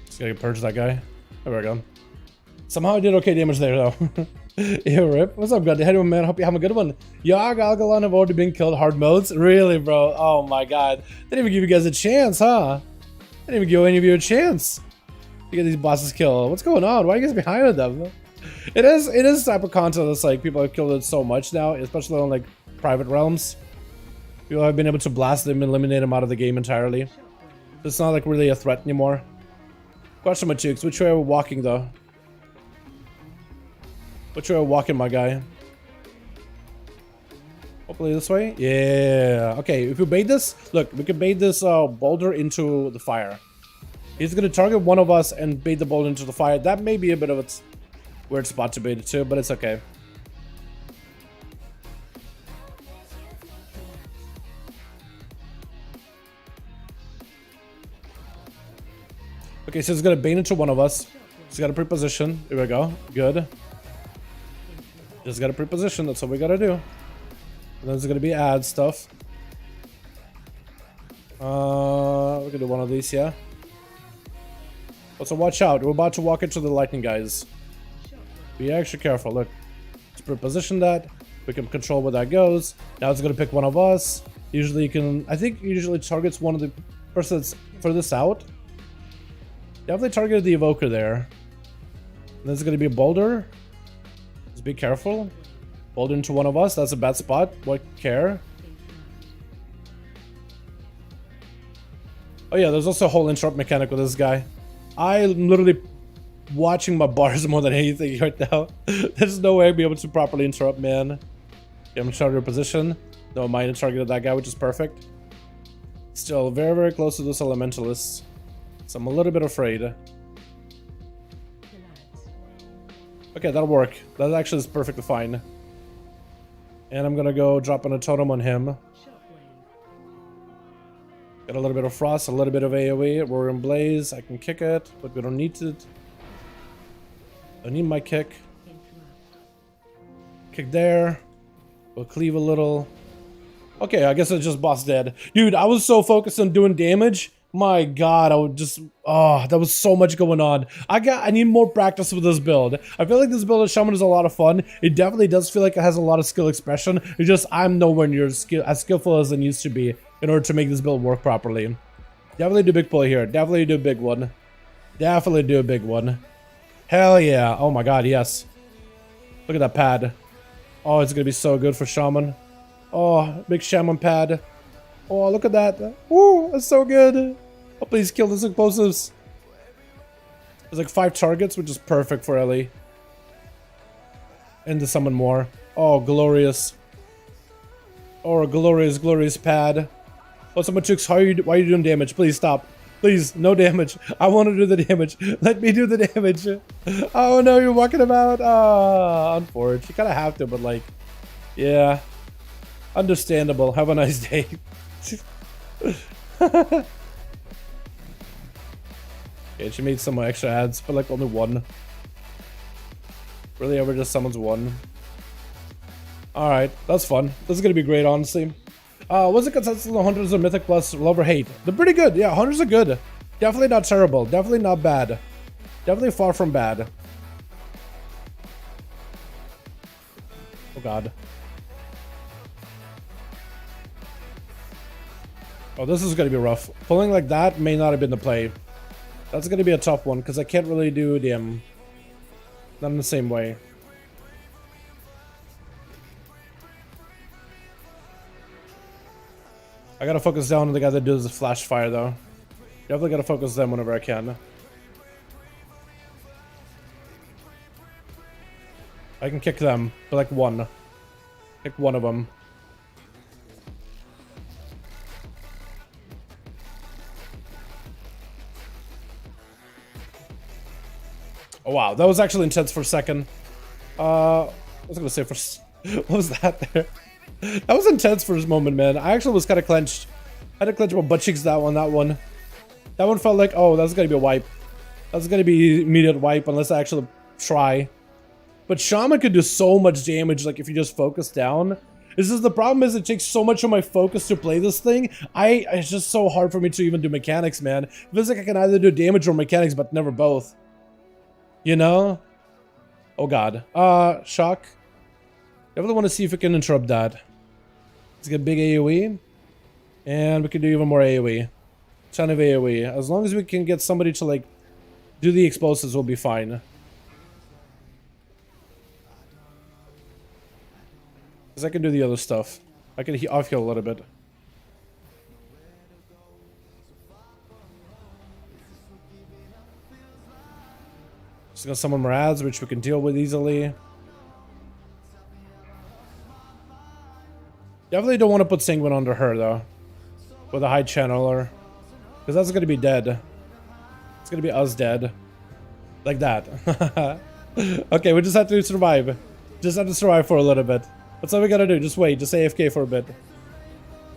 Just gotta purge that guy. There we go. Somehow I did okay damage there though. Yeah, Rip. What's up, God? How you, man? Hope you have a good one. Yogg, Algeth'ar have already been killed. Hard modes? Really, bro? Oh my god. They didn't even give you guys a chance, huh? They didn't even give any of you a chance to get these bosses killed. What's going on? Why are you guys behind them? It is type of content that's like people have killed it so much now, especially on like private realms. People have been able to blast them and eliminate them out of the game entirely. It's not like really a threat anymore. Question my cheeks. Which way are we walking though? Which way are we walking, my guy? Hopefully this way? Yeah. Okay, if we bait this, look, we can bait this boulder into the fire. He's gonna target one of us and bait the boulder into the fire. That may be a bit of a weird spot to bait it to, but it's okay. Okay, so he's gonna bait into one of us. He's got a pre-position. Here we go. Good. Just gotta pre-position. That's what we gotta do. And then there's gonna be add stuff. We can do one of these, yeah. Also, watch out. We're about to walk into the lightning, guys. Be extra careful. Look, let's pre-position that. We can control where that goes. Now it's gonna pick one of us. Usually you can. I think it usually targets one of the person that's furthest out. Definitely targeted the evoker there. And there's gonna be a boulder. Just be careful. Boulder into one of us. That's a bad spot. What care? Oh yeah, there's also a whole interrupt mechanic with this guy. I'm literally watching my bars more than anything right now. There's no way I'd be able to properly interrupt, man. Okay, I'm in charge of position. No, mine targeted that guy, which is perfect. Still very, very close to this elementalist. So I'm a little bit afraid. Okay, that'll work. That actually is perfectly fine. And I'm gonna go drop in a totem on him. Get a little bit of frost, a little bit of AOE. We're in blaze. I can kick it, but we don't need it. I need my kick. Kick there. We'll cleave a little. Okay, I guess it's just boss dead. Dude, I was so focused on doing damage. My god, I would just... Oh, that was so much going on. I need more practice with this build. I feel like this build of Shaman is a lot of fun. It definitely does feel like it has a lot of skill expression. It's just I'm nowhere near as skillful as I used to be in order to make this build work properly. Definitely do a big pull here. Definitely do a big one. Definitely do a big one. Hell yeah. Oh my god, yes. Look at that pad. Oh, it's gonna be so good for Shaman. Oh, big Shaman pad. Oh, look at that. Woo, that's so good. Oh, please kill those explosives. There's like 5 targets, which is perfect for Ellie. And to summon more. Oh, glorious. Oh, a glorious, glorious pad. Oh, someone chicks, why are you doing damage? Please stop. Please, no damage. I want to do the damage. Let me do the damage. Oh no, you're walking about. Ah, unfortunate. You kind of have to, but like, yeah. Understandable. Have a nice day. Okay, she made some extra ads, but like only one. Really ever just summons one. Alright, that's fun. This is gonna be great, honestly. What's the consensus on the Hunters of Mythic Plus? Love or hate? They're pretty good. Yeah, Hunters are good. Definitely not terrible. Definitely not bad. Definitely far from bad. Oh god. Oh, this is gonna be rough. Pulling like that may not have been the play. That's gonna be a tough one because I can't really do DM. Not in the same way. I gotta focus down on the guy that does the flash fire though. Definitely gotta focus them whenever I can. I can kick them, but like one. Kick one of them. Oh wow, that was actually intense for a second. I was gonna say for... What was that there? That was intense for a moment, man. I actually was kind of clenched. I had to clench my butt cheeks that one. That one felt like, oh, that's gonna be a wipe. That's gonna be immediate wipe unless I actually try. But Shaman could do so much damage, like if you just focus down. This is the problem, is it takes so much of my focus to play this thing. It's just so hard for me to even do mechanics, man. It feels like I can either do damage or mechanics, but never both. You know? Oh god. Shock. Definitely want to see if we can interrupt that. Let's get big AoE. And we can do even more AoE. Ton of AoE. As long as we can get somebody to like do the explosives, we'll be fine. Because I can do the other stuff. I can off heal a little bit. Just gonna summon more adds, which we can deal with easily. Definitely don't want to put Sanguine under her though. With a high channeler. Because that's gonna be dead. It's gonna be us dead. Like that. Okay, we just have to survive. Just have to survive for a little bit. That's all we gotta do. Just wait. Just AFK for a bit.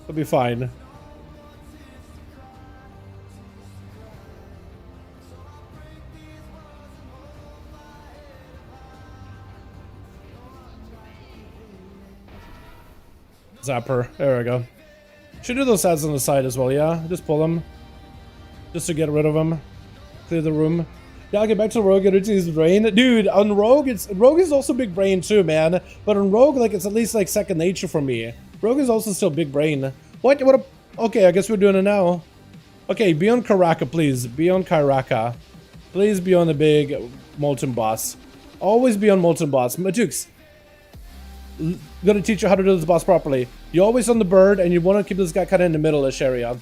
We'll be fine. Zapper. There we go. Should do those ads on the side as well, yeah? Just pull them. Just to get rid of them. Clear the room. Yeah, I'll get back to Rogue and his brain. Dude, on Rogue, Rogue is also big brain too, man. But on Rogue, like, it's at least like second nature for me. Rogue is also still big brain. What okay, I guess we're doing it now. Okay, be on Karaka, please. Be on Karaka. Please be on the big Molten Boss. Always be on Molten Boss. Majukes. Gonna teach you how to do this boss properly. You're always on the bird, and you want to keep this guy kind of in the middle-ish area.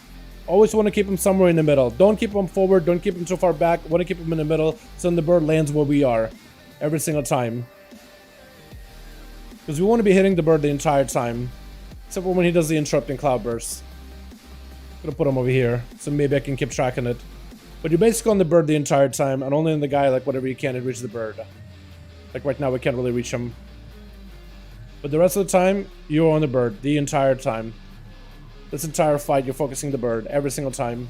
Always want to keep him somewhere in the middle. Don't keep him forward. Don't keep him too far back. Want to keep him in the middle, so then the bird lands where we are. Every single time. Because we want to be hitting the bird the entire time. Except for when he does the interrupting cloudburst. Gonna put him over here, so maybe I can keep tracking it. But you're basically on the bird the entire time, and only on the guy, like, whatever you can to reach the bird. Like, right now, we can't really reach him. But the rest of the time, you're on the bird the entire time. This entire fight, you're focusing the bird every single time.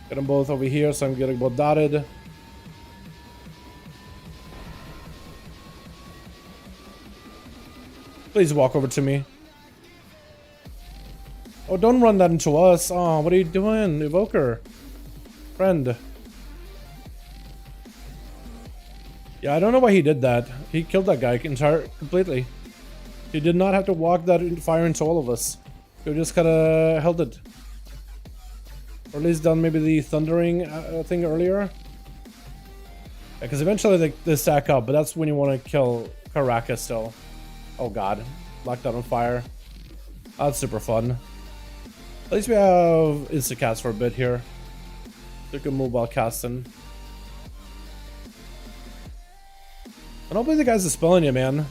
Get them both over here, so I'm getting both dotted. Please walk over to me. Oh, don't run that into us. Oh, what are you doing, Evoker? Friend. Yeah, I don't know why he did that. He killed that guy completely. He did not have to walk that fire into all of us. He just kind of held it. Or at least done maybe the thundering thing earlier. Because eventually they stack up, but that's when you want to kill Karaka still. Oh god. Locked out on fire. That's super fun. At least we have Instacast for a bit here. So we can move while casting. And hopefully the guy's dispelling you, man.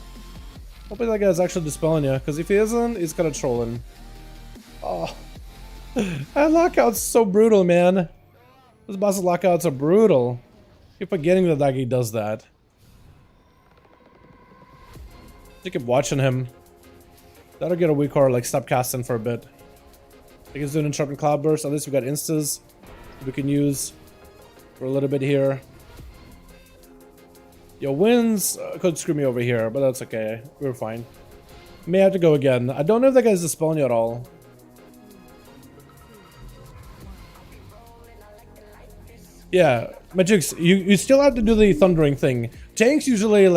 Hopefully that guy's actually dispelling you, because if he isn't, he's kind of trolling. Oh. That lockout's so brutal, man. Those boss lockouts are brutal. Keep forgetting that guy does that. I keep watching him. That'll get a weak card, like stop casting for a bit. I think he's doing interrupting cloudburst. At least we got instas we can use for a little bit here. Yo, winds could screw me over here, but that's okay. We're fine. May have to go again. I don't know if that guy's dispelling you at all. Yeah, Magix, you still have to do the thundering thing. Tanks usually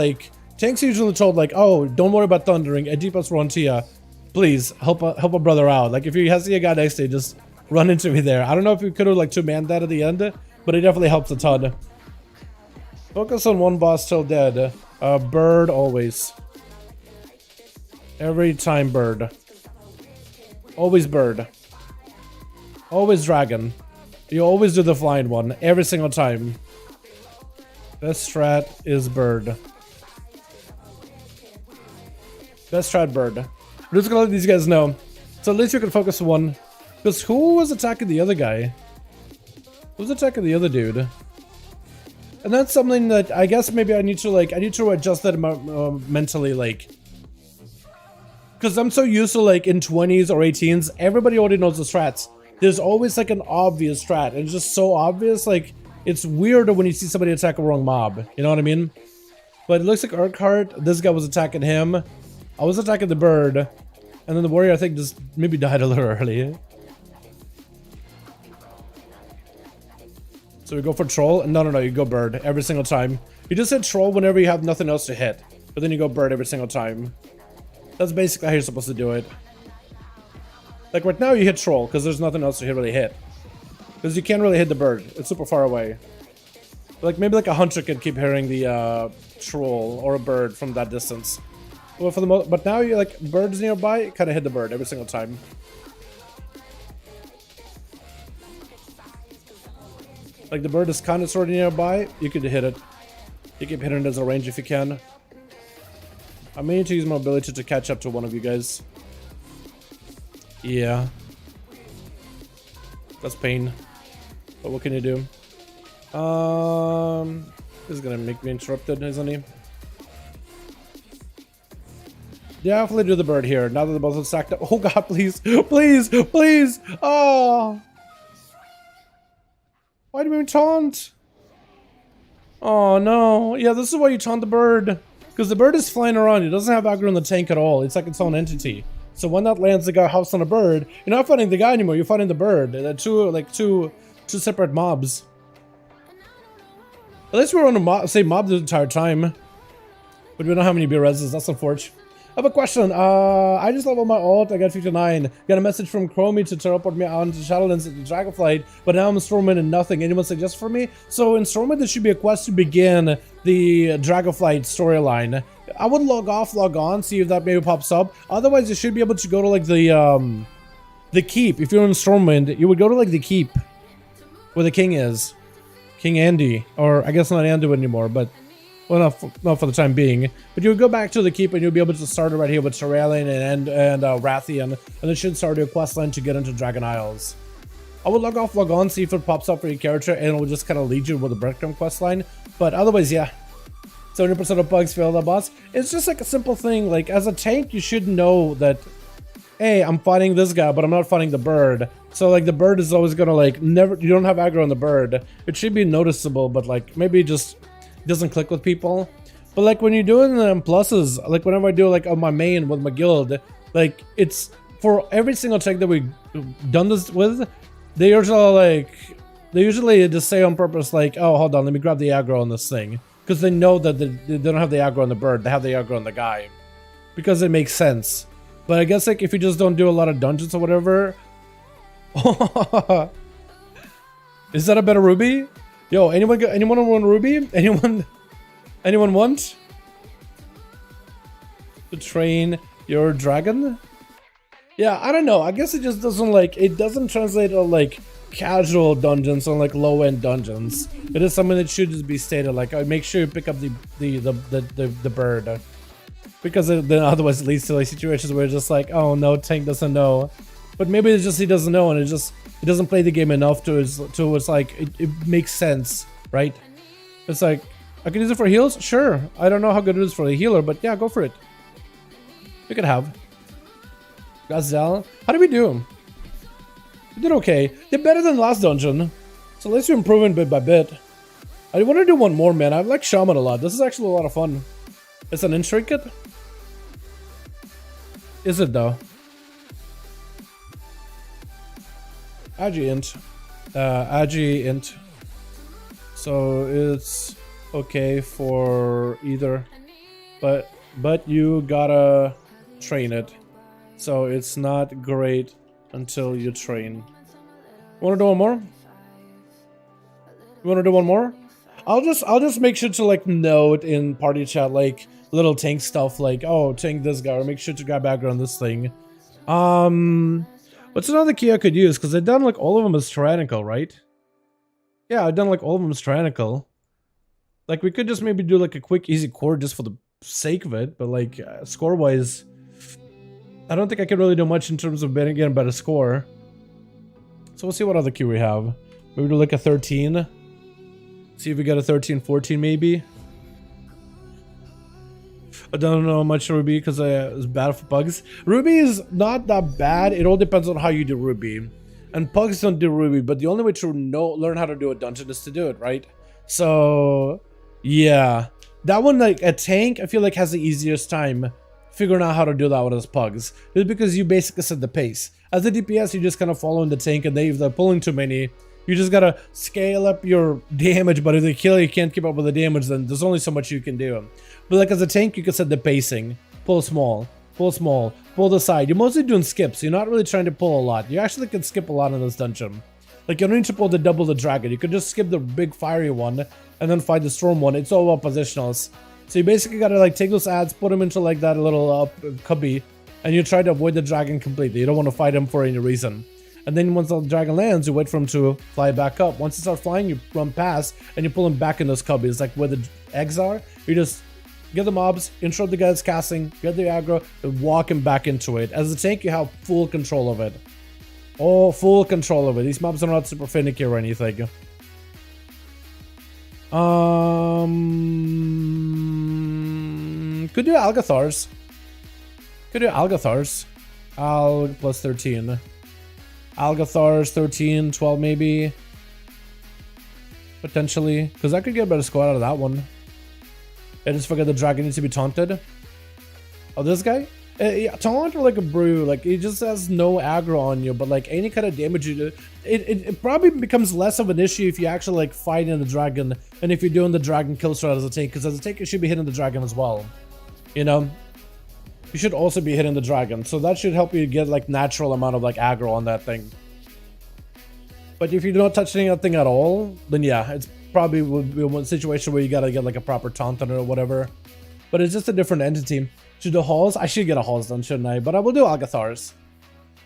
told like, oh, don't worry about thundering. AD plus Rontia, please help a brother out. Like if you see a guy next to you, just run into me there. I don't know if you could have like two-manned that at the end, but it definitely helps a ton. Focus on one boss till dead. Bird always. Every time bird. Always bird. Always dragon. You always do the flying one. Every single time. Best strat is bird. Best strat bird. We're just gonna let these guys know. So at least you can focus on one. Because who was attacking the other guy? Who was attacking the other dude? And that's something that I guess maybe I need to adjust that mentally, like. Because I'm so used to like in 20s or 18s, everybody already knows the strats. There's always like an obvious strat, and it's just so obvious, like it's weirder when you see somebody attack a wrong mob, you know what I mean? But it looks like Urquhart, this guy was attacking him. I was attacking the bird, and then the warrior I think just maybe died a little early. So we go for troll? No, you go bird every single time. You just hit troll whenever you have nothing else to hit, but then you go bird every single time. That's basically how you're supposed to do it. Like right now you hit troll because there's nothing else to really hit. Because you can't really hit the bird. It's super far away. Like maybe like a hunter could keep hearing the troll or a bird from that distance. Well, for the but now you like birds nearby, you kind of hit the bird every single time. Like the bird is kind of sort of nearby, you could hit it. You keep hitting it as a range if you can. I may need to use my ability to catch up to one of you guys. Yeah. That's pain. But what can you do? This is gonna make me interrupted, isn't he? Definitely do the bird here. Now that they're both stacked up. Oh god, please! Please! Please! Oh! Why do we taunt? Oh no. Yeah, this is why you taunt the bird. Because the bird is flying around. It doesn't have aggro in the tank at all. It's like its own entity. So when that lands, the guy hops on a bird. You're not fighting the guy anymore. You're fighting the bird. They're two separate mobs. At least we're on the same mob the entire time. But we don't have any B-reses. That's unfortunate. I have a question. I just leveled my alt. I got 59. Got a message from Chromie to teleport me out into Shadowlands at the Dragonflight, but now I'm in Stormwind and nothing. Anyone suggest for me? So in Stormwind, there should be a quest to begin the Dragonflight storyline. I would log off, log on, see if that maybe pops up. Otherwise, you should be able to go to like the keep. If you're in Stormwind, you would go to like the keep where the king is, King Andy, or I guess not Andy anymore, but. Well, not for the time being. But you would go back to the keep and you'll be able to start it right here with Terralian and Rathian. And it should start your quest line to get into Dragon Isles. I would log off, log on, see if it pops up for your character, and it will just kind of lead you with a breadcrumb quest line. But otherwise, yeah. 70% of bugs fail the boss. It's just like a simple thing. Like, as a tank, you should know that, hey, I'm fighting this guy, but I'm not fighting the bird. So, like, the bird is always gonna, like, you don't have aggro on the bird. It should be noticeable, but, like, maybe just doesn't click with people. But like when you're doing the pluses, like whenever I do like on my main with my guild, like it's for every single check that we've done this with, they usually just say on purpose like, oh hold on, let me grab the aggro on this thing, because they know that they don't have the aggro on the bird, they have the aggro on the guy, because it makes sense. But I guess like if you just don't do a lot of dungeons or whatever. Is that a better Ruby? Yo, anyone want Ruby? Anyone want to train your dragon? Yeah, I don't know. I guess it just doesn't like, it doesn't translate to like casual dungeons or like low end dungeons. It is something that should just be stated like, make sure you pick up the bird, because then otherwise it leads to like situations where it's just like, oh no, tank doesn't know. But maybe it's just he doesn't know, and it doesn't play the game enough to it's like it makes sense, right? It's like, I can use it for heals, sure. I don't know how good it is for the healer, but yeah, go for it. You could have. Gazelle, how did we do? We did okay. Did better than last dungeon, so at least we're improving bit by bit. I want to do one more, man. I like Shaman a lot. This is actually a lot of fun. It's an intricate. Is it though? Agi int. So it's okay for either, but you gotta train it. So it's not great until you train. Wanna do one more? You wanna do one more? I'll just make sure to like note in party chat like little tank stuff like, oh, tank this guy, or make sure to grab aggro on this thing. What's another key I could use? Because I've done like all of them as tyrannical, right? Yeah, I've done like all of them as tyrannical. Like we could just maybe do like a quick easy core just for the sake of it, but like score wise, I don't think I can really do much in terms of getting a better score. So we'll see what other key we have. Maybe do like a 13. See if we get a 13, 14 maybe. I don't know much Ruby because it's bad for pugs. Ruby is not that bad. It all depends on how you do Ruby. And pugs don't do Ruby, but the only way to learn how to do a dungeon is to do it, right? So, yeah. That one, like, a tank, I feel like has the easiest time figuring out how to do that with his pugs. Just because you basically set the pace. As a DPS, you just kind of follow in the tank, and if they're pulling too many, you just gotta scale up your damage, but if they kill you can't keep up with the damage, then there's only so much you can do. But like as a tank, you can set the pacing. Pull small, pull the side. You're mostly doing skips. You're not really trying to pull a lot. You actually can skip a lot in this dungeon. Like you don't need to pull the double the dragon. You could just skip the big fiery one and then fight the storm one. It's all about positionals. So you basically gotta like take those adds, put them into like that little cubby, and you try to avoid the dragon completely. You don't want to fight him for any reason. And then once the dragon lands, you wait for him to fly back up. Once he starts flying, you run past and you pull him back in those cubbies, like where the eggs are. You just get the mobs, interrupt the guy that's casting, get the aggro, and walk him back into it. As a tank, you have full control of it. Oh, full control of it. These mobs are not super finicky or anything. Could do Algeth'ars. Alg plus 13. Algeth'ars 13, 12 maybe. Potentially. Because I could get a better squad out of that one. I just forget the dragon needs to be taunted. Oh, this guy? Yeah, taunt or like a brew. Like, he just has no aggro on you. But like, any kind of damage you do, it probably becomes less of an issue if you actually like fight in the dragon. And if you're doing the dragon kill strat as a tank. Because as a tank, you should be hitting the dragon as well. You know? You should also be hitting the dragon, so that should help you get like natural amount of like aggro on that thing. But if you're not touching that thing at all, then yeah, it's probably would be one situation where you gotta get like a proper taunt on it or whatever. But it's just a different entity. Should do halls? I should get a halls done, shouldn't I? But I will do Algeth'ars.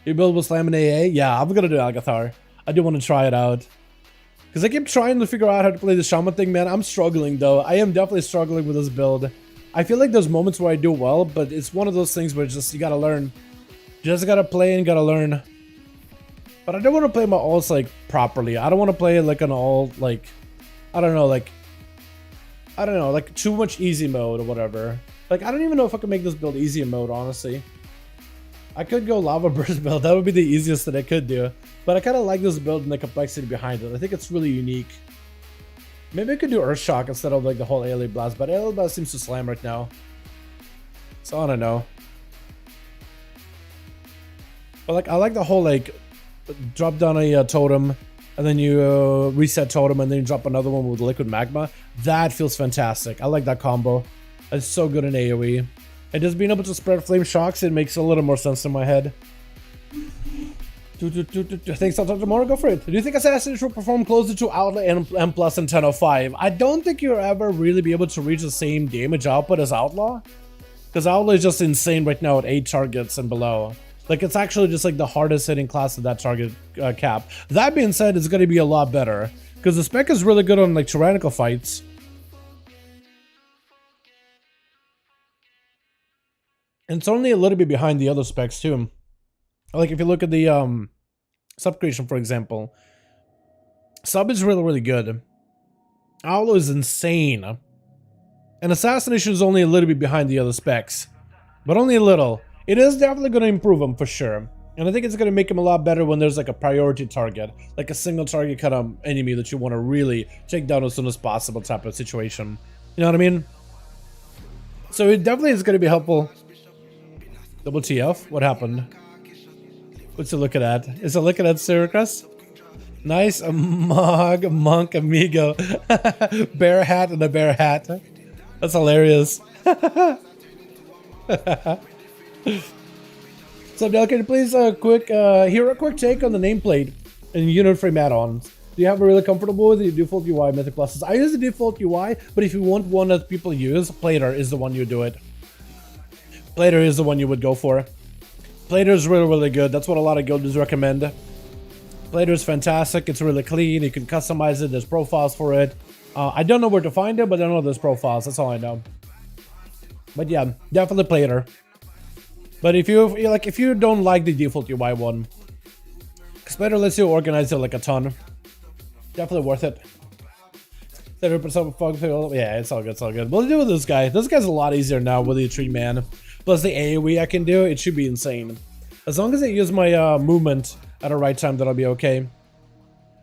You build with Shaman AA? Yeah, I'm gonna do Algeth'ar. I do want to try it out. Because I keep trying to figure out how to play the Shaman thing, man. I'm struggling though. I am definitely struggling with this build. I feel like there's moments where I do well, but it's one of those things where it's just you gotta learn. Just gotta play and gotta learn. But I don't want to play my alts like properly. I don't want to play like an alt like I don't know, like too much easy mode or whatever. Like I don't even know if I can make this build easy mode, honestly. I could go lava burst build. That would be the easiest that I could do. But I kind of like this build and the complexity behind it. I think it's really unique. Maybe I could do Earth Shock instead of like the whole AoE Blast, but AoE Blast seems to slam right now. So I don't know. But like I like the whole like drop down a totem and then you reset totem and then you drop another one with liquid magma. That feels fantastic. I like that combo. It's so good in AoE. And just being able to spread flame shocks, it makes a little more sense in my head. Thanks, I'll talk tomorrow. Go for it. Do you think Assassination will perform closer to Outlaw and M Plus in 10.05? I don't think you'll ever really be able to reach the same damage output as Outlaw. Because Outlaw is just insane right now at 8 targets and below. Like, it's actually just like the hardest hitting class of that target cap. That being said, it's going to be a lot better. Because the spec is really good on like tyrannical fights. And it's only a little bit behind the other specs too. Like if you look at the sub creation, for example, sub is really, really good. Outlaw is insane. And Assassination is only a little bit behind the other specs. But only a little. It is definitely going to improve them for sure. And I think it's going to make them a lot better when there's like a priority target. Like a single target kind of enemy that you want to really take down as soon as possible type of situation. You know what I mean? So it definitely is going to be helpful. Double TF? What happened? What's it looking at? Is it looking at Syracuse? Nice. A monk, amigo. Bear hat and a bear hat. That's hilarious. So, Del, can you please hear a quick take on the nameplate and unit frame add-ons? Do you have a really comfortable with the default UI Mythic Pluses? I use the default UI, but if you want one that people use, Plater is the one you do it. Plater is the one you would go for. Plater is really, really good. That's what a lot of guilds recommend. Plater is fantastic. It's really clean. You can customize it. There's profiles for it. I don't know where to find it, but I know there's profiles. That's all I know. But yeah, definitely Plater. But if you don't like the default UI one, because Plater lets you organize it like a ton. Definitely worth it. Yeah, it's all good, it's all good. We'll deal with this guy. This guy's a lot easier now with the 3-man. Plus the AoE I can do, it should be insane. As long as I use my movement at the right time, that'll be okay.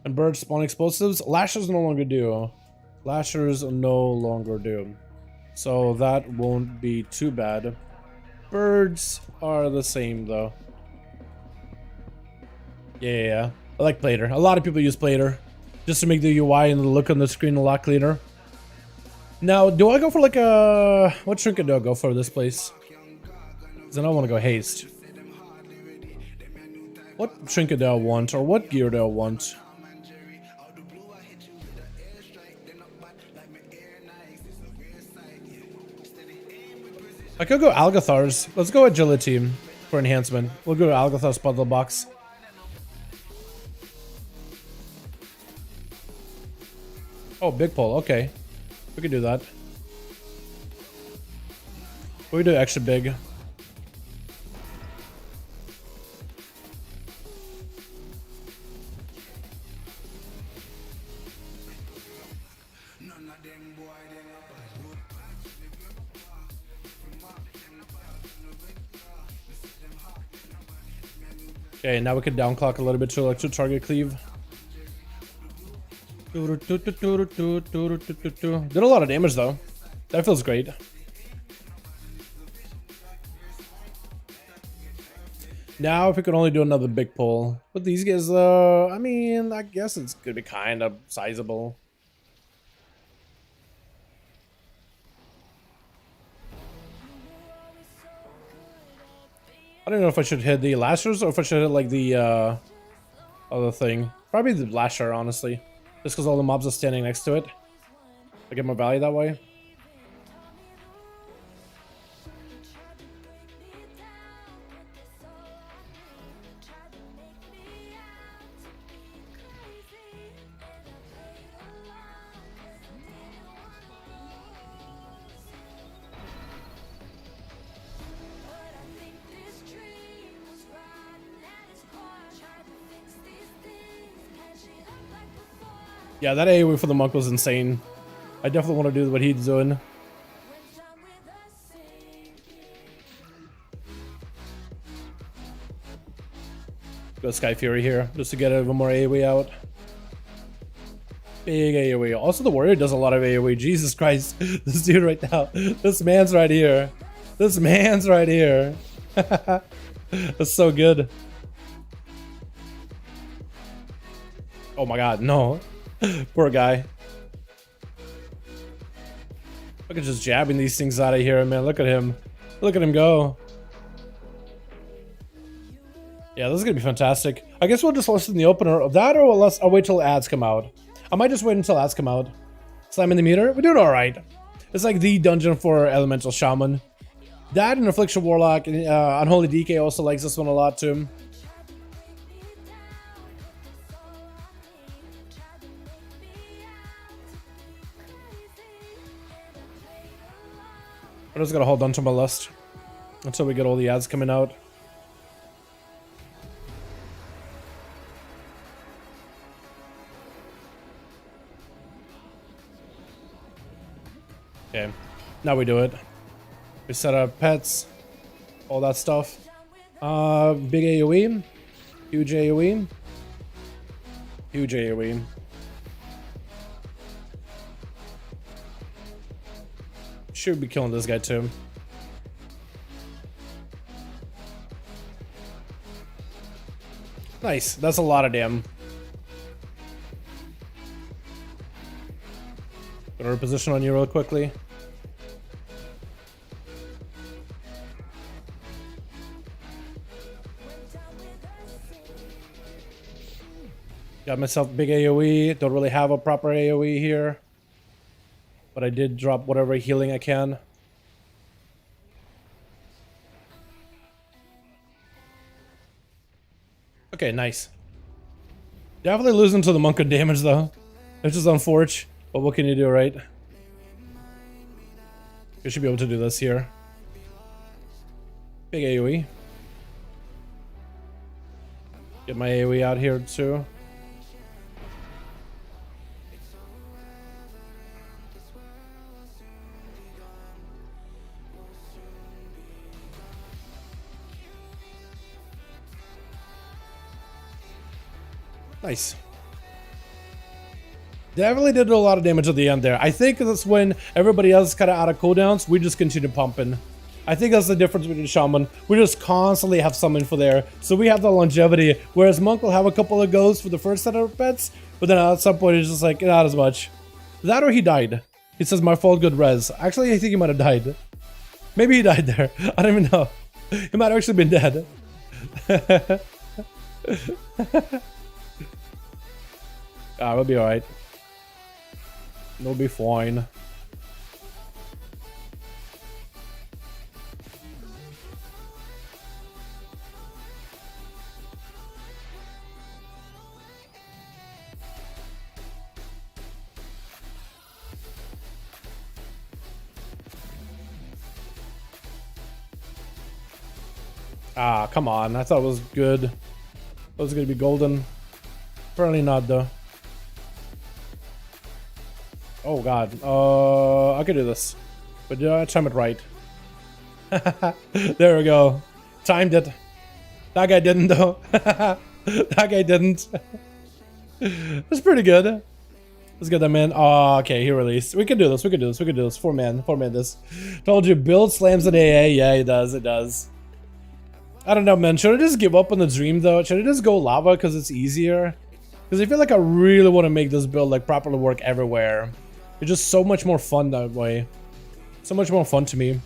And birds spawn explosives. Lashers no longer do. Lashers no longer do. So that won't be too bad. Birds are the same though. Yeah. I like Plater. A lot of people use Plater just to make the UI and the look on the screen a lot cleaner. Now, do I go for like a... What trinket do I go for this place? Because I don't want to go haste. What trinket do I want? Or what gear do I want? I could go Algeth'ar's. Let's go agility for enhancement. We'll go to Algeth'ar's puzzle box. Oh, big pull. Okay. We can do that. We do extra big. Okay, now we can downclock a little bit to electro target cleave. Did a lot of damage though. That feels great. Now if we could only do another big pull. But these guys, I mean, I guess it's gonna be kind of sizable. I don't know if I should hit the lashers or if I should hit like the other thing. Probably the lasher, honestly. Just because all the mobs are standing next to it. I get more value that way. Yeah, that AoE for the monk was insane. I definitely want to do what he's doing. Go Sky Fury here, just to get a little more AoE out. Big AoE. Also, the warrior does a lot of AoE. Jesus Christ. This dude right now. This man's right here. This man's right here. That's so good. Oh my god, no. Poor guy. Look at just jabbing these things out of here, man. Look at him. Look at him go. Yeah, this is gonna be fantastic. I guess we'll just listen the opener of that, or I'll wait till ads come out. I might just wait until ads come out. Slamming the meter. We're doing alright. It's like the dungeon for Elemental Shaman. That and Affliction Warlock and Unholy DK also likes this one a lot too. I'm just gonna hold on to my lust until we get all the ads coming out. Okay, now we do it. We set up pets, all that stuff. Big AoE, huge AoE, huge AoE. Should be killing this guy too. Nice, that's a lot of damn. Gonna reposition on you real quickly. Got myself big AoE. Don't really have a proper AoE here. But I did drop whatever healing I can. Okay, nice. Definitely losing to the monk on damage though. It's just unfortunate. But what can you do, right? You should be able to do this here. Big AoE. Get my AoE out here too. Nice. Definitely did a lot of damage at the end there. I think that's when everybody else is kind of out of cooldowns, we just continue pumping. I think that's the difference between Shaman. We just constantly have summon for there, so we have the longevity, whereas Monk will have a couple of goes for the first set of pets, but then at some point he's just like, not as much. That or he died. He says, my fault, good res. Actually, I think he might have died. Maybe he died there. I don't even know. He might have actually been dead. We'll be alright. We'll be fine. Ah, come on. I thought it was good. It was gonna be golden. Apparently not, though. Oh god. I could do this. But did I time it right? There we go. Timed it. That guy didn't, though. That guy didn't. That's pretty good. Let's get that man. Oh, okay, he released. We can do this. We can do this. We can do this. 4 man. 4 man this. Told you, build slams in AA. Yeah, it does. It does. I don't know, man. Should I just give up on the dream, though? Should I just go lava because it's easier? Because I feel like I really want to make this build like properly work everywhere. It's just so much more fun that way. So much more fun to me.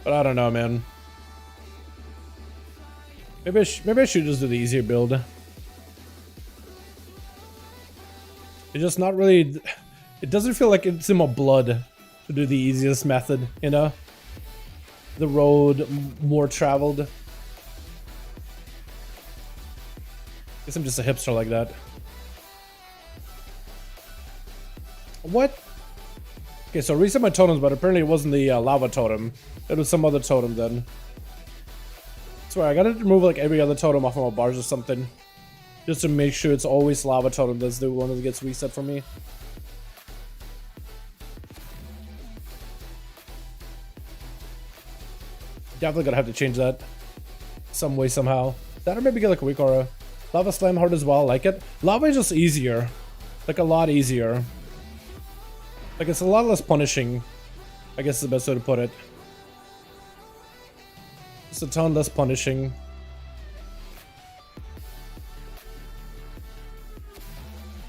But I don't know, man. Maybe I should just do the easier build. It's just not really... It doesn't feel like it's in my blood to do the easiest method, you know? The road more traveled. Guess I'm just a hipster like that. What? Okay, so reset my totems, but apparently it wasn't the lava totem. It was some other totem then. I swear, I gotta remove like every other totem off of my bars or something. Just to make sure it's always lava totem that's the one that gets reset for me. Definitely gonna have to change that. Some way, somehow. That or maybe get like a weak aura. Lava slam hard as well, I like it. Lava is just easier. Like a lot easier. Like it's a lot less punishing. I guess is the best way to put it. It's a ton less punishing.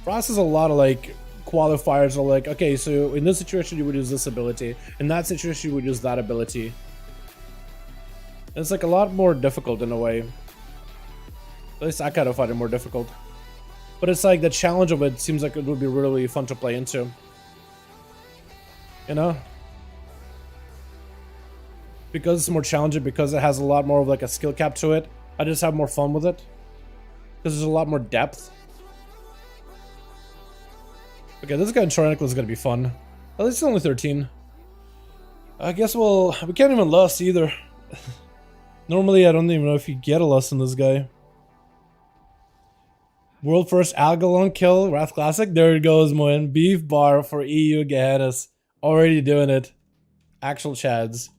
Frost is a lot of like qualifiers are like, okay, so in this situation you would use this ability. In that situation you would use that ability. And it's like a lot more difficult in a way. At least I kind of find it more difficult. But it's like the challenge of it seems like it would be really fun to play into. You know? Because it's more challenging, because it has a lot more of like a skill cap to it, I just have more fun with it. Because there's a lot more depth. Okay, this guy in Tyrannical is gonna be fun. At least it's only 13. I guess we can't even lust either. Normally I don't even know if you get a lust in this guy. World first Algeth'ar kill, Wrath Classic. There it goes, Moen. Beef bar for EU Gehennas. Already doing it. Actual chads.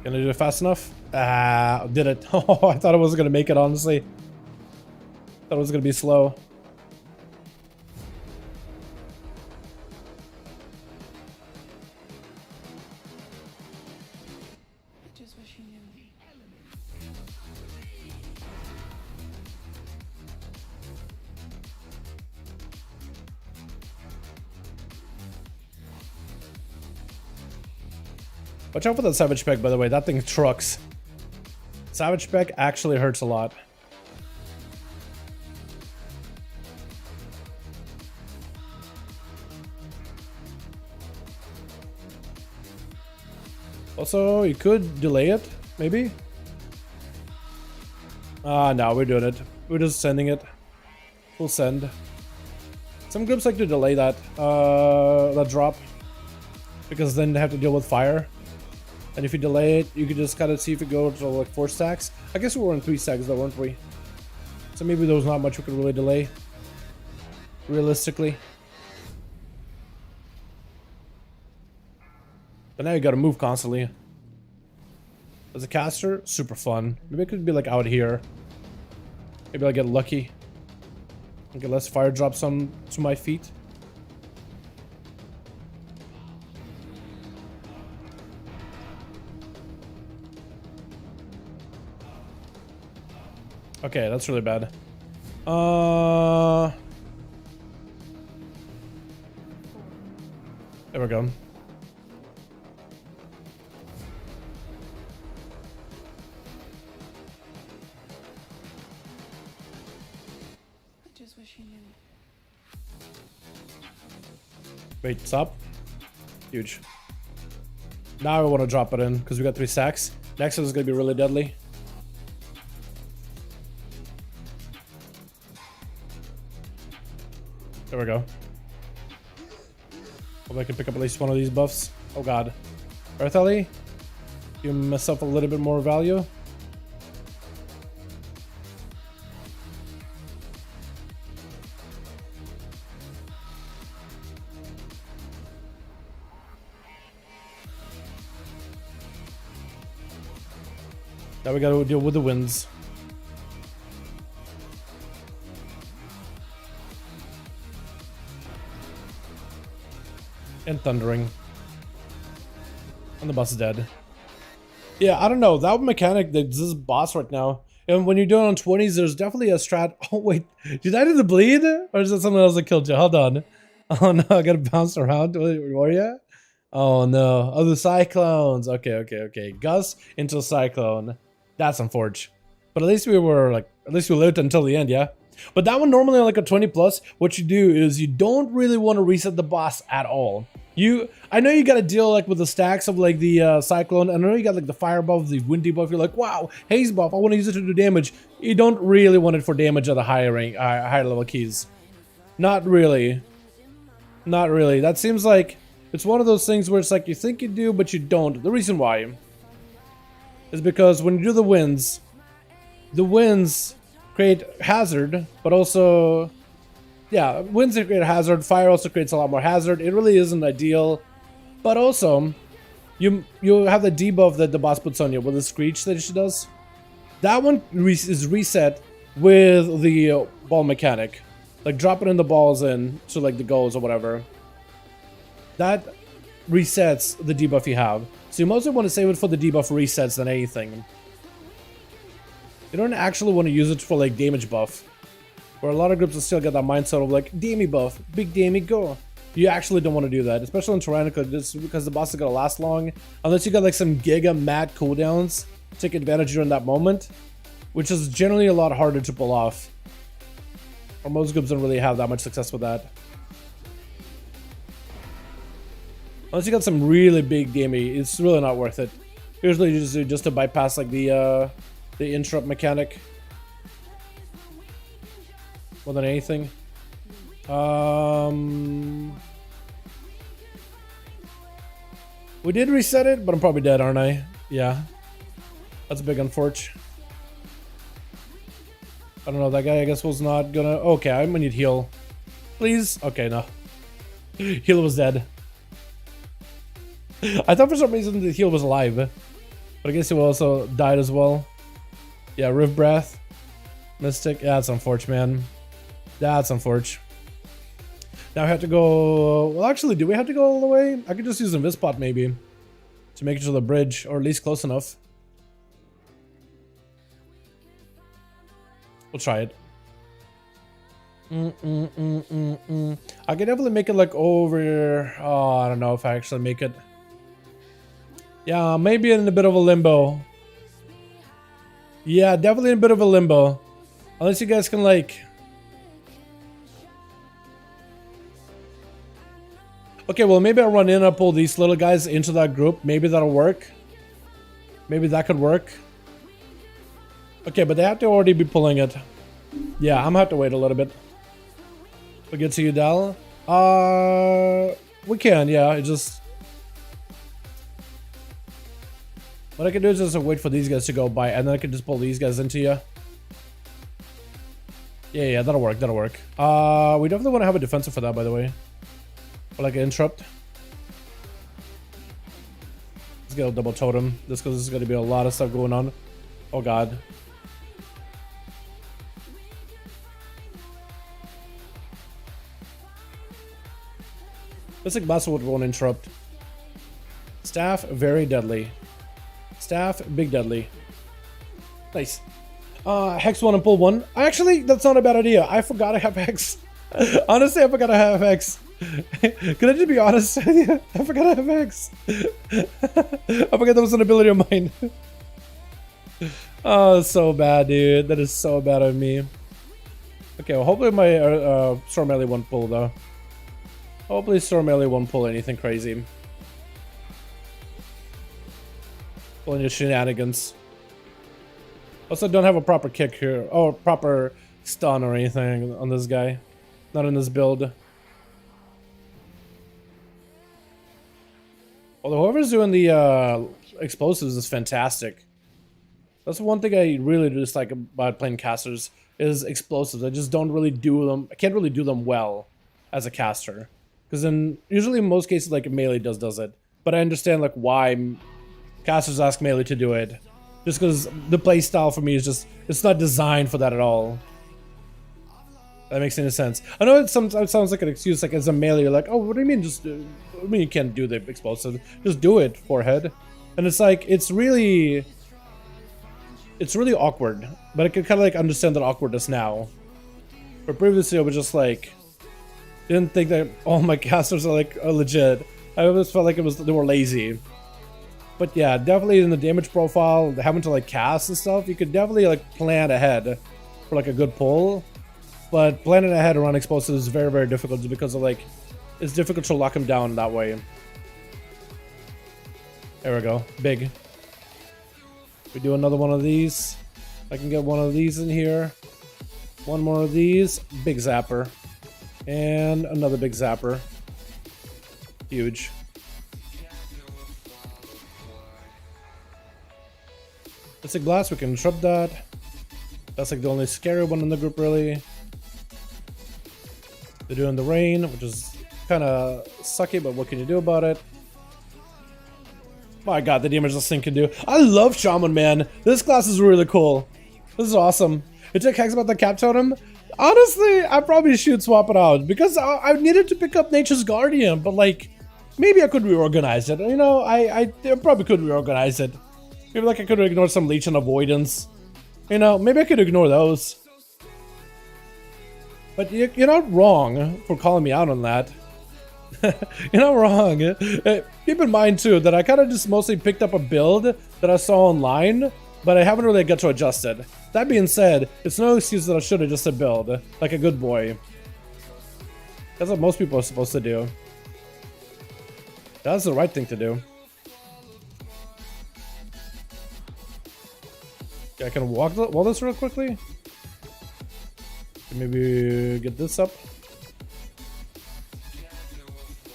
Gonna do it fast enough? Ah, did it. Oh, I thought I wasn't gonna make it, honestly. Thought it was gonna be slow. Just wish you knew me. Watch out for that Savage Spec, by the way. That thing trucks. Savage Spec actually hurts a lot. Also, you could delay it, maybe? Ah, no, we're doing it. We're just sending it. We'll send. Some groups like to delay that drop, because then they have to deal with fire. And if you delay it, you could just kind of see if it goes to like 4 stacks. I guess we were in 3 stacks though, weren't we? So maybe there was not much we could really delay, realistically. But now you gotta move constantly. As a caster, super fun. Maybe it could be like out here. Maybe I'll get lucky. I'll get less fire drops on to my feet. Okay, that's really bad. There we go. Wait, stop. Huge. Now I want to drop it in because we got 3 stacks. Next is going to be really deadly. There we go. Hope I can pick up at least one of these buffs. Oh god. Earth Ellie, give myself a little bit more value. Now we gotta deal with the winds. And thundering. And the boss is dead. Yeah, I don't know. That mechanic, this boss right now. And when you're doing on 20s, there's definitely a strat. Oh, wait. Did I do the bleed? Or is that someone else that killed you? Hold on. Oh, no. I gotta bounce around. Were you? Oh, no. Oh, the cyclones. Okay. Gust into cyclone. That's unfortunate. But at least we were like, at least we lived until the end, yeah? But that one normally on like a 20 plus, what you do is you don't really want to reset the boss at all. I know you got to deal like with the stacks of like the cyclone. I know you got like the fire buff, the windy buff. You're like, wow, haze buff. I want to use it to do damage. You don't really want it for damage at the higher rank, higher level keys. Not really. Not really. That seems like it's one of those things where it's like you think you do, but you don't. The reason why is because when you do the winds create hazard, but also, yeah, winds create hazard, fire also creates a lot more hazard. It really isn't ideal, but also, you have the debuff that the boss puts on you with the screech that she does. That one is reset with the ball mechanic, like dropping in the balls in to like the goals or whatever. That resets the debuff you have. So you mostly want to save it for the debuff resets than anything. You don't actually want to use it for like damage buff. Where a lot of groups will still get that mindset of like, damage buff, big damage, go. You actually don't want to do that, especially in Tyrannica, just because the boss is going to last long. Unless you got like some giga mad cooldowns, take advantage during that moment. Which is generally a lot harder to pull off. Or most groups don't really have that much success with that. Unless you got some really big damage, it's really not worth it. Usually you just do just to bypass like the interrupt mechanic. More than anything. We did reset it, but I'm probably dead, aren't I? Yeah. That's a big unfortunate. I don't know, that guy I guess was not gonna... Okay, I'm gonna need heal. Please? Okay, no. Heal was dead. I thought for some reason the heal was alive. But I guess he also died as well. Yeah, Rift Breath. Mystic. Yeah, that's unfortunate, man. That's unfortunate. Now I have to go... Well, actually, do we have to go all the way? I could just use Invispot maybe. To make it to the bridge, or at least close enough. We'll try it. I can definitely make it like over... Oh, I don't know if I actually make it. Yeah, maybe in a bit of a limbo. Yeah, definitely in a bit of a limbo. Unless you guys can like... Okay, well maybe I'll run in and pull these little guys into that group. Maybe that'll work. Maybe that could work. Okay, but they have to already be pulling it. Yeah, I'm gonna have to wait a little bit. We'll get to you, Dal. We can, yeah. It just what I can do is just wait for these guys to go by, and then I can just pull these guys into you. Yeah, that'll work. That'll work. We definitely want to have a defensive for that, by the way. Or like an interrupt. Let's get a double totem. Just because there's going to be a lot of stuff going on. Oh god. Mythic Plus would won't interrupt. Staff, very deadly. Staff, big deadly. Nice. Hex 1 and pull 1. Actually, that's not a bad idea. I forgot I have Hex. Honestly, I forgot I have Hex. Can I just be honest with you? I forgot I have Hex. I forgot that was an ability of mine. Oh, so bad, dude. That is so bad of me. Okay, well, hopefully my Storm Melee won't pull, though. Hopefully Storm Melee won't pull anything crazy. Pulling your shenanigans. Also, don't have a proper kick here, or proper stun or anything on this guy. Not in this build. Although whoever's doing the explosives is fantastic. That's one thing I really dislike about playing casters is explosives. I just don't really do them. I can't really do them well as a caster, because usually in most cases like melee does it. But I understand like why casters ask melee to do it. Just because the play style for me is just, it's not designed for that at all. That makes any sense. I know it sometimes sounds like an excuse, like as a melee, you're like, oh, what do you mean just, what do you mean you can't do the explosive? Just do it, forehead. And it's like, it's really awkward. But I can kind of like understand that awkwardness now. But previously I was just like, didn't think that all my casters are like legit. I always felt like they were lazy. But yeah, definitely in the damage profile, having to like cast and stuff, you could definitely like plan ahead for like a good pull. But planning ahead around explosives is very, very difficult because of like, it's difficult to lock him down that way. There we go, big. We do another one of these. I can get one of these in here. One more of these, big zapper. And another big zapper. Huge. Mystic Blast, we can interrupt that. That's like the only scary one in the group, really. They're doing the rain, which is kind of sucky, but what can you do about it? My god, the damage this thing can do. I love Shaman, man. This class is really cool. This is awesome. It took Hex about the Cap Totem. Honestly, I probably should swap it out because I needed to pick up Nature's Guardian, but like, maybe I could reorganize it. You know, I probably could reorganize it. Maybe like I could ignore some Leech and Avoidance. You know, maybe I could ignore those. But you're not wrong for calling me out on that. You're not wrong. Keep in mind too that I kind of just mostly picked up a build that I saw online, but I haven't really got to adjust it. That being said, it's no excuse that I should have just a build like a good boy. That's what most people are supposed to do. That's the right thing to do. Okay, I can walk this real quickly. Maybe get this up.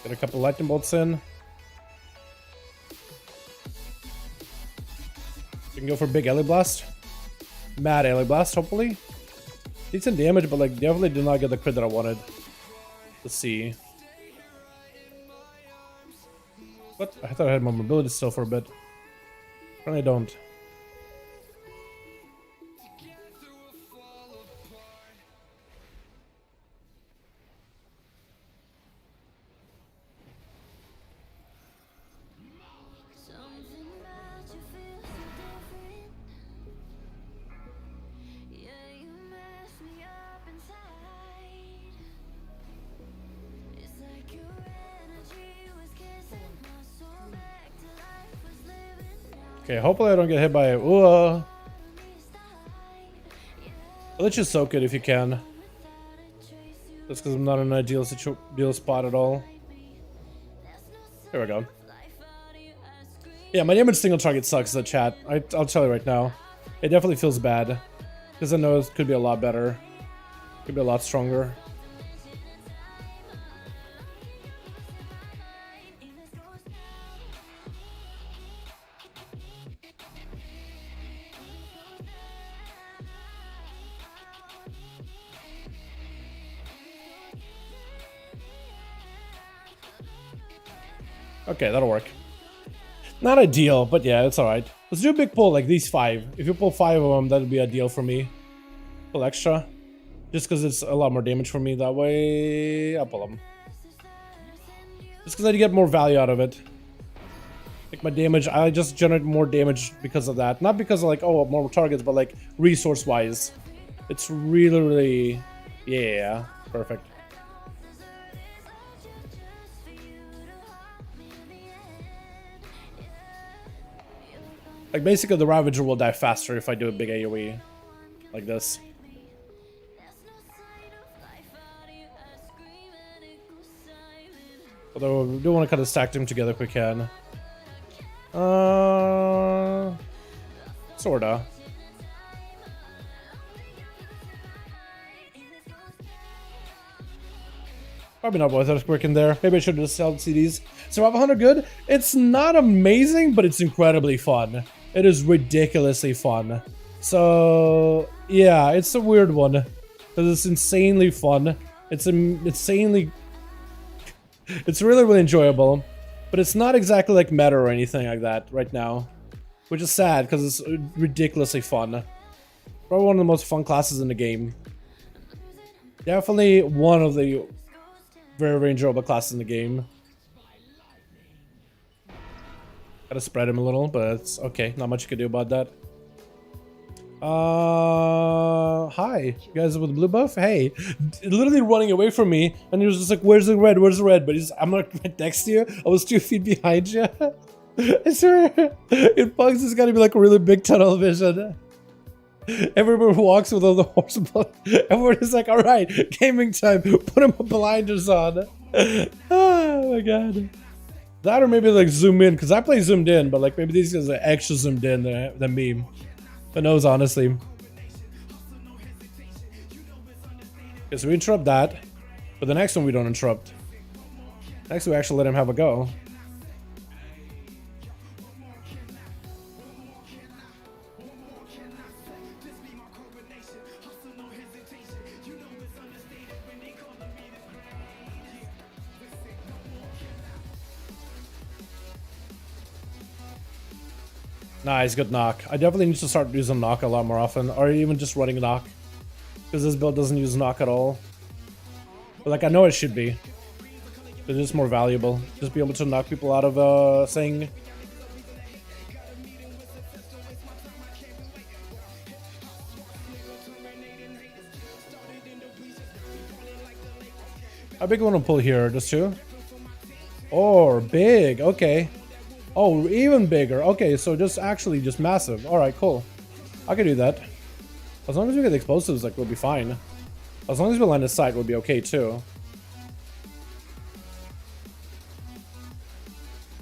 Get a couple lightning bolts in. You can go for big Alley Blast. Mad Alley Blast, hopefully. Decent damage, but like definitely did not get the crit that I wanted. Let's see. What? I thought I had my mobility still for a bit. Apparently I don't. Okay, hopefully I don't get hit by it. Ooh. I'll let you soak it if you can. Just because I'm not in an ideal spot at all. There we go. Yeah, my damage single target sucks, the chat. I'll tell you right now. It definitely feels bad. Because I know it could be a lot better. Could be a lot stronger. Okay, that'll work. Not ideal, but yeah, it's alright. Let's do a big pull, like these 5. If you pull 5 of them, that'd be ideal for me. Pull extra. Just because it's a lot more damage for me that way. I'll pull them. Just because I get more value out of it. Like my damage, I just generate more damage because of that. Not because of like, oh, more targets, but like resource-wise. It's really, really... Yeah, perfect. Like, basically, the Ravager will die faster if I do a big AoE. Like this. Although, we do want to kind of stack them together if we can. Sorta. Probably not worth it working there. Maybe I should have just sold CDs. Survival Hunter good? It's not amazing, but it's incredibly fun. It is ridiculously fun. So, yeah, it's a weird one. Because it's insanely fun. It's insanely... It's really, really enjoyable. But it's not exactly like meta or anything like that right now. Which is sad, because it's ridiculously fun. Probably one of the most fun classes in the game. Definitely one of the very, very enjoyable classes in the game. Gotta spread him a little, but it's okay. Not much you can do about that. Hi. You guys with the blue buff? Hey. Literally running away from me, and he was just like, where's the red? Where's the red? But I'm not right next to you. I was 2 feet behind you. I swear. In Pugs, it's gotta be like a really big tunnel vision. Everyone walks with all the horse blood. Everyone is like, alright, gaming time. Put him blinders on. Oh my god. That or maybe like zoom in, because I play zoomed in, but like maybe these guys are extra zoomed in than me. Who knows, honestly. Okay, so we interrupt that. But the next one we don't interrupt. Next we actually let him have a go. Nice, good knock. I definitely need to start using knock a lot more often, or even just running knock. Because this build doesn't use knock at all. But like, I know it should be. It's just more valuable. Just be able to knock people out of saying. How big one to pull here? Just 2? Or big, okay. Oh, even bigger. Okay, so just massive. Alright, cool. I can do that. As long as we get the explosives, like, we'll be fine. As long as we line of sight, we'll be okay, too.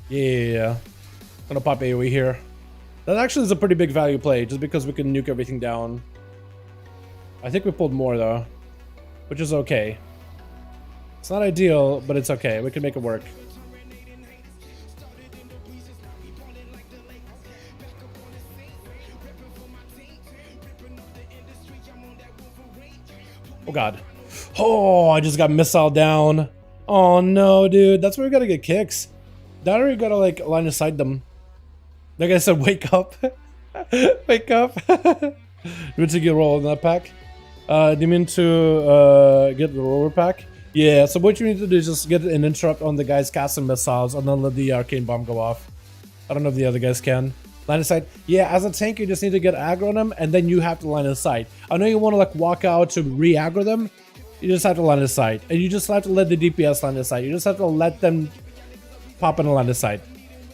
Yeah. Gonna pop AoE here. That actually is a pretty big value play, just because we can nuke everything down. I think we pulled more, though. Which is okay. It's not ideal, but it's okay. We can make it work. Oh god. Oh, I just got missile down. Oh no, dude. That's where we gotta get kicks. That or you gotta like line of sight them. Like I said, wake up. Wake up. Do you to get roll in that pack? Do you mean to get the roller pack? Yeah, so what you need to do is just get an interrupt on the guys casting missiles and then let the arcane bomb go off. I don't know if the other guys can. Line of sight. Yeah, as a tank, you just need to get aggro on them, and then you have to line of sight. I know you want to like walk out to re-aggro them. You just have to line of sight, and you just have to let the DPS line of sight. You just have to let them pop in a line of sight.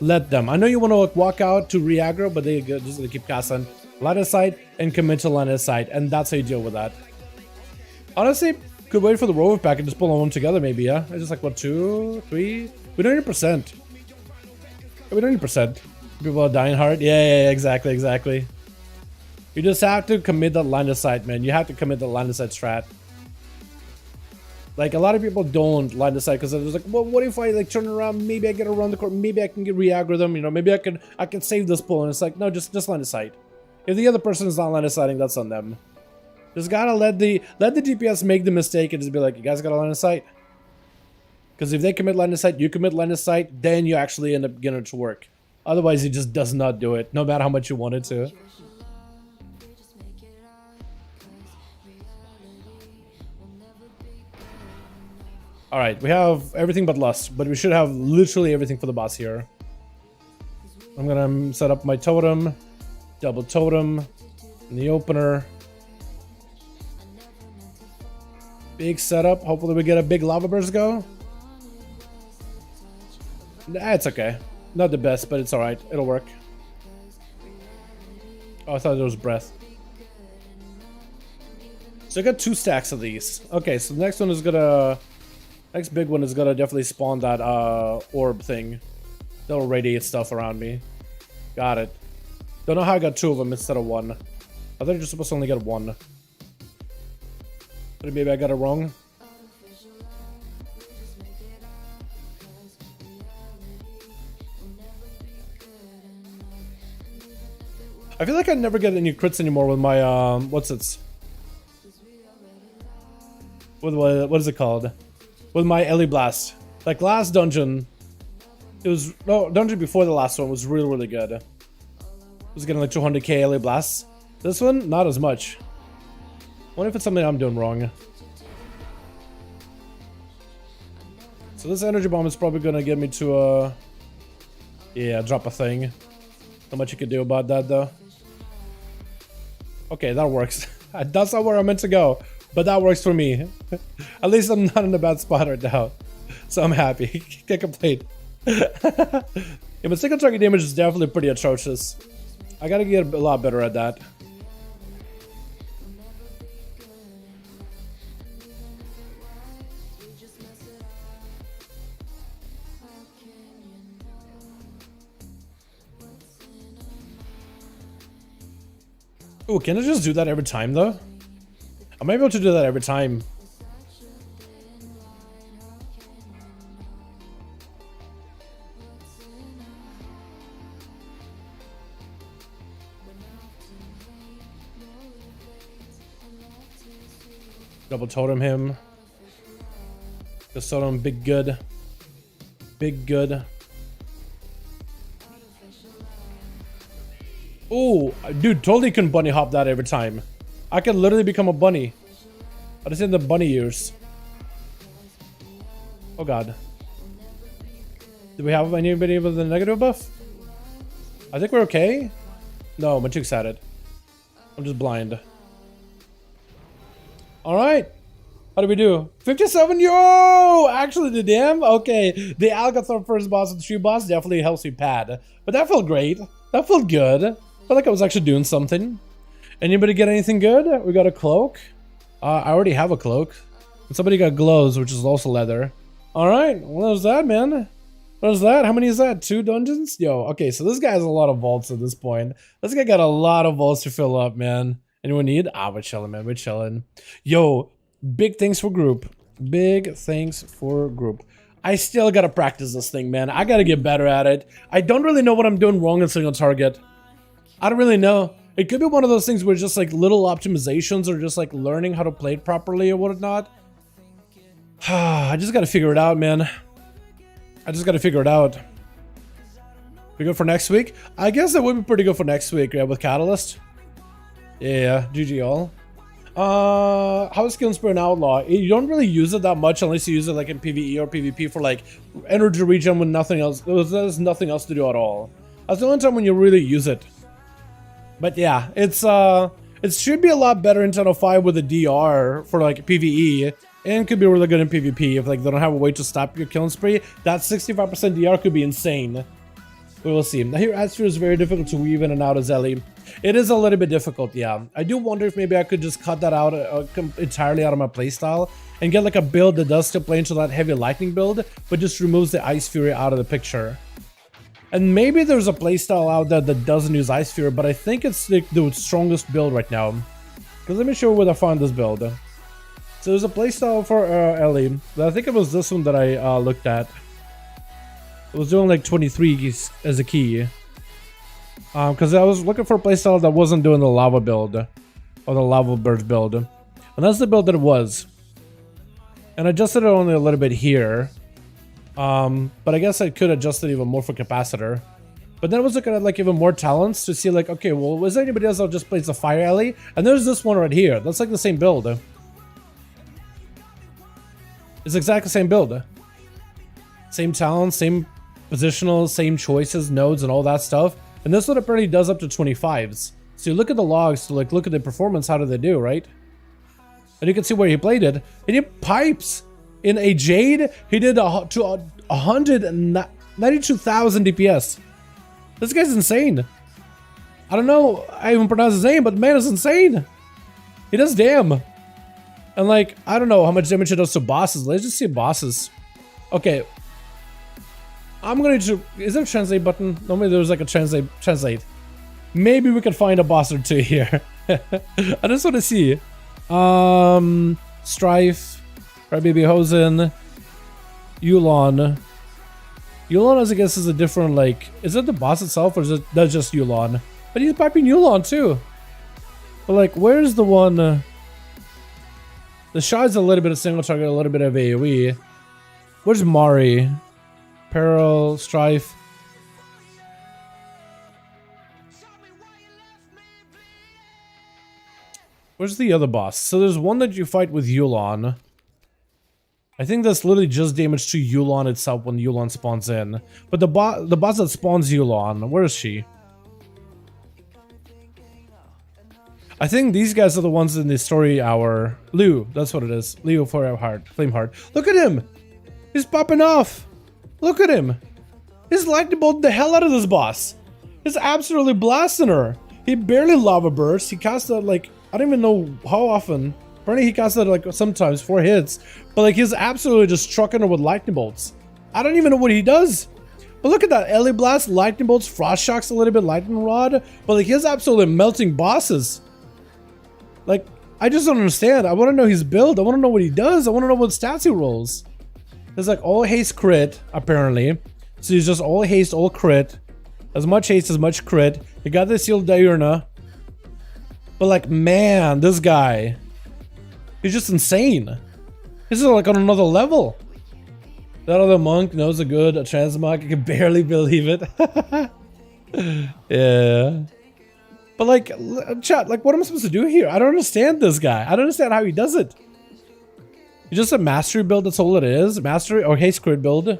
Let them. I know you want to like walk out to re-aggro, but they just keep casting line of sight and commit to line of sight, and that's how you deal with that. Honestly, could wait for the rover pack and just pull them together, maybe. Yeah, it's just like what 2, 3. We don't need percent. We don't need percent. People are dying hard. Yeah, exactly. You just have to commit that line of sight, man. You have to commit the line of sight strat. Like, a lot of people don't line of sight because they're just like, well, what if I like turn around? Maybe I get around the corner. Maybe I can get re-aggro them. You know, maybe I can save this pull. And it's like, no, just line of sight. If the other person is not line of sighting, that's on them. Just gotta let the DPS make the mistake and just be like, you guys got a line of sight. Because if they commit line of sight, you commit line of sight, then you actually end up getting it to work. Otherwise, it just does not do it, no matter how much you want it to. Alright, we have everything but lust, but we should have literally everything for the boss here. I'm gonna set up my totem, double totem, in the opener. Big setup, hopefully we get a big lava burst go. Nah, it's okay. Not the best, but it's alright, it'll work. Oh, I thought there was breath. So I got 2 stacks of these. Okay, so the next one is gonna... Next big one is gonna definitely spawn that orb thing. That'll radiate stuff around me. Got it. Don't know how I got 2 of them instead of 1. I thought you're supposed to only get 1. But maybe I got it wrong. I feel like I never get any crits anymore with my what's it? With what is it called? With my Ellie Blast. Like last dungeon, it was no dungeon before the last one was really good. It was getting like 200k Ellie Blasts. This one, not as much. Wonder if it's something I'm doing wrong. So this energy bomb is probably gonna get me to yeah, drop a thing. Not much you can do about that though. Okay, that works. That's not where I'm meant to go, but that works for me. At least I'm not in a bad spot right now, so I'm happy. Can't complain. Yeah, but single target damage is definitely pretty atrocious. I gotta get a lot better at that. Ooh, can I just do that every time though? I might be able to do that every time. Double totem him. Just totem big good. Big good. Oh, dude, totally can bunny hop that every time. I can literally become a bunny. I just in the bunny ears. Oh god. Do we have anybody with a negative buff? I think we're okay. No, my chick's at it. I'm just blind. Alright. How do we do? 57, yo! Actually, the damn? Okay. The Algeth'ar first boss and the tree boss definitely helps me pad. But that felt great. That felt good. I felt like I was actually doing something. Anybody get anything good? We got a cloak. I already have a cloak. And somebody got gloves, which is also leather. Alright, what was that, man? What is that? How many is that? 2 dungeons? Yo, okay, so this guy has a lot of vaults at this point. This guy got a lot of vaults to fill up, man. Anyone need? Ah, we're chilling, man. We're chilling. Yo, big thanks for group. Big thanks for group. I still gotta practice this thing, man. I gotta get better at it. I don't really know what I'm doing wrong in single target. I don't really know. It could be one of those things where just like little optimizations or just like learning how to play it properly or whatnot. I just gotta figure it out, man. I just gotta figure it out. We good for next week? I guess that would be pretty good for next week, yeah, with Catalyst. Yeah, GG all. How is Skill and Spirit in Outlaw? You don't really use it that much unless you use it like in PvE or PvP for like energy regen when nothing else. There's nothing else to do at all. That's the only time when you really use it. But yeah, it should be a lot better in 10.05 with a DR for like PvE, and could be really good in PvP if like they don't have a way to stop your killing spree. That 65% DR could be insane. We will see. Now here, Astro is very difficult to weave in and out as Ellie. It is a little bit difficult, yeah. I do wonder if maybe I could just cut that out entirely out of my playstyle and get like a build that does still play into that heavy lightning build, but just removes the Ice Fury out of the picture. And maybe there's a playstyle out there that doesn't use Ice Fury, but I think it's the strongest build right now. Because let me show you where I found this build. So there's a playstyle for Ellie. I think it was this one that I looked at. It was doing like 23 as a key. Because I was looking for a playstyle that wasn't doing the lava build. Or the lava burst build. And that's the build that it was. And I adjusted it only a little bit here. But I guess I could adjust it even more for capacitor. But then I was looking at like even more talents to see like, okay, well, was there anybody else that just plays the fire alley? And there's this one right here. That's like the same build. It's exactly the same build. Same talents, same positional, same choices, nodes, and all that stuff. And this one apparently does up to 25s. So you look at the logs to like look at the performance, how do they do, right? And you can see where he played it. And he pipes in a Jade. He did 192,000 DPS. This guy's insane. I don't know I even pronounce his name, but the man is insane. He does damn. And like, I don't know how much damage it does to bosses. Let's just see bosses. Okay. I'm going to... Is there a translate button? Normally there's like a translate. Maybe we can find a boss or two here. I just want to see. Strife. Right, Baby Hosen. Yulon. Yulon, I guess, is a different, like... Is it the boss itself or is it that's just Yulon? But he's piping Yulon too. But like, where's the one... The shot's a little bit of single target, a little bit of AoE. Where's Mari? Peril, Strife. Where's the other boss? So there's one that you fight with Yulon. I think that's literally just damage to Yulon itself when Yulon spawns in. But the boss that spawns Yulon, where is she? I think these guys are the ones in the story hour. Liu, that's what it is. Liu Flameheart. Look at him! He's popping off! Look at him! He's lightning bolting the hell out of this boss! He's absolutely blasting her! He barely lava bursts. He casts that like, I don't even know how often. Apparently he casts that like sometimes 4 hits. But like he's absolutely just trucking her with lightning bolts. I don't even know what he does. But look at that. Ellie Blast, lightning bolts, frost shocks a little bit, lightning rod. But like he's absolutely melting bosses. Like, I just don't understand. I want to know his build. I want to know what he does. I want to know what stats he rolls. There's like all haste crit, apparently. So he's just all haste, all crit. As much haste, as much crit. He got the sealed diurna. But like, man, this guy. He's just insane. This is like on another level. That other monk knows a good transmog. I can barely believe it. Yeah. But like, chat, like what am I supposed to do here? I don't understand this guy. I don't understand how he does it. He's just a mastery build, that's all it is. Mastery or haste crit build. And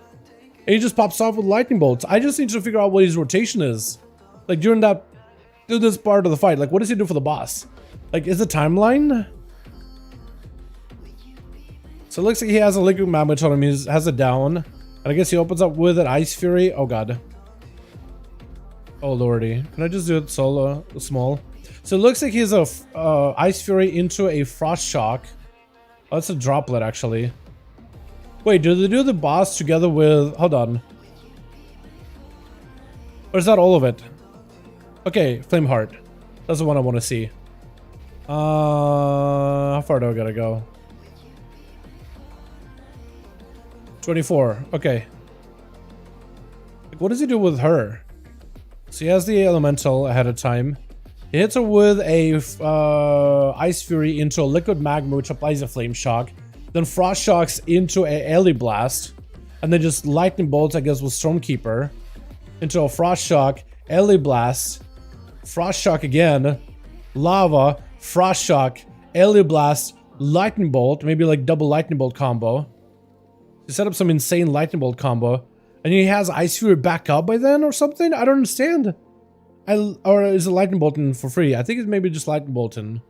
he just pops off with lightning bolts. I just need to figure out what his rotation is. Like during this part of the fight, like what does he do for the boss? Like is the timeline? So it looks like he has a liquid magma on him, he has it down. And I guess he opens up with an ice fury. Oh god. Oh lordy, can I just do it solo, small? So it looks like he's a Ice Fury into a Frost Shock. Oh, that's a droplet actually. Wait, do they do the boss together with... Hold on. Or is that all of it? Okay, Flameheart. That's the one I want to see. How far do I gotta go? 24, okay. What does he do with her? So he has the elemental ahead of time. He hits her with a Ice Fury into a liquid magma, which applies a flame shock. Then frost shocks into a Ellie Blast, and then just lightning bolts, I guess, with Stormkeeper into a frost shock, Ellie Blast, frost shock again, lava, frost shock, Ellie Blast, lightning bolt, maybe like double lightning bolt combo. He set up some insane lightning bolt combo. And he has Ice Fury back up by then or something? I don't understand. Or is it Lightning Bolton for free? I think it's maybe just Lightning Bolton.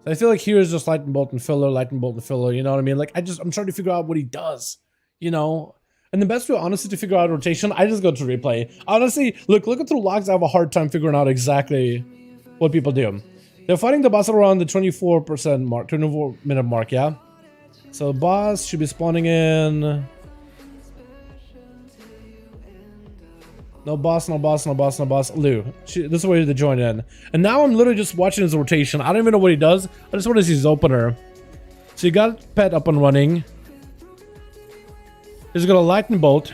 I feel like here is just Lightning Bolton filler, you know what I mean? Like, I'm trying to figure out what he does, you know? And the best way, honestly, to figure out rotation, I just go to replay. Honestly, look at the logs, I have a hard time figuring out exactly what people do. They're fighting the boss around the 24% mark, 24-minute mark, yeah? So the boss should be spawning in... No boss, no boss, no boss, no boss. Liu. This is where to join in. And now I'm literally just watching his rotation. I don't even know what he does. I just want to see his opener. So you got Pet up and running. He's got a Lightning Bolt.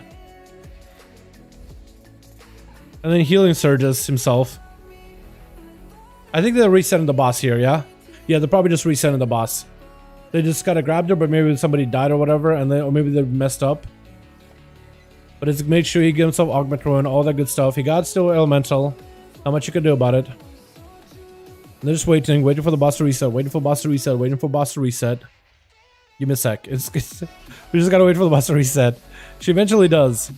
And then Healing Surges himself. I think they're resetting the boss here, yeah? Yeah, they're probably just resetting the boss. They just gotta grab her, but maybe somebody died or whatever, and then, or maybe they messed up. But it's made sure he gives himself Augment Ruin, all that good stuff. He got still Elemental. Not much you can do about it. And they're just waiting for the boss to reset, waiting for boss to reset, waiting for boss to reset. Give me a sec. We just gotta wait for the boss to reset. She eventually does.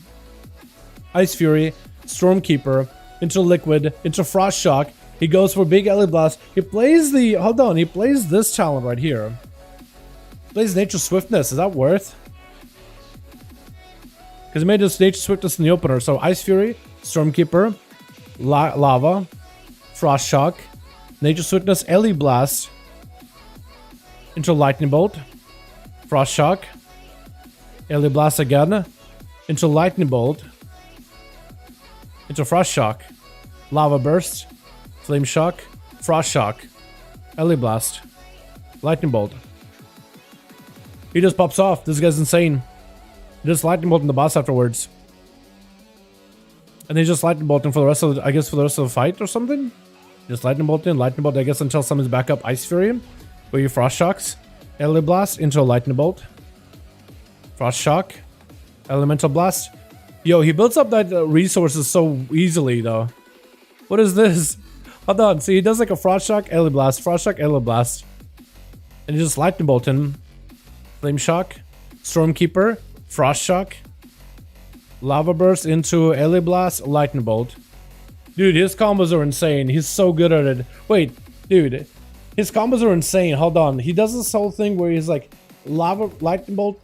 Ice Fury, Stormkeeper, into Liquid, into Frost Shock. He goes for big LA Blast. He plays the... Hold on, he plays this talent right here. Plays Nature Swiftness. Is that worth? Because he made this Nature Swiftness in the opener. So Ice Fury, Stormkeeper, Lava, Frost Shock, Nature Swiftness, LA Blast, into Lightning Bolt, Frost Shock, LA Blast again, into Lightning Bolt, into Frost Shock, Lava Burst, Flame Shock, Frost Shock, LA Blast, Lightning Bolt. He just pops off. This guy's insane. He just Lightning Bolt in the boss afterwards. And they just Lightning Bolt him for the rest of the, I guess for the rest of the fight or something? Just Lightning Bolt in, Lightning Bolt I guess until someone's back up Ice Fury. Where you Frost Shocks, LA Blast into a Lightning Bolt. Frost Shock, Elemental Blast. Yo, he builds up that resources so easily though. What is this? Hold on, see he does like a Frost Shock, LA Blast, Frost Shock, LA Blast. And he just Lightning Bolt him. Flame Shock, Stormkeeper, Frost Shock, Lava Burst into LA Blast, Lightning Bolt. Dude, his combos are insane. He's so good at it. Wait, dude. His combos are insane. Hold on. He does this whole thing where he's like Lava, Lightning Bolt.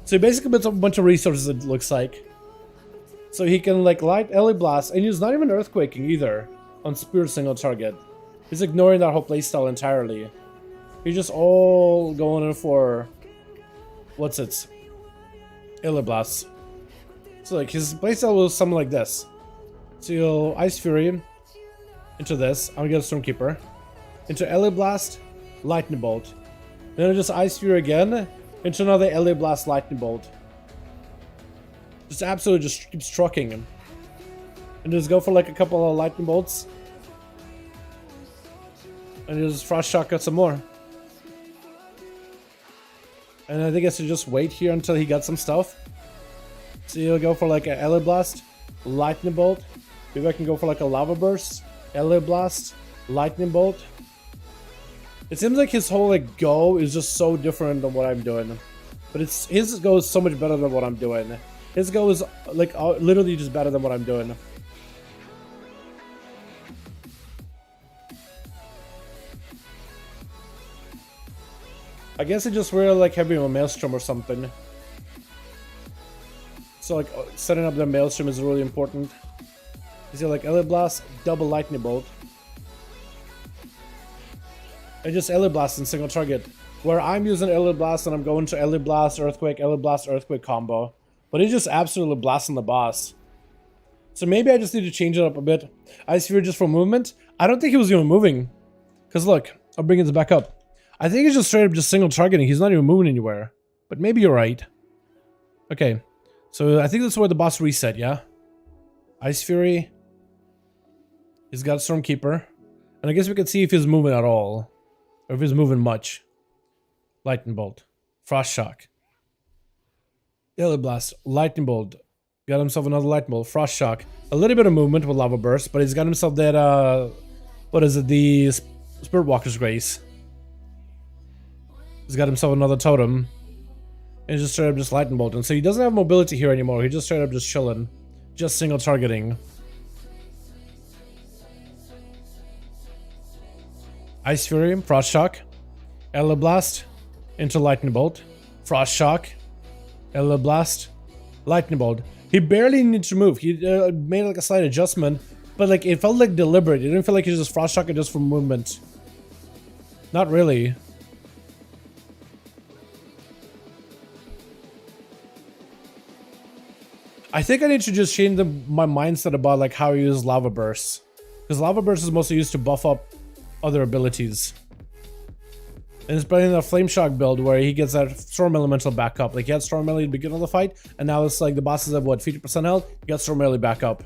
So he basically puts up a bunch of resources, it looks like. So he can like light LA Blast, and he's not even Earthquaking either on Spirit single target. He's ignoring that whole playstyle entirely. He's just all going in for... What's it? LA Blast. So like his playstyle was something like this. So you'll Ice Fury into this. I'm gonna get a Stormkeeper. Into LA Blast, Lightning Bolt. Then just Ice Fury again. Into another LA Blast, Lightning Bolt. Just absolutely just keeps trucking him. And just go for like a couple of Lightning Bolts. And just Frost Shock out some more. And I think I should just wait here until he got some stuff. So you'll go for like a LA Blast, Lightning Bolt. Maybe I can go for like a Lava Burst, LA Blast, Lightning Bolt. It seems like his whole like go is just so different than what I'm doing. But his go is so much better than what I'm doing. His go is like literally just better than what I'm doing. I guess he just really like having a Maelstrom or something. So like setting up the Maelstrom is really important. You see like LA Blast, double Lightning Bolt. And just LA Blast in single target. Where I'm using LA Blast and I'm going to LA Blast, Earthquake combo. But he's just absolutely blasting the boss. So maybe I just need to change it up a bit. Ice Fury just for movement. I don't think he was even moving. Because look, I'll bring it back up. I think he's just straight up just single targeting. He's not even moving anywhere. But maybe you're right. Okay. So I think that's where the boss reset, yeah? Ice Fury. He's got Stormkeeper. And I guess we can see if he's moving at all. Or if he's moving much. Lightning Bolt. Frost Shock. LA Blast. Lightning Bolt. Got himself another Lightning Bolt. Frost Shock. A little bit of movement with Lava Burst. But he's got himself that, what is it? The Spirit Walker's Grace. He's got himself another totem. And he's just straight up just Lightning Bolting. So he doesn't have mobility here anymore. He's just straight up just chilling. Just single targeting. Ice Fury, Frost Shock. LA Blast. Into Lightning Bolt. Frost Shock. LA Blast. Lightning Bolt. He barely needed to move. He made like a slight adjustment. But like it felt like deliberate. It didn't feel like he was just Frost Shock just for movement. Not really. I think I need to just change my mindset about like how I use Lava Burst. Because Lava Burst is mostly used to buff up other abilities. And it's playing a Flame Shock build where he gets that Storm Elemental back up. Like he had Storm Elemental at the beginning of the fight, and now it's like the boss is at what, 50% health? He got Storm Elemental back up.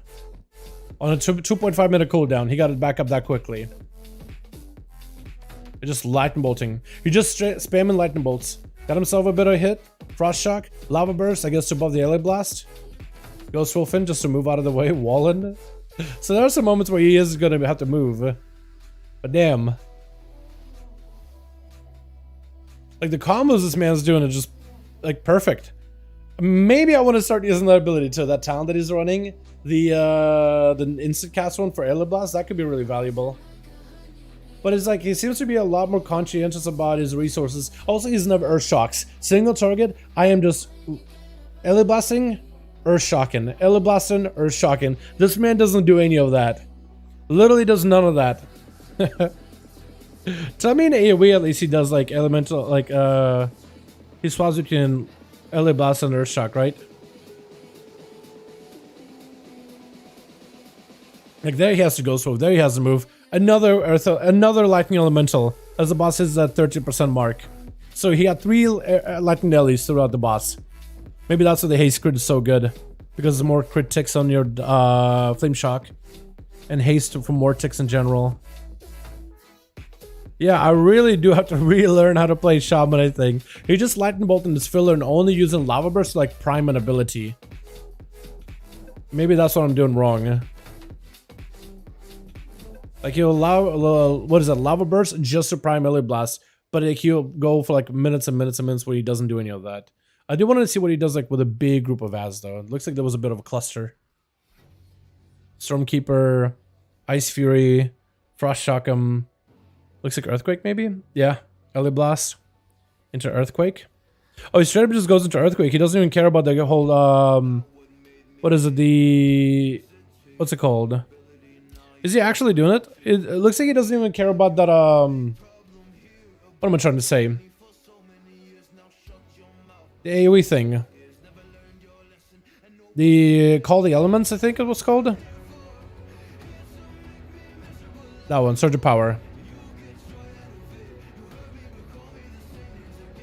On a 2.5 minute cooldown, he got it back up that quickly. It's just Lightning Bolting. He just spamming Lightning Bolts. Got himself a bit of a hit. Frost Shock, Lava Burst, I guess above the LA Blast. Ghost Wolfen just to move out of the way, Wallen. So there are some moments where he is gonna have to move. But damn. Like the combos this man's doing are just like perfect. Maybe I want to start using that ability to that talent that he's running. The instant cast one for Air Blast, that could be really valuable. But it's like he seems to be a lot more conscientious about his resources. Also, he's never Earth Shocks. Single target, I am just Air Blasting, Earth Shocking. Air Blasting, Earth Shocking. This man doesn't do any of that. Literally does none of that. Tell me in AoE at least he does like elemental, like he swaps between Air Blast and Earth Shock, right? Like there he has to Ghost Wolf, there he has to move. Another lightning elemental as the boss hits that 30% mark. So he had 3 lightning ellies throughout the boss. Maybe that's why the haste crit is so good, because there's more crit ticks on your flame shock and haste from more ticks in general. Yeah, I really do have to relearn how to play Shaman, I think. He just lightning bolt in this filler and only using lava burst to like prime an ability. Maybe that's what I'm doing wrong. Like he'll allow, what is that, lava burst just to prime melee blast, but like he'll go for like minutes and minutes and minutes where he doesn't do any of that. I do want to see what he does like with a big group of ads though. It looks like there was a bit of a cluster. Stormkeeper, Ice Fury, Frost Shock'em. Looks like Earthquake maybe? Yeah, Ellie Blast into Earthquake. Oh, he straight up just goes into Earthquake. He doesn't even care about the whole, what is it, what's it called? Is he actually doing it? It looks like he doesn't even care about that, what am I trying to say? The AoE thing. The Call the Elements, I think it was called. That one, Surge of Power.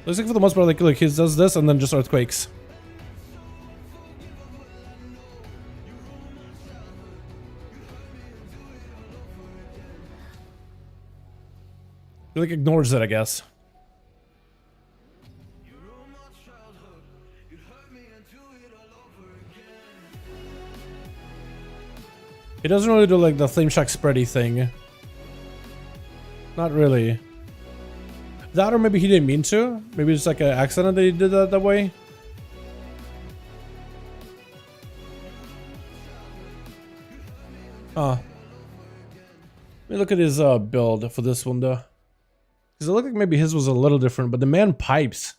Looks like for the most part, like, look, he does this and then just Earthquakes. He like ignores it, I guess. He doesn't really do like the Flame Shock spready thing. Not really. That, or maybe he didn't mean to. Maybe it's like an accident that he did that way. Huh. Let me look at his build for this one though. Because it looked like maybe his was a little different, but the man pipes.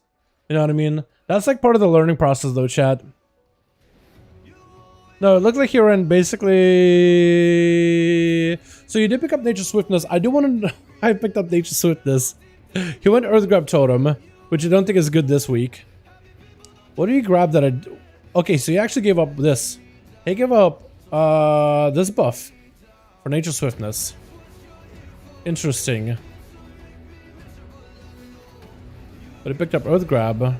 You know what I mean? That's like part of the learning process though, chat. No, it looked like you ran basically... So you did pick up Nature Swiftness. I do want to... I picked up Nature Swiftness. He went Earth Grab Totem, which I don't think is good this week. What did he grab that I... Okay, so he actually gave up this. He gave up this buff for Nature Swiftness. Interesting. But he picked up Earth Grab.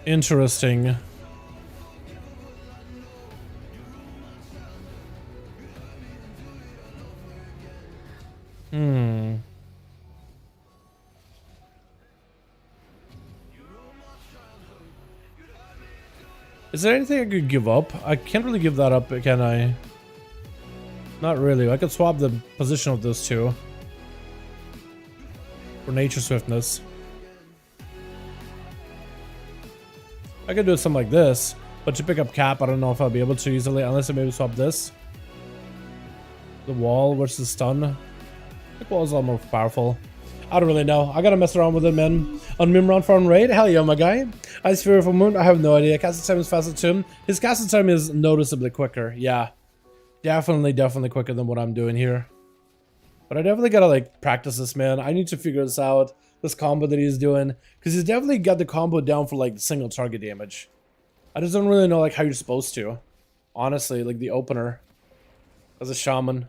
Interesting. Is there anything I could give up? I can't really give that up, can I? Not really. I could swap the position of those two. For Nature Swiftness. I could do something like this, but to pick up Cap, I don't know if I'll be able to easily, unless I maybe swap this. The wall versus stun. I think wall is a lot more powerful. I don't really know. I gotta mess around with it, man. On Mimron Farm Raid, hell yeah, my guy. Ice Fury for Moon, I have no idea. Casting time is faster too. His casting time is noticeably quicker, yeah. Definitely quicker than what I'm doing here. But I definitely gotta like practice this, man. I need to figure this out. This combo that he's doing, because he's definitely got the combo down for like single target damage. I just don't really know like how you're supposed to, honestly, like the opener as a shaman.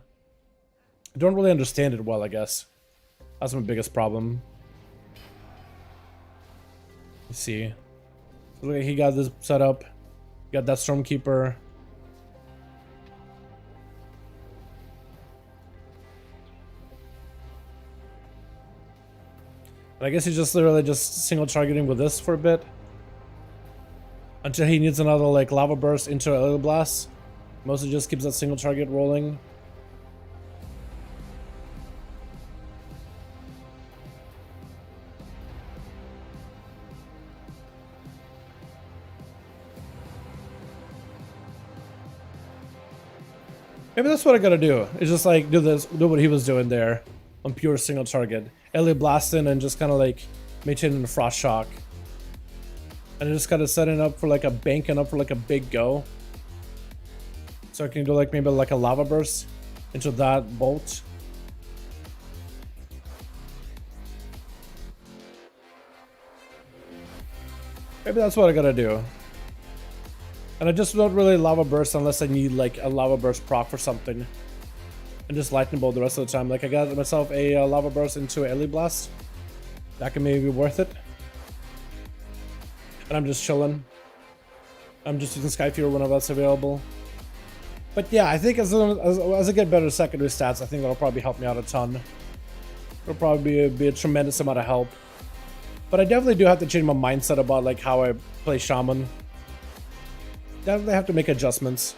I don't really understand it well, I guess. That's my biggest problem. Let's see. So look, he got this set up. Got that Stormkeeper. I guess he's just literally just single targeting with this for a bit. until he needs another like lava burst into a blast. Mostly just keeps that single target rolling. Maybe that's what I gotta do. It's just like do what he was doing there on pure single target. Early blasting and just kind of like maintaining the frost shock. And just kind of setting up for like a banking up for like a big go. So I can do like maybe like a lava burst into that bolt. Maybe that's what I gotta do. And I just don't really lava burst unless I need like a lava burst proc for something. And just lightning bolt the rest of the time. Like I got myself a lava burst into Ellie Blast. That can maybe be worth it. And I'm just chilling. I'm just using Skyfear whenever that's available. But yeah, I think as I get better secondary stats, I think that'll probably help me out a ton. It'll probably be a tremendous amount of help. But I definitely do have to change my mindset about like how I play Shaman. Definitely have to make adjustments.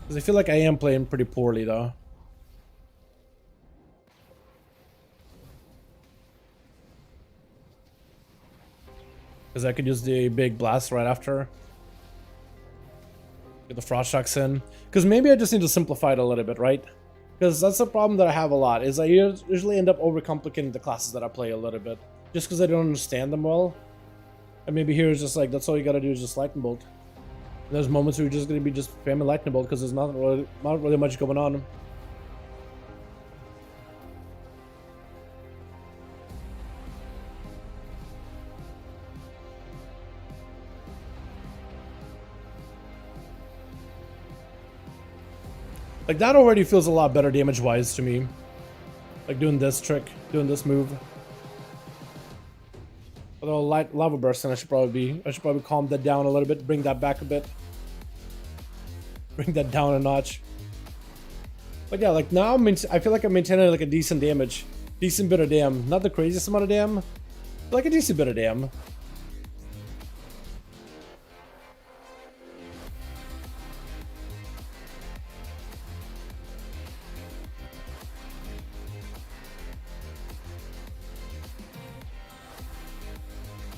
Because I feel like I am playing pretty poorly though. Because I could use the big blast right after. Get the frost shocks in. Because maybe I just need to simplify it a little bit, right? Because that's the problem that I have a lot, is I usually end up overcomplicating the classes that I play a little bit. Just because I don't understand them well. And maybe here is just like, that's all you gotta do is just lightning bolt. And there's moments where you're just gonna be just spamming lightning bolt because there's not really much going on. Like that already feels a lot better damage wise to me. Like doing this trick, doing this move. Although light lava burst, and I should probably calm that down a little bit, bring that back a bit. Bring that down a notch. But yeah, like now I feel like I'm maintaining like a decent damage. Decent bit of dam. Not the craziest amount of dam, but like a decent bit of dam.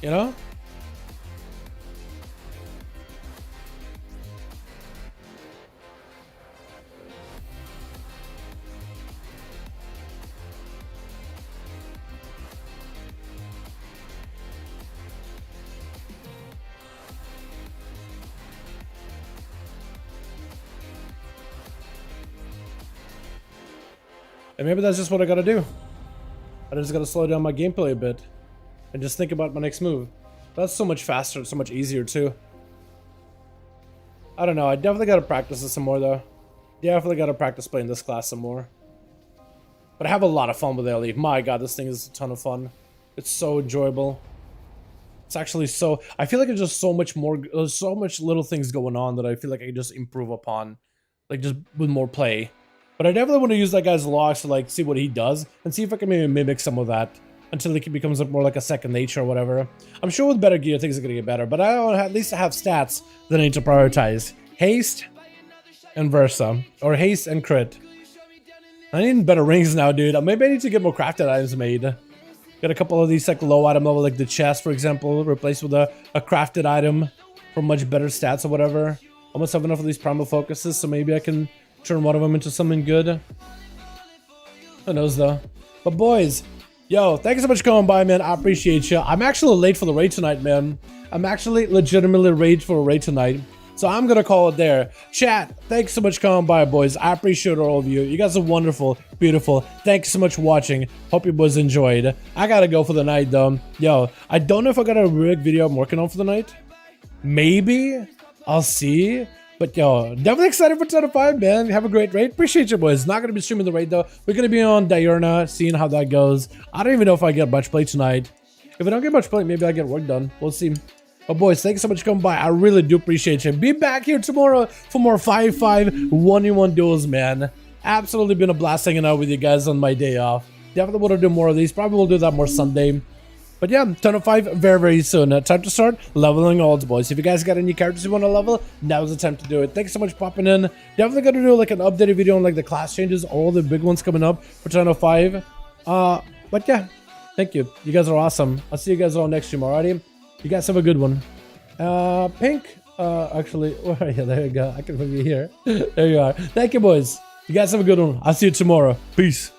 You know? And maybe that's just what I gotta do. I just gotta slow down my gameplay a bit. And just think about my next move. That's so much faster and so much easier too. I don't know, I definitely gotta practice this some more though. Definitely gotta practice playing this class some more. But I have a lot of fun with LE. My god, this thing is a ton of fun. It's so enjoyable. It's actually so... I feel like there's just so much more... There's so much little things going on that I feel like I can just improve upon. Like just with more play. But I definitely want to use that guy's logs to like see what he does. And see if I can maybe mimic some of that. Until it becomes more like a second nature or whatever. I'm sure with better gear things are going to get better, but I don't at least have stats that I need to prioritize. Haste and Versa. Or haste and crit. I need better rings now, dude. Maybe I need to get more crafted items made. Get a couple of these like low item level, like the chest for example, replaced with a crafted item for much better stats or whatever. Almost have enough of these primal focuses, so maybe I can turn one of them into something good. Who knows though. But boys... Yo, thank you so much for coming by, man. I appreciate you. I'm actually late for the raid tonight, man. I'm actually legitimately late for a raid tonight. So I'm going to call it there. Chat, thanks so much for coming by, boys. I appreciate all of you. You guys are wonderful, beautiful. Thanks so much for watching. Hope you boys enjoyed. I got to go for the night, though. Yo, I don't know if I got a rig video I'm working on for the night. Maybe. I'll see. But yo, definitely excited for 10 to 5, man. Have a great raid. Appreciate you, boys. Not going to be streaming the raid, though. We're going to be on Diurna, seeing how that goes. I don't even know if I get much play tonight. If I don't get much play, maybe I get work done. We'll see. But boys, thanks so much for coming by. I really do appreciate you. Be back here tomorrow for more 5-5 1v1 duels, man. Absolutely been a blast hanging out with you guys on my day off. Definitely want to do more of these. Probably will do that more Sunday. But yeah, ton of 5 very, very soon. Time to start leveling olds, boys. If you guys got any characters you want to level, now's the time to do it. Thanks so much for popping in. Definitely gonna do like an updated video on like the class changes, all the big ones coming up for ton of 5. But yeah, thank you. You guys are awesome. I'll see you guys all next stream, alrighty? You guys have a good one. Pink, actually, where are you? There you go. I can put you here. There you are. Thank you, boys. You guys have a good one. I'll see you tomorrow. Peace.